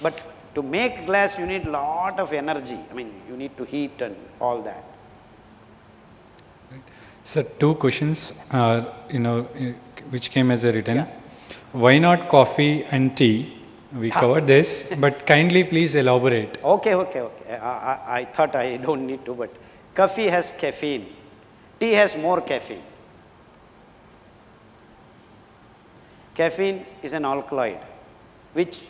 But to make glass you need lot of energy. I mean, you need to heat and all that. So two questions are, which came as a written. Why not coffee and tea? We covered this, but kindly please elaborate. Okay. I thought I don't need to, but coffee has caffeine. Tea has more caffeine. Caffeine is an alkaloid which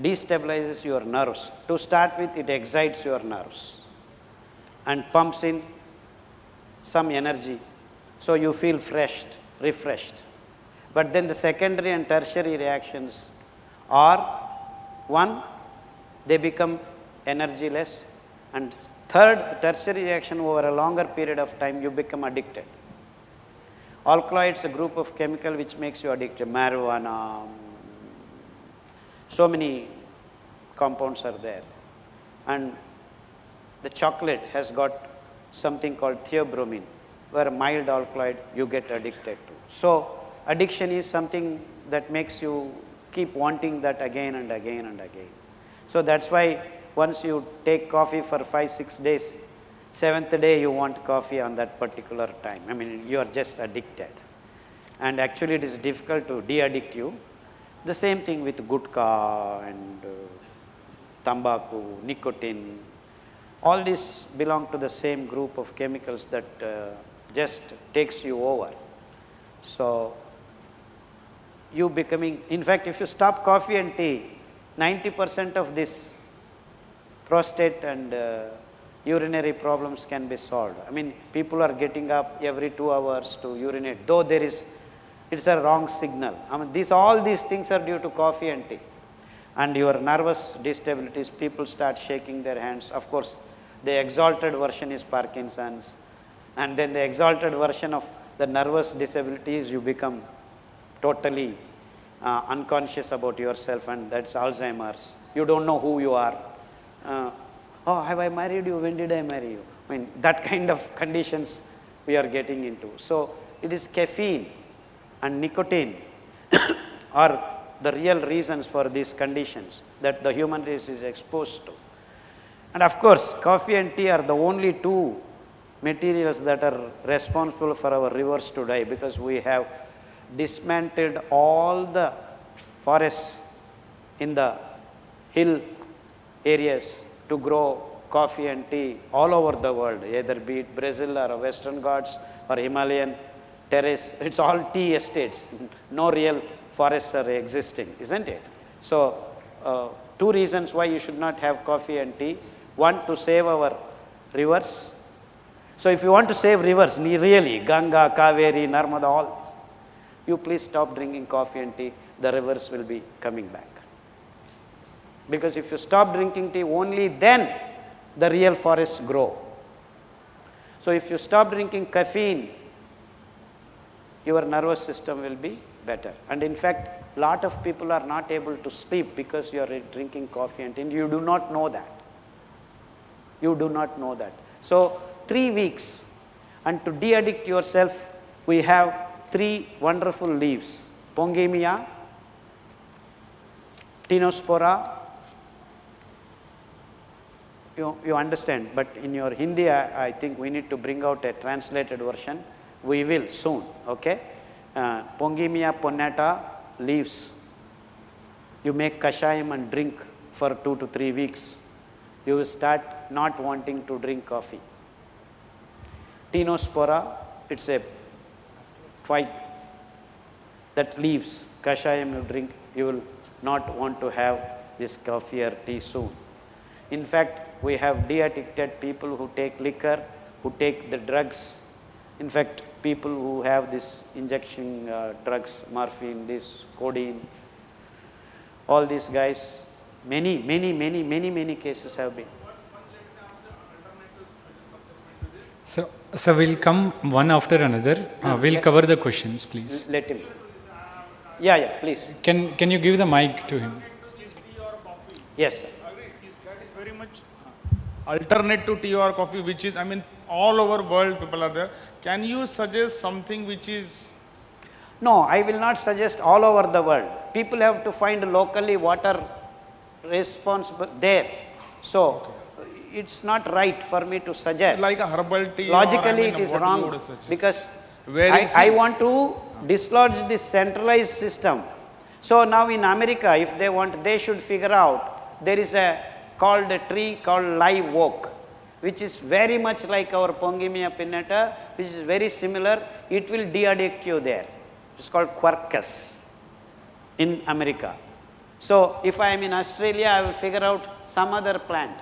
destabilizes your nerves. To start with, it excites your nerves and pumps in some energy, so you feel refreshed. But then the secondary and tertiary reactions are, one, they become energyless, and third, the tertiary reaction over a longer period of time, you become addicted. Alkaloids, a group of chemical which makes you addicted. Marijuana, so many compounds are there. And the chocolate has got something called theobromine, where a mild alkaloid you get addicted to. So addiction is something that makes you keep wanting that again and again and again. So that's why once you take coffee for 5-6 days, 7th day you want coffee on that particular time. I mean, you are just addicted. And actually it is difficult to de-addict you. The same thing with gutka and tambaku, nicotine. All these belong to the same group of chemicals that just takes you over. So you becoming, in fact, if you stop coffee and tea, 90% of this prostate and urinary problems can be solved. I mean, people are getting up every 2 hours to urinate, though it's a wrong signal. I mean, all these things are due to coffee and tea. And your nervous destabilities, people start shaking their hands. Of course, the exalted version is Parkinson's. And then the exalted version of the nervous disability is you become totally unconscious about yourself, and that's Alzheimer's. You don't know who you are. Oh, have I married you? When did I marry you? I mean, that kind of conditions we are getting into. So it is caffeine and nicotine are the real reasons for these conditions that the human race is exposed to. And of course, coffee and tea are the only two materials that are responsible for our rivers to die, because we have dismantled all the forests in the hill areas to grow coffee and tea all over the world, either be it Brazil or Western Ghats or Himalayan terrace. It's all tea estates. No real forests are existing, isn't it? So, two reasons why you should not have coffee and tea. One, to save our rivers. So if you want to save rivers, really, Ganga, Kaveri, Narmada, all this, you please stop drinking coffee and tea. The rivers will be coming back. Because if you stop drinking tea, only then the real forests grow. So if you stop drinking caffeine, your nervous system will be better. And in fact, lot of people are not able to sleep because you are drinking coffee and tea. You do not know that. You do not know that. So 3 weeks, and to de-addict yourself, we have 3 wonderful leaves: Pongemia, Tinospora. You understand, but in your Hindi, I think we need to bring out a translated version. We will soon, okay? Pongemia ponnata leaves. You make kashayam and drink for 2 to 3 weeks. You will start not wanting to drink coffee. Tinospora, it's a twig that leaves. Kashayam you drink, you will not want to have this coffee or tea soon. In fact, we have de-addicted people who take liquor, who take the drugs. In fact, people who have this injection drugs, morphine, this codeine, all these guys, many cases have been. So we'll come one after another. We'll cover the questions, please. Let him. Yeah, please. Can you give the mic to him? Yes, sir. That is very much alternate to tea or coffee, which is, I mean, all over world people are there. Can you suggest something which is? No, I will not suggest all over the world. People have to find locally what are responsible there. So, it's not right for me to suggest. Like a herbal tea. Logically, or, it is what you wrong would suggest? because Where it's I want to dislodge this centralized system. So now in America, if they want, they should figure out there is a tree called live oak, which is very much like our Pongimia pinnata, which is very similar. It will de-addict you there. It's called quercus in America. So if I am in Australia, I will figure out some other plant.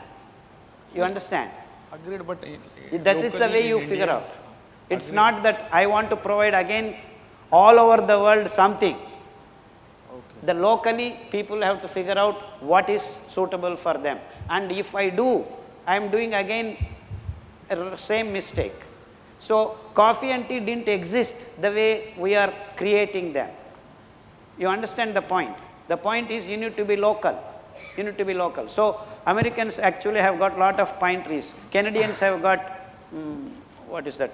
You understand? Agreed, but That is the locally way you in figure India- out. It's not that I want to provide again all over the world something. The locally people have to figure out what is suitable for them. And if I do, I am doing again same mistake. So coffee and tea didn't exist the way we are creating them. You understand the point? The point is you need to be local. You need to be local. So Americans actually have got lot of pine trees. Canadians have got, what is that?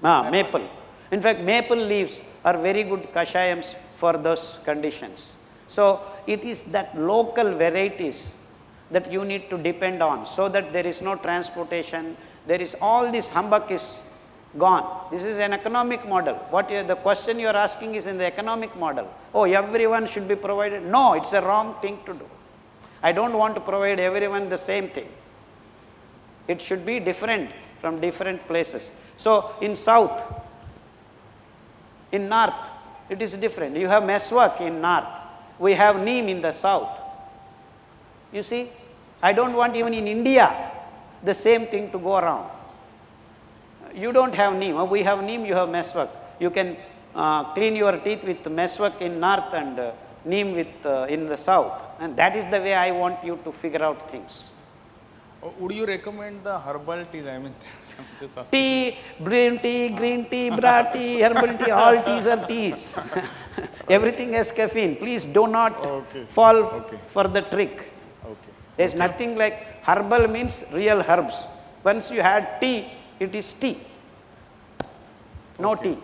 Maple. In fact, maple leaves are very good kashayams for those conditions. So it is that local varieties that you need to depend on so that there is no transportation. There is all this humbug is gone. This is an economic model. The question you are asking is in the economic model. Oh, everyone should be provided. No, it's a wrong thing to do. I don't want to provide everyone the same thing. It should be different from different places. So in south, in north, it is different. You have meswak in north. We have neem in the south. You see, I don't want even in India the same thing to go around. You don't have neem. We have neem, you have meswak. You can clean your teeth with meswak in north and neem with in the south. And that is the way I want you to figure out things. Would you recommend the herbal teas? I mean, I'm just asking. Tea, green tea, bra tea, herbal tea, all teas are teas. Everything has caffeine. Please do not fall for the trick. There's nothing like herbal means real herbs. Once you had tea, it is tea. No tea.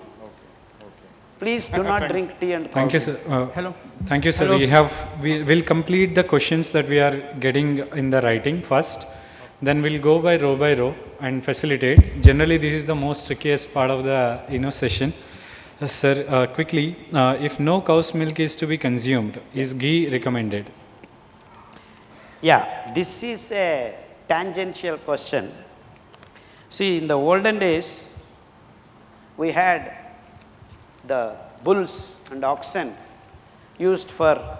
Please do not drink tea and coffee. Thank you, sir. Hello. Thank you, sir. Hello. We will complete the questions that we are getting in the writing first. Then we'll go by row and facilitate. Generally, this is the most trickiest part of the session. Sir, quickly, if no cow's milk is to be consumed, is ghee recommended? Yeah, this is a tangential question. See, in the olden days, we had the bulls and oxen used for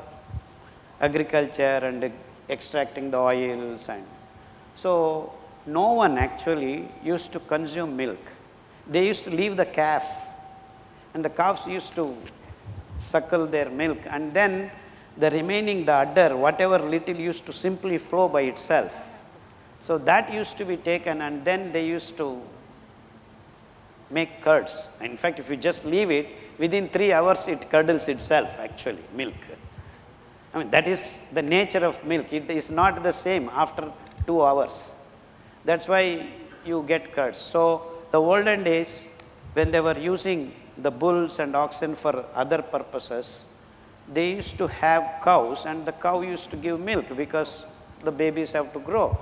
agriculture and extracting the oils, and so no one actually used to consume milk. They used to leave the calf, and the calves used to suckle their milk, and then the remaining, the udder, whatever little used to simply flow by itself. So that used to be taken, and then they used to make curds. In fact, if you just leave it, within 3 hours it curdles itself actually, milk. I mean, that is the nature of milk. It is not the same after 2 hours. That's why you get curds. So the olden days, when they were using the bulls and oxen for other purposes, they used to have cows, and the cow used to give milk because the babies have to grow.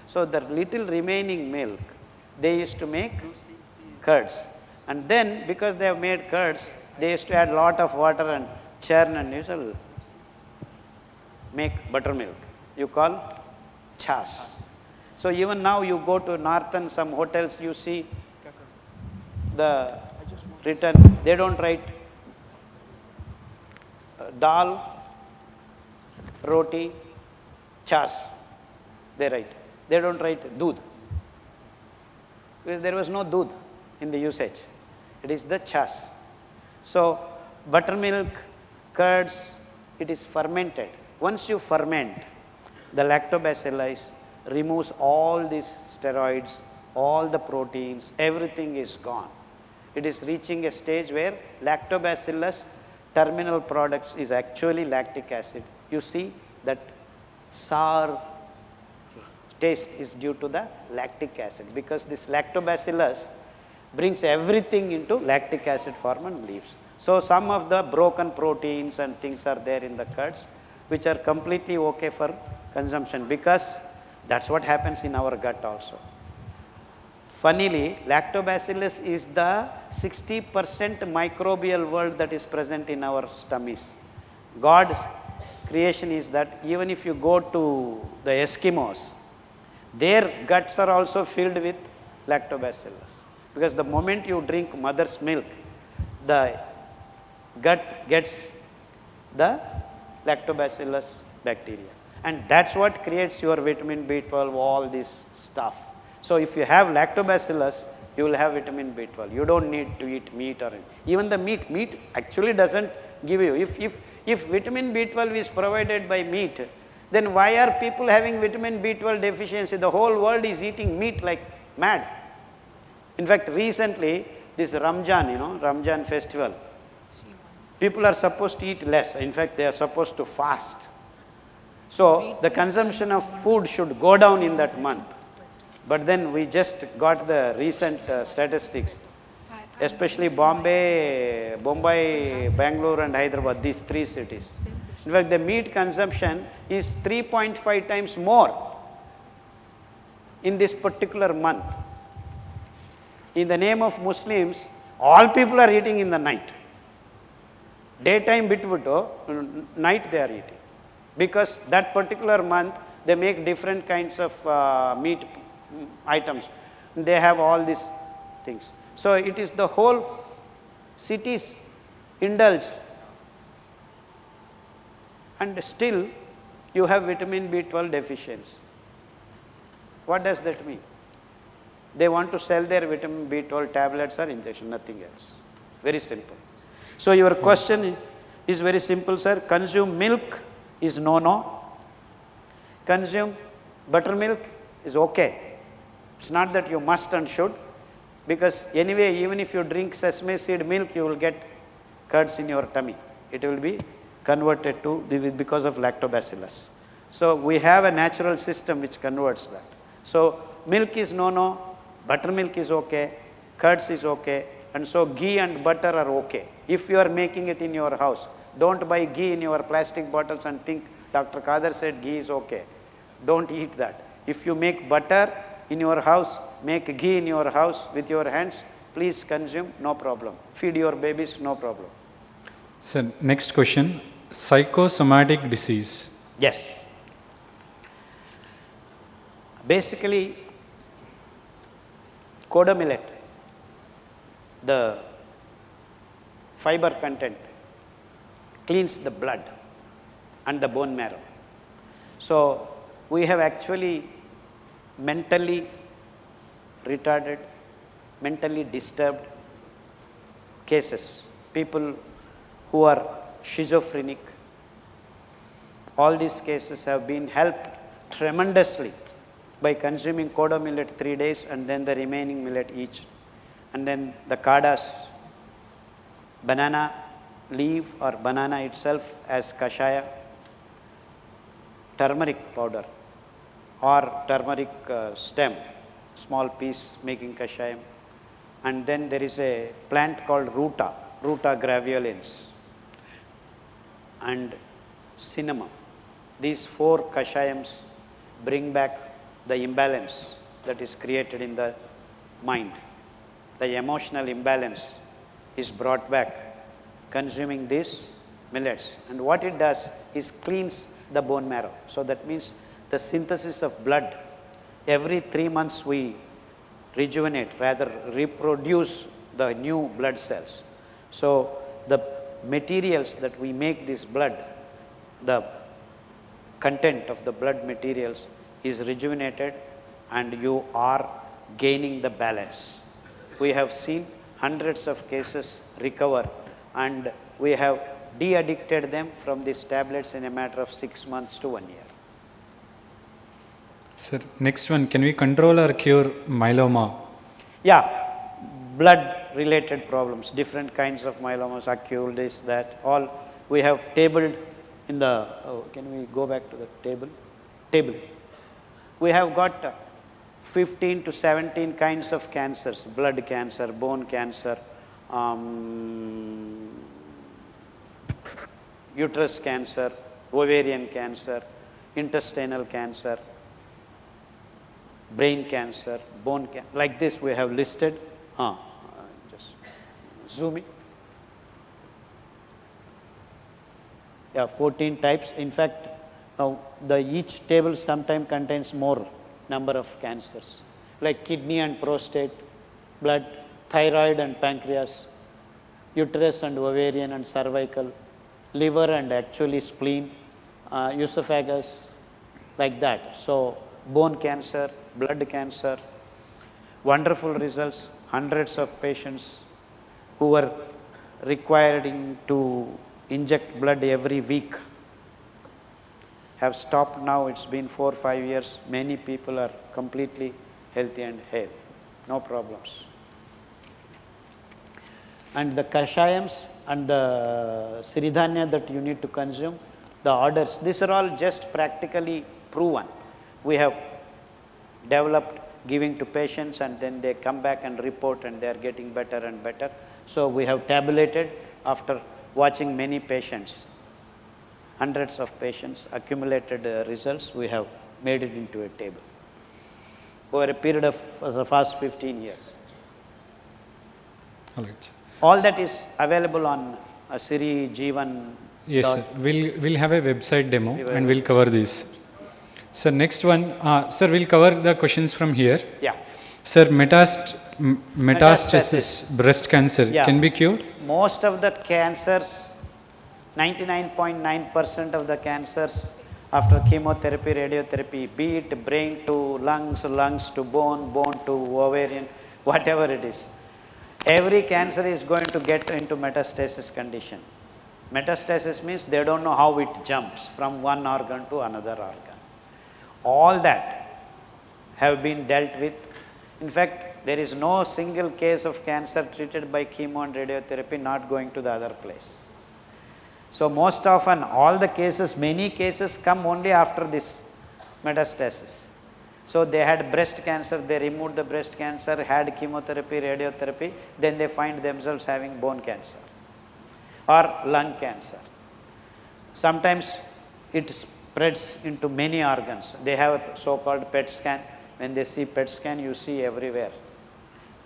So the little remaining milk, they used to make curds. And then because they have made curds, they used to add lot of water and churn and used to make buttermilk. You call chas. So even now you go to northern some hotels, you see the written, they don't write dal, roti, chas, they write. They don't write doodh. Because there was no doodh in the usage. It is the chas. So buttermilk, curds, it is fermented. Once you ferment, the lactobacillus removes all these steroids, all the proteins, everything is gone. It is reaching a stage where lactobacillus terminal products is actually lactic acid. You see that sour taste is due to the lactic acid, because this lactobacillus brings everything into lactic acid form and leaves. So some of the broken proteins and things are there in the curds, which are completely okay for consumption, because That's what happens in our gut also. Funnily, lactobacillus is the 60% microbial world that is present in our stomachs. God's creation is that even if you go to the Eskimos, their guts are also filled with lactobacillus. Because the moment you drink mother's milk, the gut gets the lactobacillus bacteria. And that's what creates your vitamin B12, all this stuff. So if you have lactobacillus, you will have vitamin B12. You don't need to eat meat or anything. Even the meat actually doesn't give you. If vitamin B12 is provided by meat, then why are people having vitamin B12 deficiency? The whole world is eating meat like mad. In fact, recently, this Ramjan, Ramjan festival, people are supposed to eat less. In fact, they are supposed to fast. So the consumption of food should go down in that month. But then we just got the recent statistics, especially Bombay, Bangalore and Hyderabad, these three cities. In fact, the meat consumption is 3.5 times more in this particular month. In the name of Muslims, all people are eating in the night. Daytime bitbuto, night they are eating. Because that particular month, they make different kinds of meat items. They have all these things. So it is the whole cities indulge. And still, you have vitamin B12 deficiency. What does that mean? They want to sell their vitamin B12 tablets or injection, nothing else. Very simple. So your question is very simple, sir. Consume milk is no. Consume buttermilk is okay. It's not that you must and should, because anyway, even if you drink sesame seed milk, you will get curds in your tummy. It will be converted to because of lactobacillus. So we have a natural system which converts that. So milk is no, buttermilk is okay, curds is okay, and so ghee and butter are okay. If you are making it in your house, don't buy ghee in your plastic bottles and think Dr. Khadar said ghee is okay. Don't eat that. If you make butter in your house, make ghee in your house with your hands, please consume, no problem. Feed your babies, no problem. Sir, next question. Psychosomatic disease. Yes. Basically, koda millet, the fiber content cleans the blood and the bone marrow. So we have actually mentally retarded, mentally disturbed cases, people who are schizophrenic. All these cases have been helped tremendously by consuming koda millet 3 days and then the remaining millet each. And then the kadas, banana leaf or banana itself as kashaya, turmeric powder or turmeric stem, small piece making kashayam. And then there is a plant called Ruta graveolens, and cinnamon. These 4 kashayams bring back the imbalance that is created in the mind. The emotional imbalance is brought back consuming these millets. And what it does is cleans the bone marrow. So that means the synthesis of blood, every 3 months we rejuvenate, rather reproduce the new blood cells. So the materials that we make this blood, the content of the blood materials is rejuvenated and you are gaining the balance. We have seen hundreds of cases recover and we have de-addicted them from these tablets in a matter of 6 months to 1 year. Sir, next one, can we control or cure myeloma? Yeah, blood-related problems, different kinds of myelomas, acute, this, that, all we have tabled in the, can we go back to the table? Table. We have got 15 to 17 kinds of cancers, blood cancer, bone cancer, uterus cancer, ovarian cancer, intestinal cancer, brain cancer, bone cancer. Like this we have listed. Just zoom in. Yeah, 14 types. In fact, now each table sometimes contains more number of cancers, like kidney and prostate, blood, thyroid and pancreas, uterus and ovarian and cervical, liver and actually spleen, esophagus, like that. So bone cancer, blood cancer, wonderful results, hundreds of patients who were requiring to inject blood every week have stopped now. It's been 4 or 5 years. Many people are completely healthy and hale, no problems. And the kashayams and the Siridhanya that you need to consume, the orders, these are all just practically proven. We have developed giving to patients, and then they come back and report and they are getting better and better. So we have tabulated after watching many patients, hundreds of patients, accumulated results, we have made it into a table over a period of the past 15 years. All right, sir. All that is available on Siri Jeevan. Yes, sir. We'll have a website demo and we'll cover this. Sir, next one, sir, we'll cover the questions from here. Yeah. Sir, metastasis, breast cancer, can be cured? Most of the cancers, 99.9% of the cancers after chemotherapy, radiotherapy, be it brain to lungs, lungs to bone, bone to ovarian, whatever it is, every cancer is going to get into metastasis condition. Metastasis means they don't know how it jumps from one organ to another organ. All that have been dealt with. In fact, there is no single case of cancer treated by chemo and radiotherapy not going to the other place. So most often all the cases, many cases come only after this metastasis. So they had breast cancer, they removed the breast cancer, had chemotherapy, radiotherapy, then they find themselves having bone cancer or lung cancer. Sometimes it spreads into many organs. They have a so-called PET scan. When they see PET scan, you see everywhere.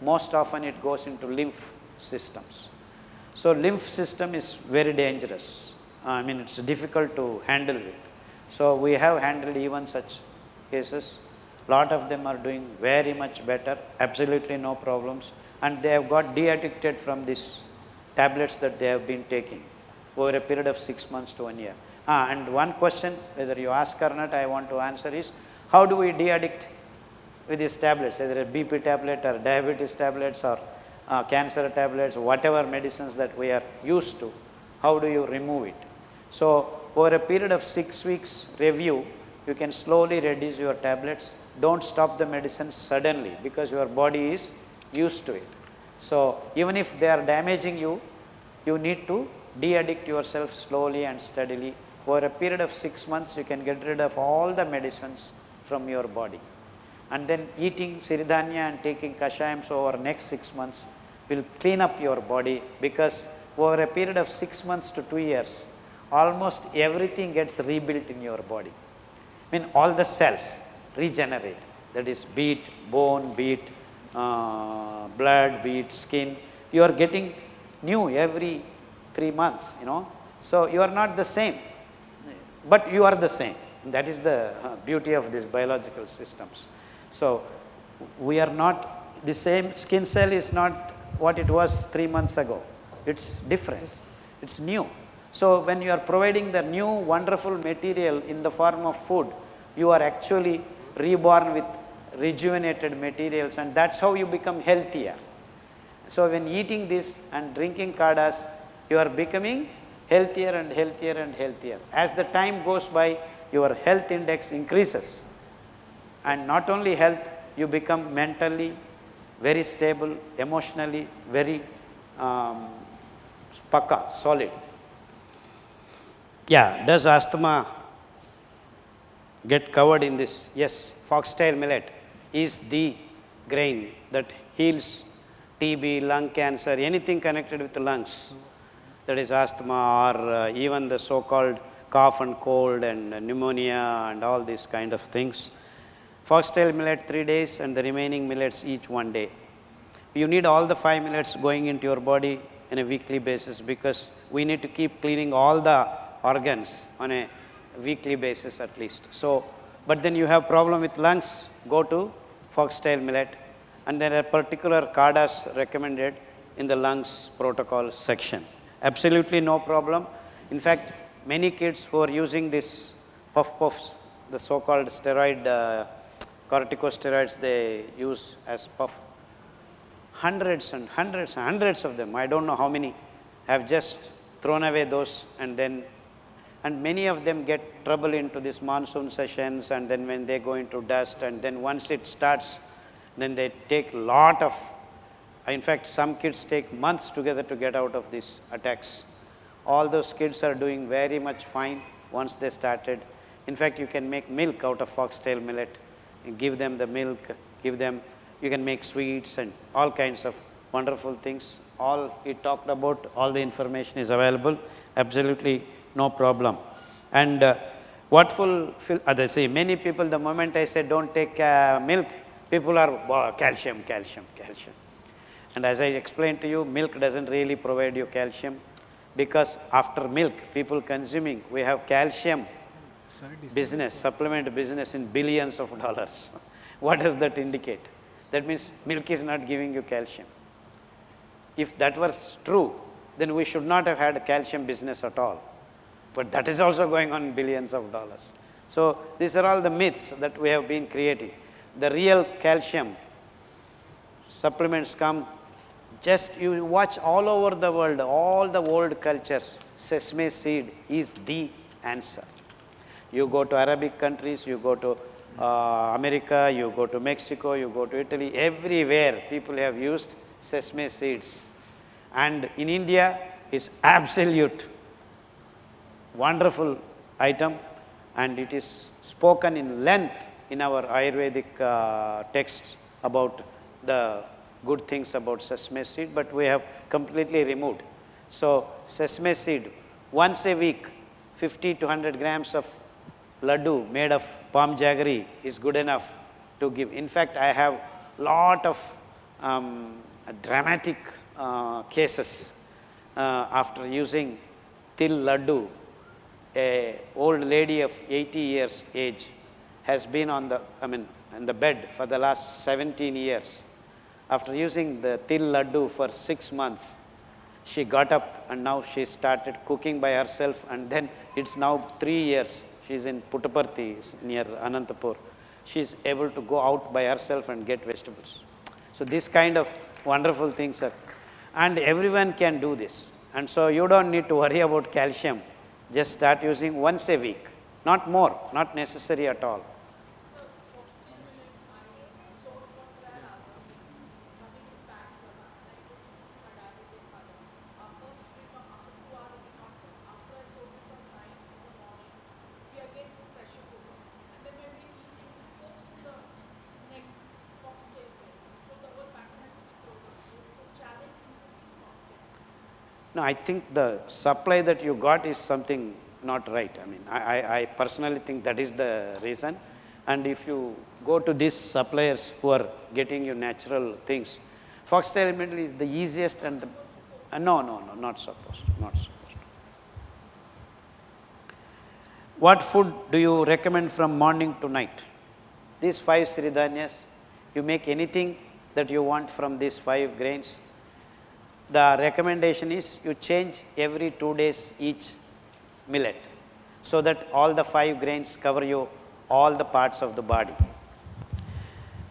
Most often it goes into lymph systems. So lymph system is very dangerous. It's difficult to handle it. So we have handled even such cases. Lot of them are doing very much better, absolutely no problems, and they have got de-addicted from these tablets that they have been taking over a period of 6 months to 1 year. And one question, whether you ask or not, I want to answer is, how do we de-addict with these tablets, either a BP tablet or diabetes tablets or cancer tablets, whatever medicines that we are used to, how do you remove it? So over a period of 6 weeks review, you can slowly reduce your tablets. Don't stop the medicine suddenly because your body is used to it. So even if they are damaging you, you need to de-addict yourself slowly and steadily. Over a period of 6 months, you can get rid of all the medicines from your body. And then eating Siridhanya and taking kashayams over next 6 months will clean up your body, because over a period of 6 months to 2 years, almost everything gets rebuilt in your body. All the cells regenerate. That is, be it bone, be it blood, be it skin. You are getting new every 3 months, So you are not the same, but you are the same. That is the beauty of these biological systems. So we are not the same. Skin cell is not what it was 3 months ago. It's different. It's new. So when you are providing the new wonderful material in the form of food, you are actually reborn with rejuvenated materials, and that's how you become healthier. So when eating this and drinking kadas, you are becoming healthier and healthier and healthier. As the time goes by, your health index increases. And not only health, you become mentally very stable, emotionally very pakka, solid. Yeah, does asthma get covered in this? Yes, foxtail millet is the grain that heals TB, lung cancer, anything connected with the lungs, that is asthma or even the so-called cough and cold and pneumonia and all these kind of things. Foxtail millet 3 days and the remaining millets each 1 day. You need all the 5 millets going into your body on a weekly basis, because we need to keep cleaning all the organs on a weekly basis at least. So, but then you have problem with lungs, go to foxtail millet, and there are particular kadas recommended in the lungs protocol section. Absolutely no problem. In fact, many kids who are using this puffs, the so-called steroid, corticosteroids they use as puff, hundreds and hundreds and hundreds of them, I don't know how many, have just thrown away those, and many of them get trouble into these monsoon sessions, and then when they go into dust, and then once it starts, then they take lot of, in fact, some kids take months together to get out of these attacks. All those kids are doing very much fine once they started. In fact, you can make milk out of foxtail millet, give them the milk, you can make sweets and all kinds of wonderful things. All he talked about, all the information is available, absolutely no problem. And they say, many people, the moment I say don't take milk, people are, wow, calcium. And as I explained to you, milk doesn't really provide you calcium, because after milk, people consuming, we have calcium business, supplement business in billions of dollars. What does that indicate? That means milk is not giving you calcium. If that was true, then we should not have had a calcium business at all. But that is also going on in billions of dollars. So these are all the myths that we have been creating. The real calcium supplements come, just you watch all over the world, all the world cultures, sesame seed is the answer. You go to Arabic countries, you go to America, you go to Mexico, you go to Italy, everywhere people have used sesame seeds. And in India, it's absolute wonderful item, and it is spoken in length in our Ayurvedic texts about the good things about sesame seed, but we have completely removed. So sesame seed, once a week, 50 to 100 grams of laddu made of palm jaggery is good enough to give. In fact, I have lot of dramatic cases after using til laddu. A old lady of 80 years age has been on the bed for the last 17 years. After using the til laddu for 6 months, she got up and now she started cooking by herself, and then it's now 3 years. She's in Puttaparthi near Anantapur. She's able to go out by herself and get vegetables. So this kind of wonderful things are, and everyone can do this. And so you don't need to worry about calcium. Just start using once a week, not more, not necessary at all. No, I think the supply that you got is something not right. I personally think that is the reason. And if you go to these suppliers who are getting you natural things, foxtail millet is the easiest and the, no, not supposed to. What food do you recommend from morning to night? These 5 Siridhanyas, you make anything that you want from these 5 grains. The recommendation is you change every 2 days each millet, so that all the 5 grains cover you all the parts of the body.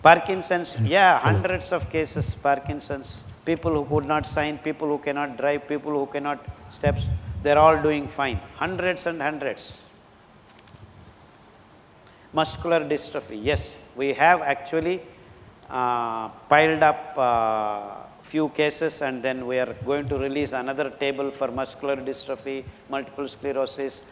Parkinson's, yeah, hundreds of cases, Parkinson's, people who could not sign, people who cannot drive, people who cannot steps, they're all doing fine. Hundreds and hundreds. Muscular dystrophy, yes, we have actually piled up few cases, and then we are going to release another table for muscular dystrophy, multiple sclerosis,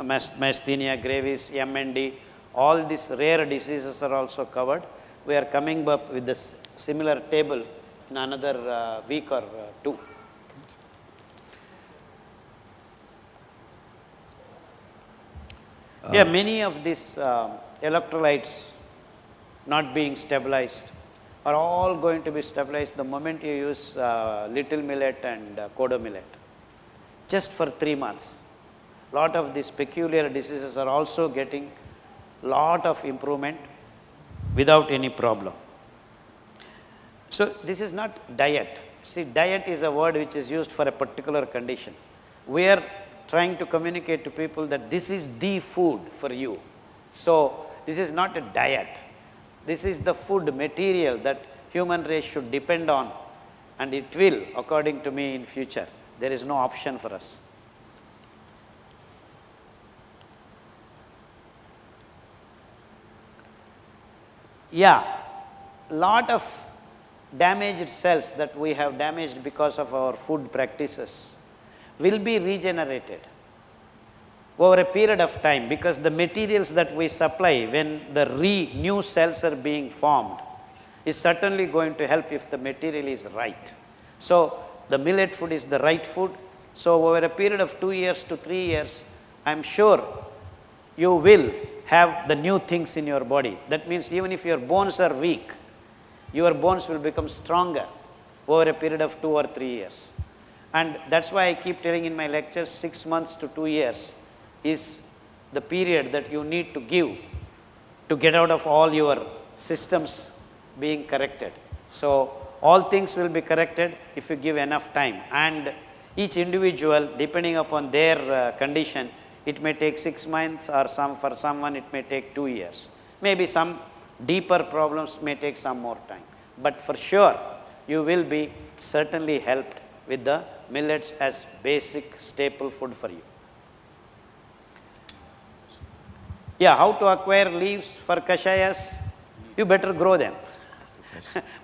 myasthenia gravis, MND. All these rare diseases are also covered. We are coming up with this similar table in another week or 2. Yeah, many of these electrolytes not being stabilized are all going to be stabilized the moment you use little millet and kodo millet. Just for 3 months. Lot of these peculiar diseases are also getting lot of improvement without any problem. So this is not diet. See, diet is a word which is used for a particular condition. We are trying to communicate to people that this is the food for you. So this is not a diet. This is the food material that human race should depend on, and it will, according to me, in future. There is no option for us. Yeah, lot of damaged cells that we have damaged because of our food practices will be regenerated over a period of time, because the materials that we supply when the new cells are being formed is certainly going to help if the material is right. So the millet food is the right food. So over a period of 2 years to 3 years, I am sure you will have the new things in your body. That means even if your bones are weak, your bones will become stronger over a period of 2 or 3 years. And that's why I keep telling in my lectures, 6 months to 2 years is the period that you need to give to get out of all your systems being corrected. So all things will be corrected if you give enough time. And each individual, depending upon their condition, it may take 6 months, or for someone it may take 2 years. Maybe some deeper problems may take some more time. But for sure, you will be certainly helped with the millets as basic staple food for you. Yeah, how to acquire leaves for kashayas? You better grow them.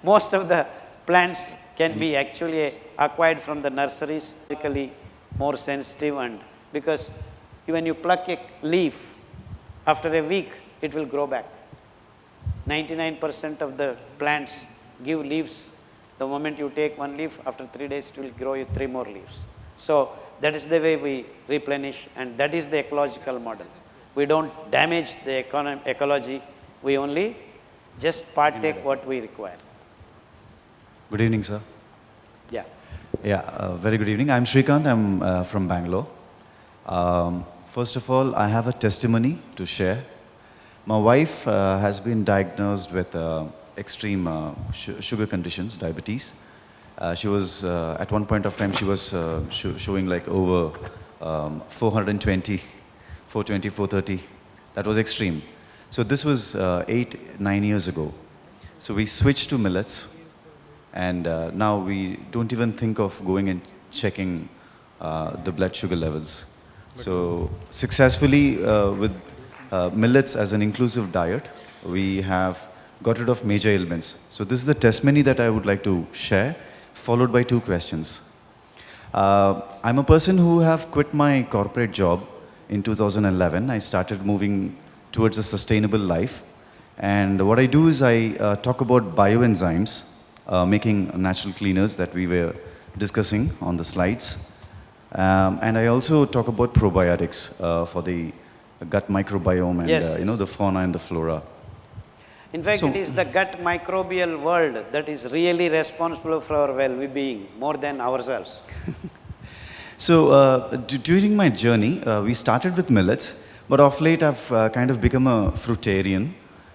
Most of the plants can be actually acquired from the nurseries, physically more sensitive, and because when you pluck a leaf, after a week it will grow back. 99% of the plants give leaves. The moment you take one leaf, after 3 days it will grow you 3 more leaves. So that is the way we replenish, and that is the ecological model. We don't damage the ecology, we only just partake what we require. Good evening, sir. Yeah. Yeah, very good evening. I'm Shrikant, I'm from Bangalore. First of all, I have a testimony to share. My wife has been diagnosed with extreme sugar conditions, diabetes. She was, at one point of time, she was showing like over 420, 420, 430. That was extreme. So this was 8-9 years ago. So we switched to millets, and now we don't even think of going and checking the blood sugar levels. So successfully with millets as an inclusive diet, we have got rid of major ailments. So this is the testimony that I would like to share, followed by 2 questions. I'm a person who have quit my corporate job in 2011. I started moving towards a sustainable life. And what I do is I talk about bioenzymes, making natural cleaners that we were discussing on the slides. And I also talk about probiotics for the gut microbiome and Yes. The fauna and the flora. In fact, it is the gut microbial world that is really responsible for our well-being more than ourselves. So during my journey, we started with millets, but of late I've kind of become a fruitarian.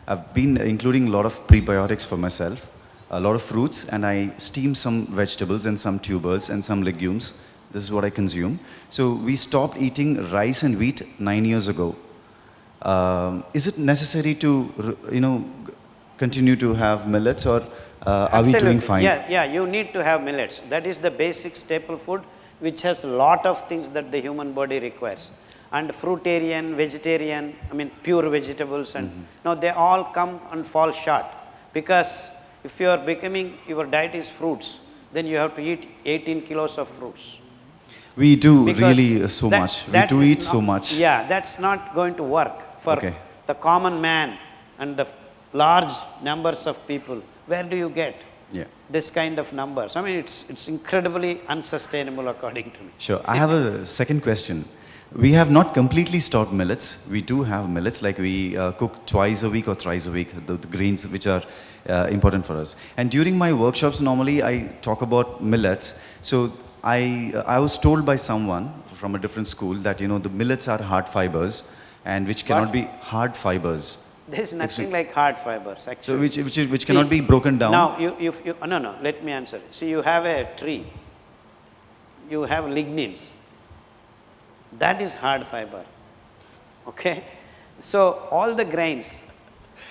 I've been including a lot of prebiotics for myself, a lot of fruits, and I steam some vegetables and some tubers and some legumes. This is what I consume. So we stopped eating rice and wheat 9 years ago. Is it necessary to, continue to have millets, or are we doing fine? Yeah, you need to have millets. That is the basic staple food which has a lot of things that the human body requires. And fruitarian, vegetarian, pure vegetables, and now they all come and fall short. Because if you are your diet is fruits, then you have to eat 18 kilos of fruits. We do Because really so much. We do eat so much. Yeah, that's not going to work for the common man and the large numbers of people. Where do you get this kind of numbers? It's incredibly unsustainable according to me. Sure. I have a second question. We have not completely stopped millets. We do have millets, like we cook twice a week or thrice a week, the grains which are important for us. And during my workshops, normally I talk about millets. So I was told by someone from a different school that, you know, the millets are hard fibers and which cannot What? be hard fibers. There's nothing like hard fibers, So actually. which See, cannot be broken down. Now, no, let me answer. See, you have a tree, you have lignins. That is hard fiber, okay? So, all the grains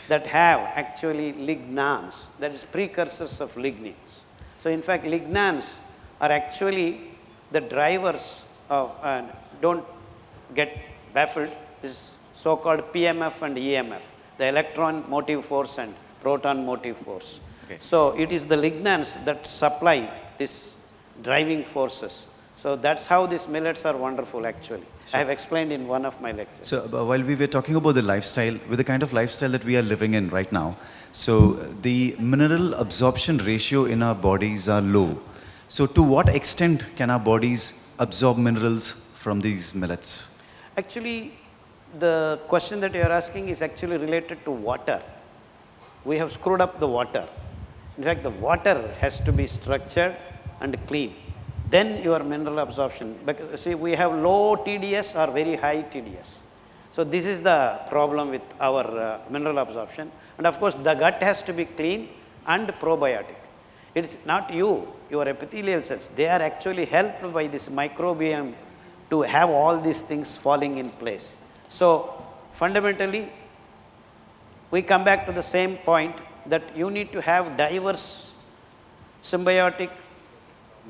that have actually lignans, that is precursors of lignins. So, in fact, lignans are actually the drivers of, don't get baffled, this so-called PMF and EMF, the electron motive force and proton motive force. Okay. So, it is the lignans that supply these driving forces. So, that's how these millets are wonderful actually. I have explained in one of my lectures. So while we were talking about the lifestyle, with the kind of lifestyle that we are living in right now, so the mineral absorption ratio in our bodies are low. So to what extent can our bodies absorb minerals from these millets? Actually, the question that you are asking is actually related to water. We have screwed up the water. In fact, the water has to be structured and clean. Then your mineral absorption, because see, we have low TDS or very high TDS. So this is the problem with our mineral absorption. And of course, the gut has to be clean and probiotic. It's not you, your epithelial cells. They are actually helped by this microbiome to have all these things falling in place. So fundamentally, we come back to the same point that you need to have diverse symbiotic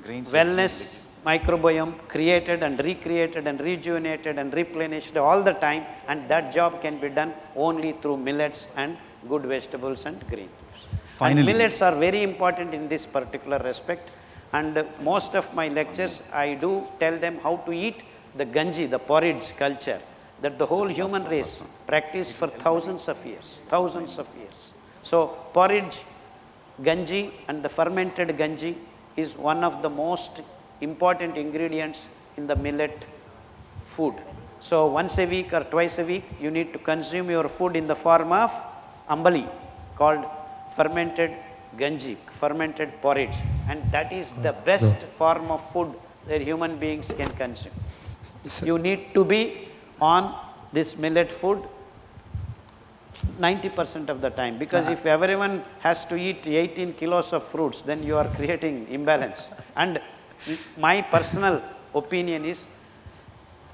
Grains wellness microbiome created and recreated and rejuvenated and replenished all the time, and that job can be done only through millets and good vegetables and green leaves. Finally, And millets are very important in this particular respect, and most of my lectures I do tell them how to eat the ganji, the porridge culture that the whole human race practiced for thousands of years. So porridge, ganji and the fermented ganji is one of the most important ingredients in the millet food. So once a week or twice a week, you need to consume your food in the form of ambali, called fermented ganji, fermented porridge, and that is the best form of food that human beings can consume. You need to be on this millet food 90% of the time, because if everyone has to eat 18 kilos of fruits, then you are creating imbalance. And my personal opinion is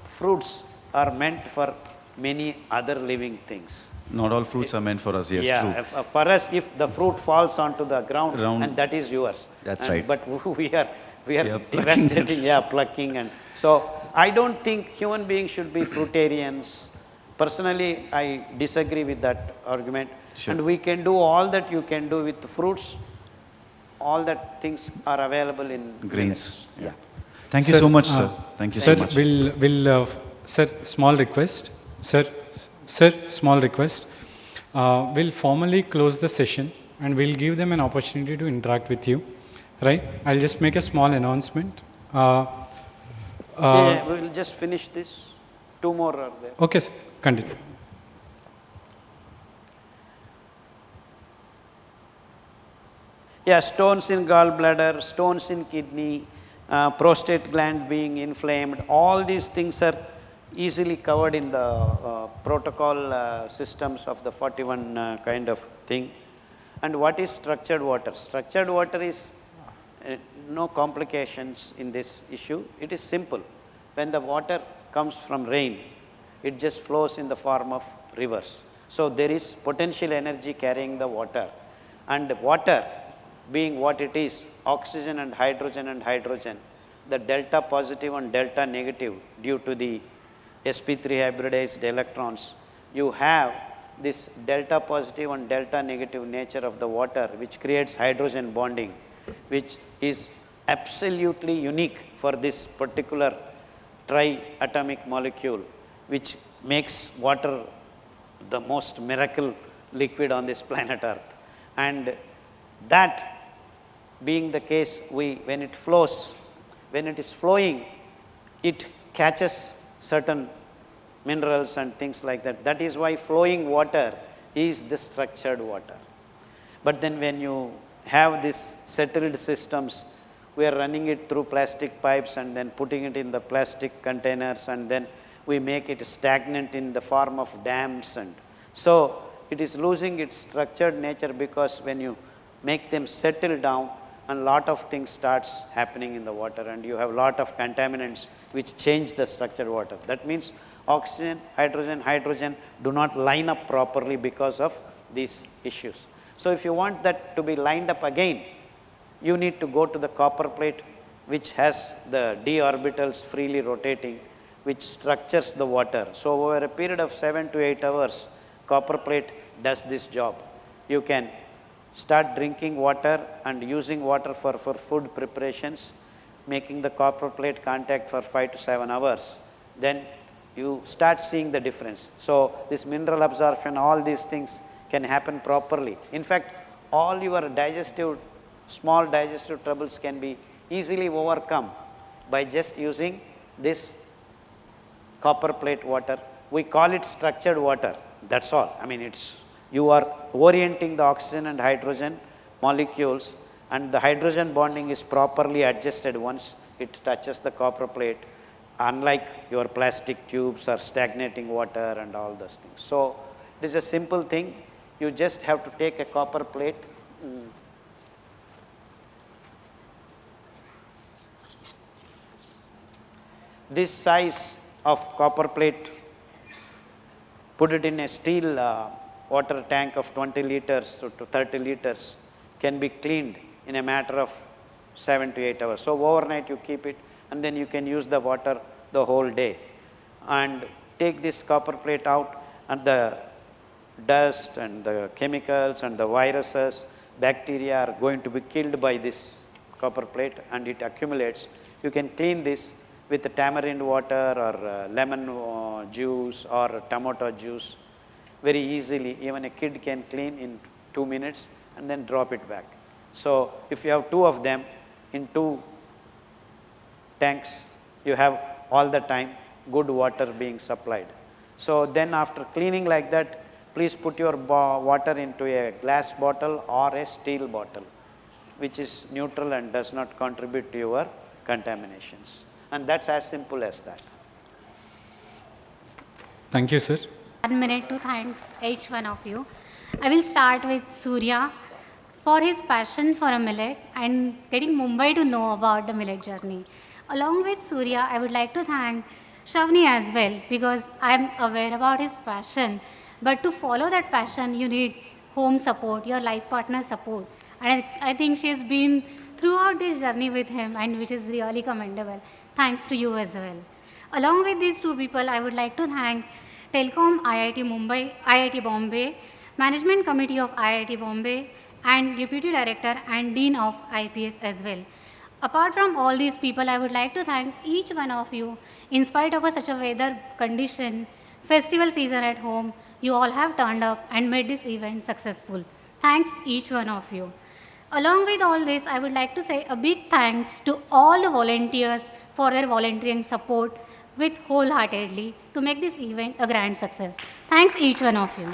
fruits are meant for many other living things. not all fruits are meant for us, yes, Yeah, true. for us, if the fruit falls onto the ground, and that is yours. That's And- right. But we are Yeah, devastating, plucking. And so I don't think human beings should be fruitarians. Personally, I disagree with that argument. Sure. And we can do all that you can do with the fruits. All that things are available in Grains. millets. Yeah. Thank you Sir, so much, sir. Thank you Sir, so much. sir, small request. Sir, small request. We'll formally close the session and we'll give them an opportunity to interact with you. Right? I'll just make a small announcement. Yeah, we will just finish this. Two more are there. Okay, sir. Continue. Yeah, stones in gallbladder, stones in kidney, prostate gland being inflamed, all these things are easily covered in the protocol systems of the 41 kind of thing. And what is structured water? Structured water is no complications in this issue. It is simple. When the water comes from rain, it just flows in the form of rivers. So there is potential energy carrying the water. And water being what it is, oxygen and hydrogen, the delta positive and delta negative due to the sp3 hybridized electrons, you have this delta positive and delta negative nature of the water, which creates hydrogen bonding, which is absolutely unique for this particular triatomic molecule, which makes water the most miracle liquid on this planet Earth. And that being the case, when it flows, when it is flowing, it catches certain minerals and things like that. That is why flowing water is the structured water. But then when you have these settled systems, we are running it through plastic pipes and then putting it in the plastic containers, and then we make it stagnant in the form of dams, and so it is losing its structured nature, because when you make them settle down, and lot of things starts happening in the water, and you have lot of contaminants which change the structured water. That means oxygen, hydrogen do not line up properly because of these issues. So if you want that to be lined up again, you need to go to the copper plate, which has the d orbitals freely rotating, which structures the water. So over a period of 7 to 8 hours, copper plate does this job. You can start drinking water and using water for food preparations, making the copper plate contact for 5 to 7 hours. Then you start seeing the difference. So this mineral absorption, all these things can happen properly. In fact, all your small digestive troubles can be easily overcome by just using this copper plate water. We call it structured water, that's all. I mean, you are orienting the oxygen and hydrogen molecules, and the hydrogen bonding is properly adjusted once it touches the copper plate, unlike your plastic tubes or stagnating water and all those things. So it is a simple thing. You just have to take a copper plate. This size of copper plate, put it in a steel water tank of 20 liters to 30 liters, can be cleaned in a matter of 7 to 8 hours. So overnight you keep it, and then you can use the water the whole day. And take this copper plate out, and the dust and the chemicals and the viruses, bacteria are going to be killed by this copper plate, and it accumulates. You can clean this with tamarind water or lemon juice or tomato juice very easily. Even a kid can clean in 2 minutes and then drop it back. So if you have 2 of them in 2 tanks, you have all the time good water being supplied. So then after cleaning like that, please put your water into a glass bottle or a steel bottle, which is neutral and does not contribute to your contaminations. And that's as simple as that. Thank you, sir. 1 minute to thanks each one of you. I will start with Surya for his passion for a millet and getting Mumbai to know about the millet journey. Along with Surya, I would like to thank Shravani as well, because I am aware about his passion. But to follow that passion, you need home support, your life partner support. And I think she has been throughout this journey with him, and which is really commendable. Thanks to you as well. Along with these 2 people, I would like to thank Telcom IIT Mumbai, IIT Bombay, Management Committee of IIT Bombay, and Deputy Director and Dean of IPS as well. Apart from all these people, I would like to thank each one of you. In spite of such a weather condition, festival season at home, you all have turned up and made this event successful. Thanks each one of you. Along with all this, I would like to say a big thanks to all the volunteers for their volunteering support with wholeheartedly to make this event a grand success. Thanks each one of you.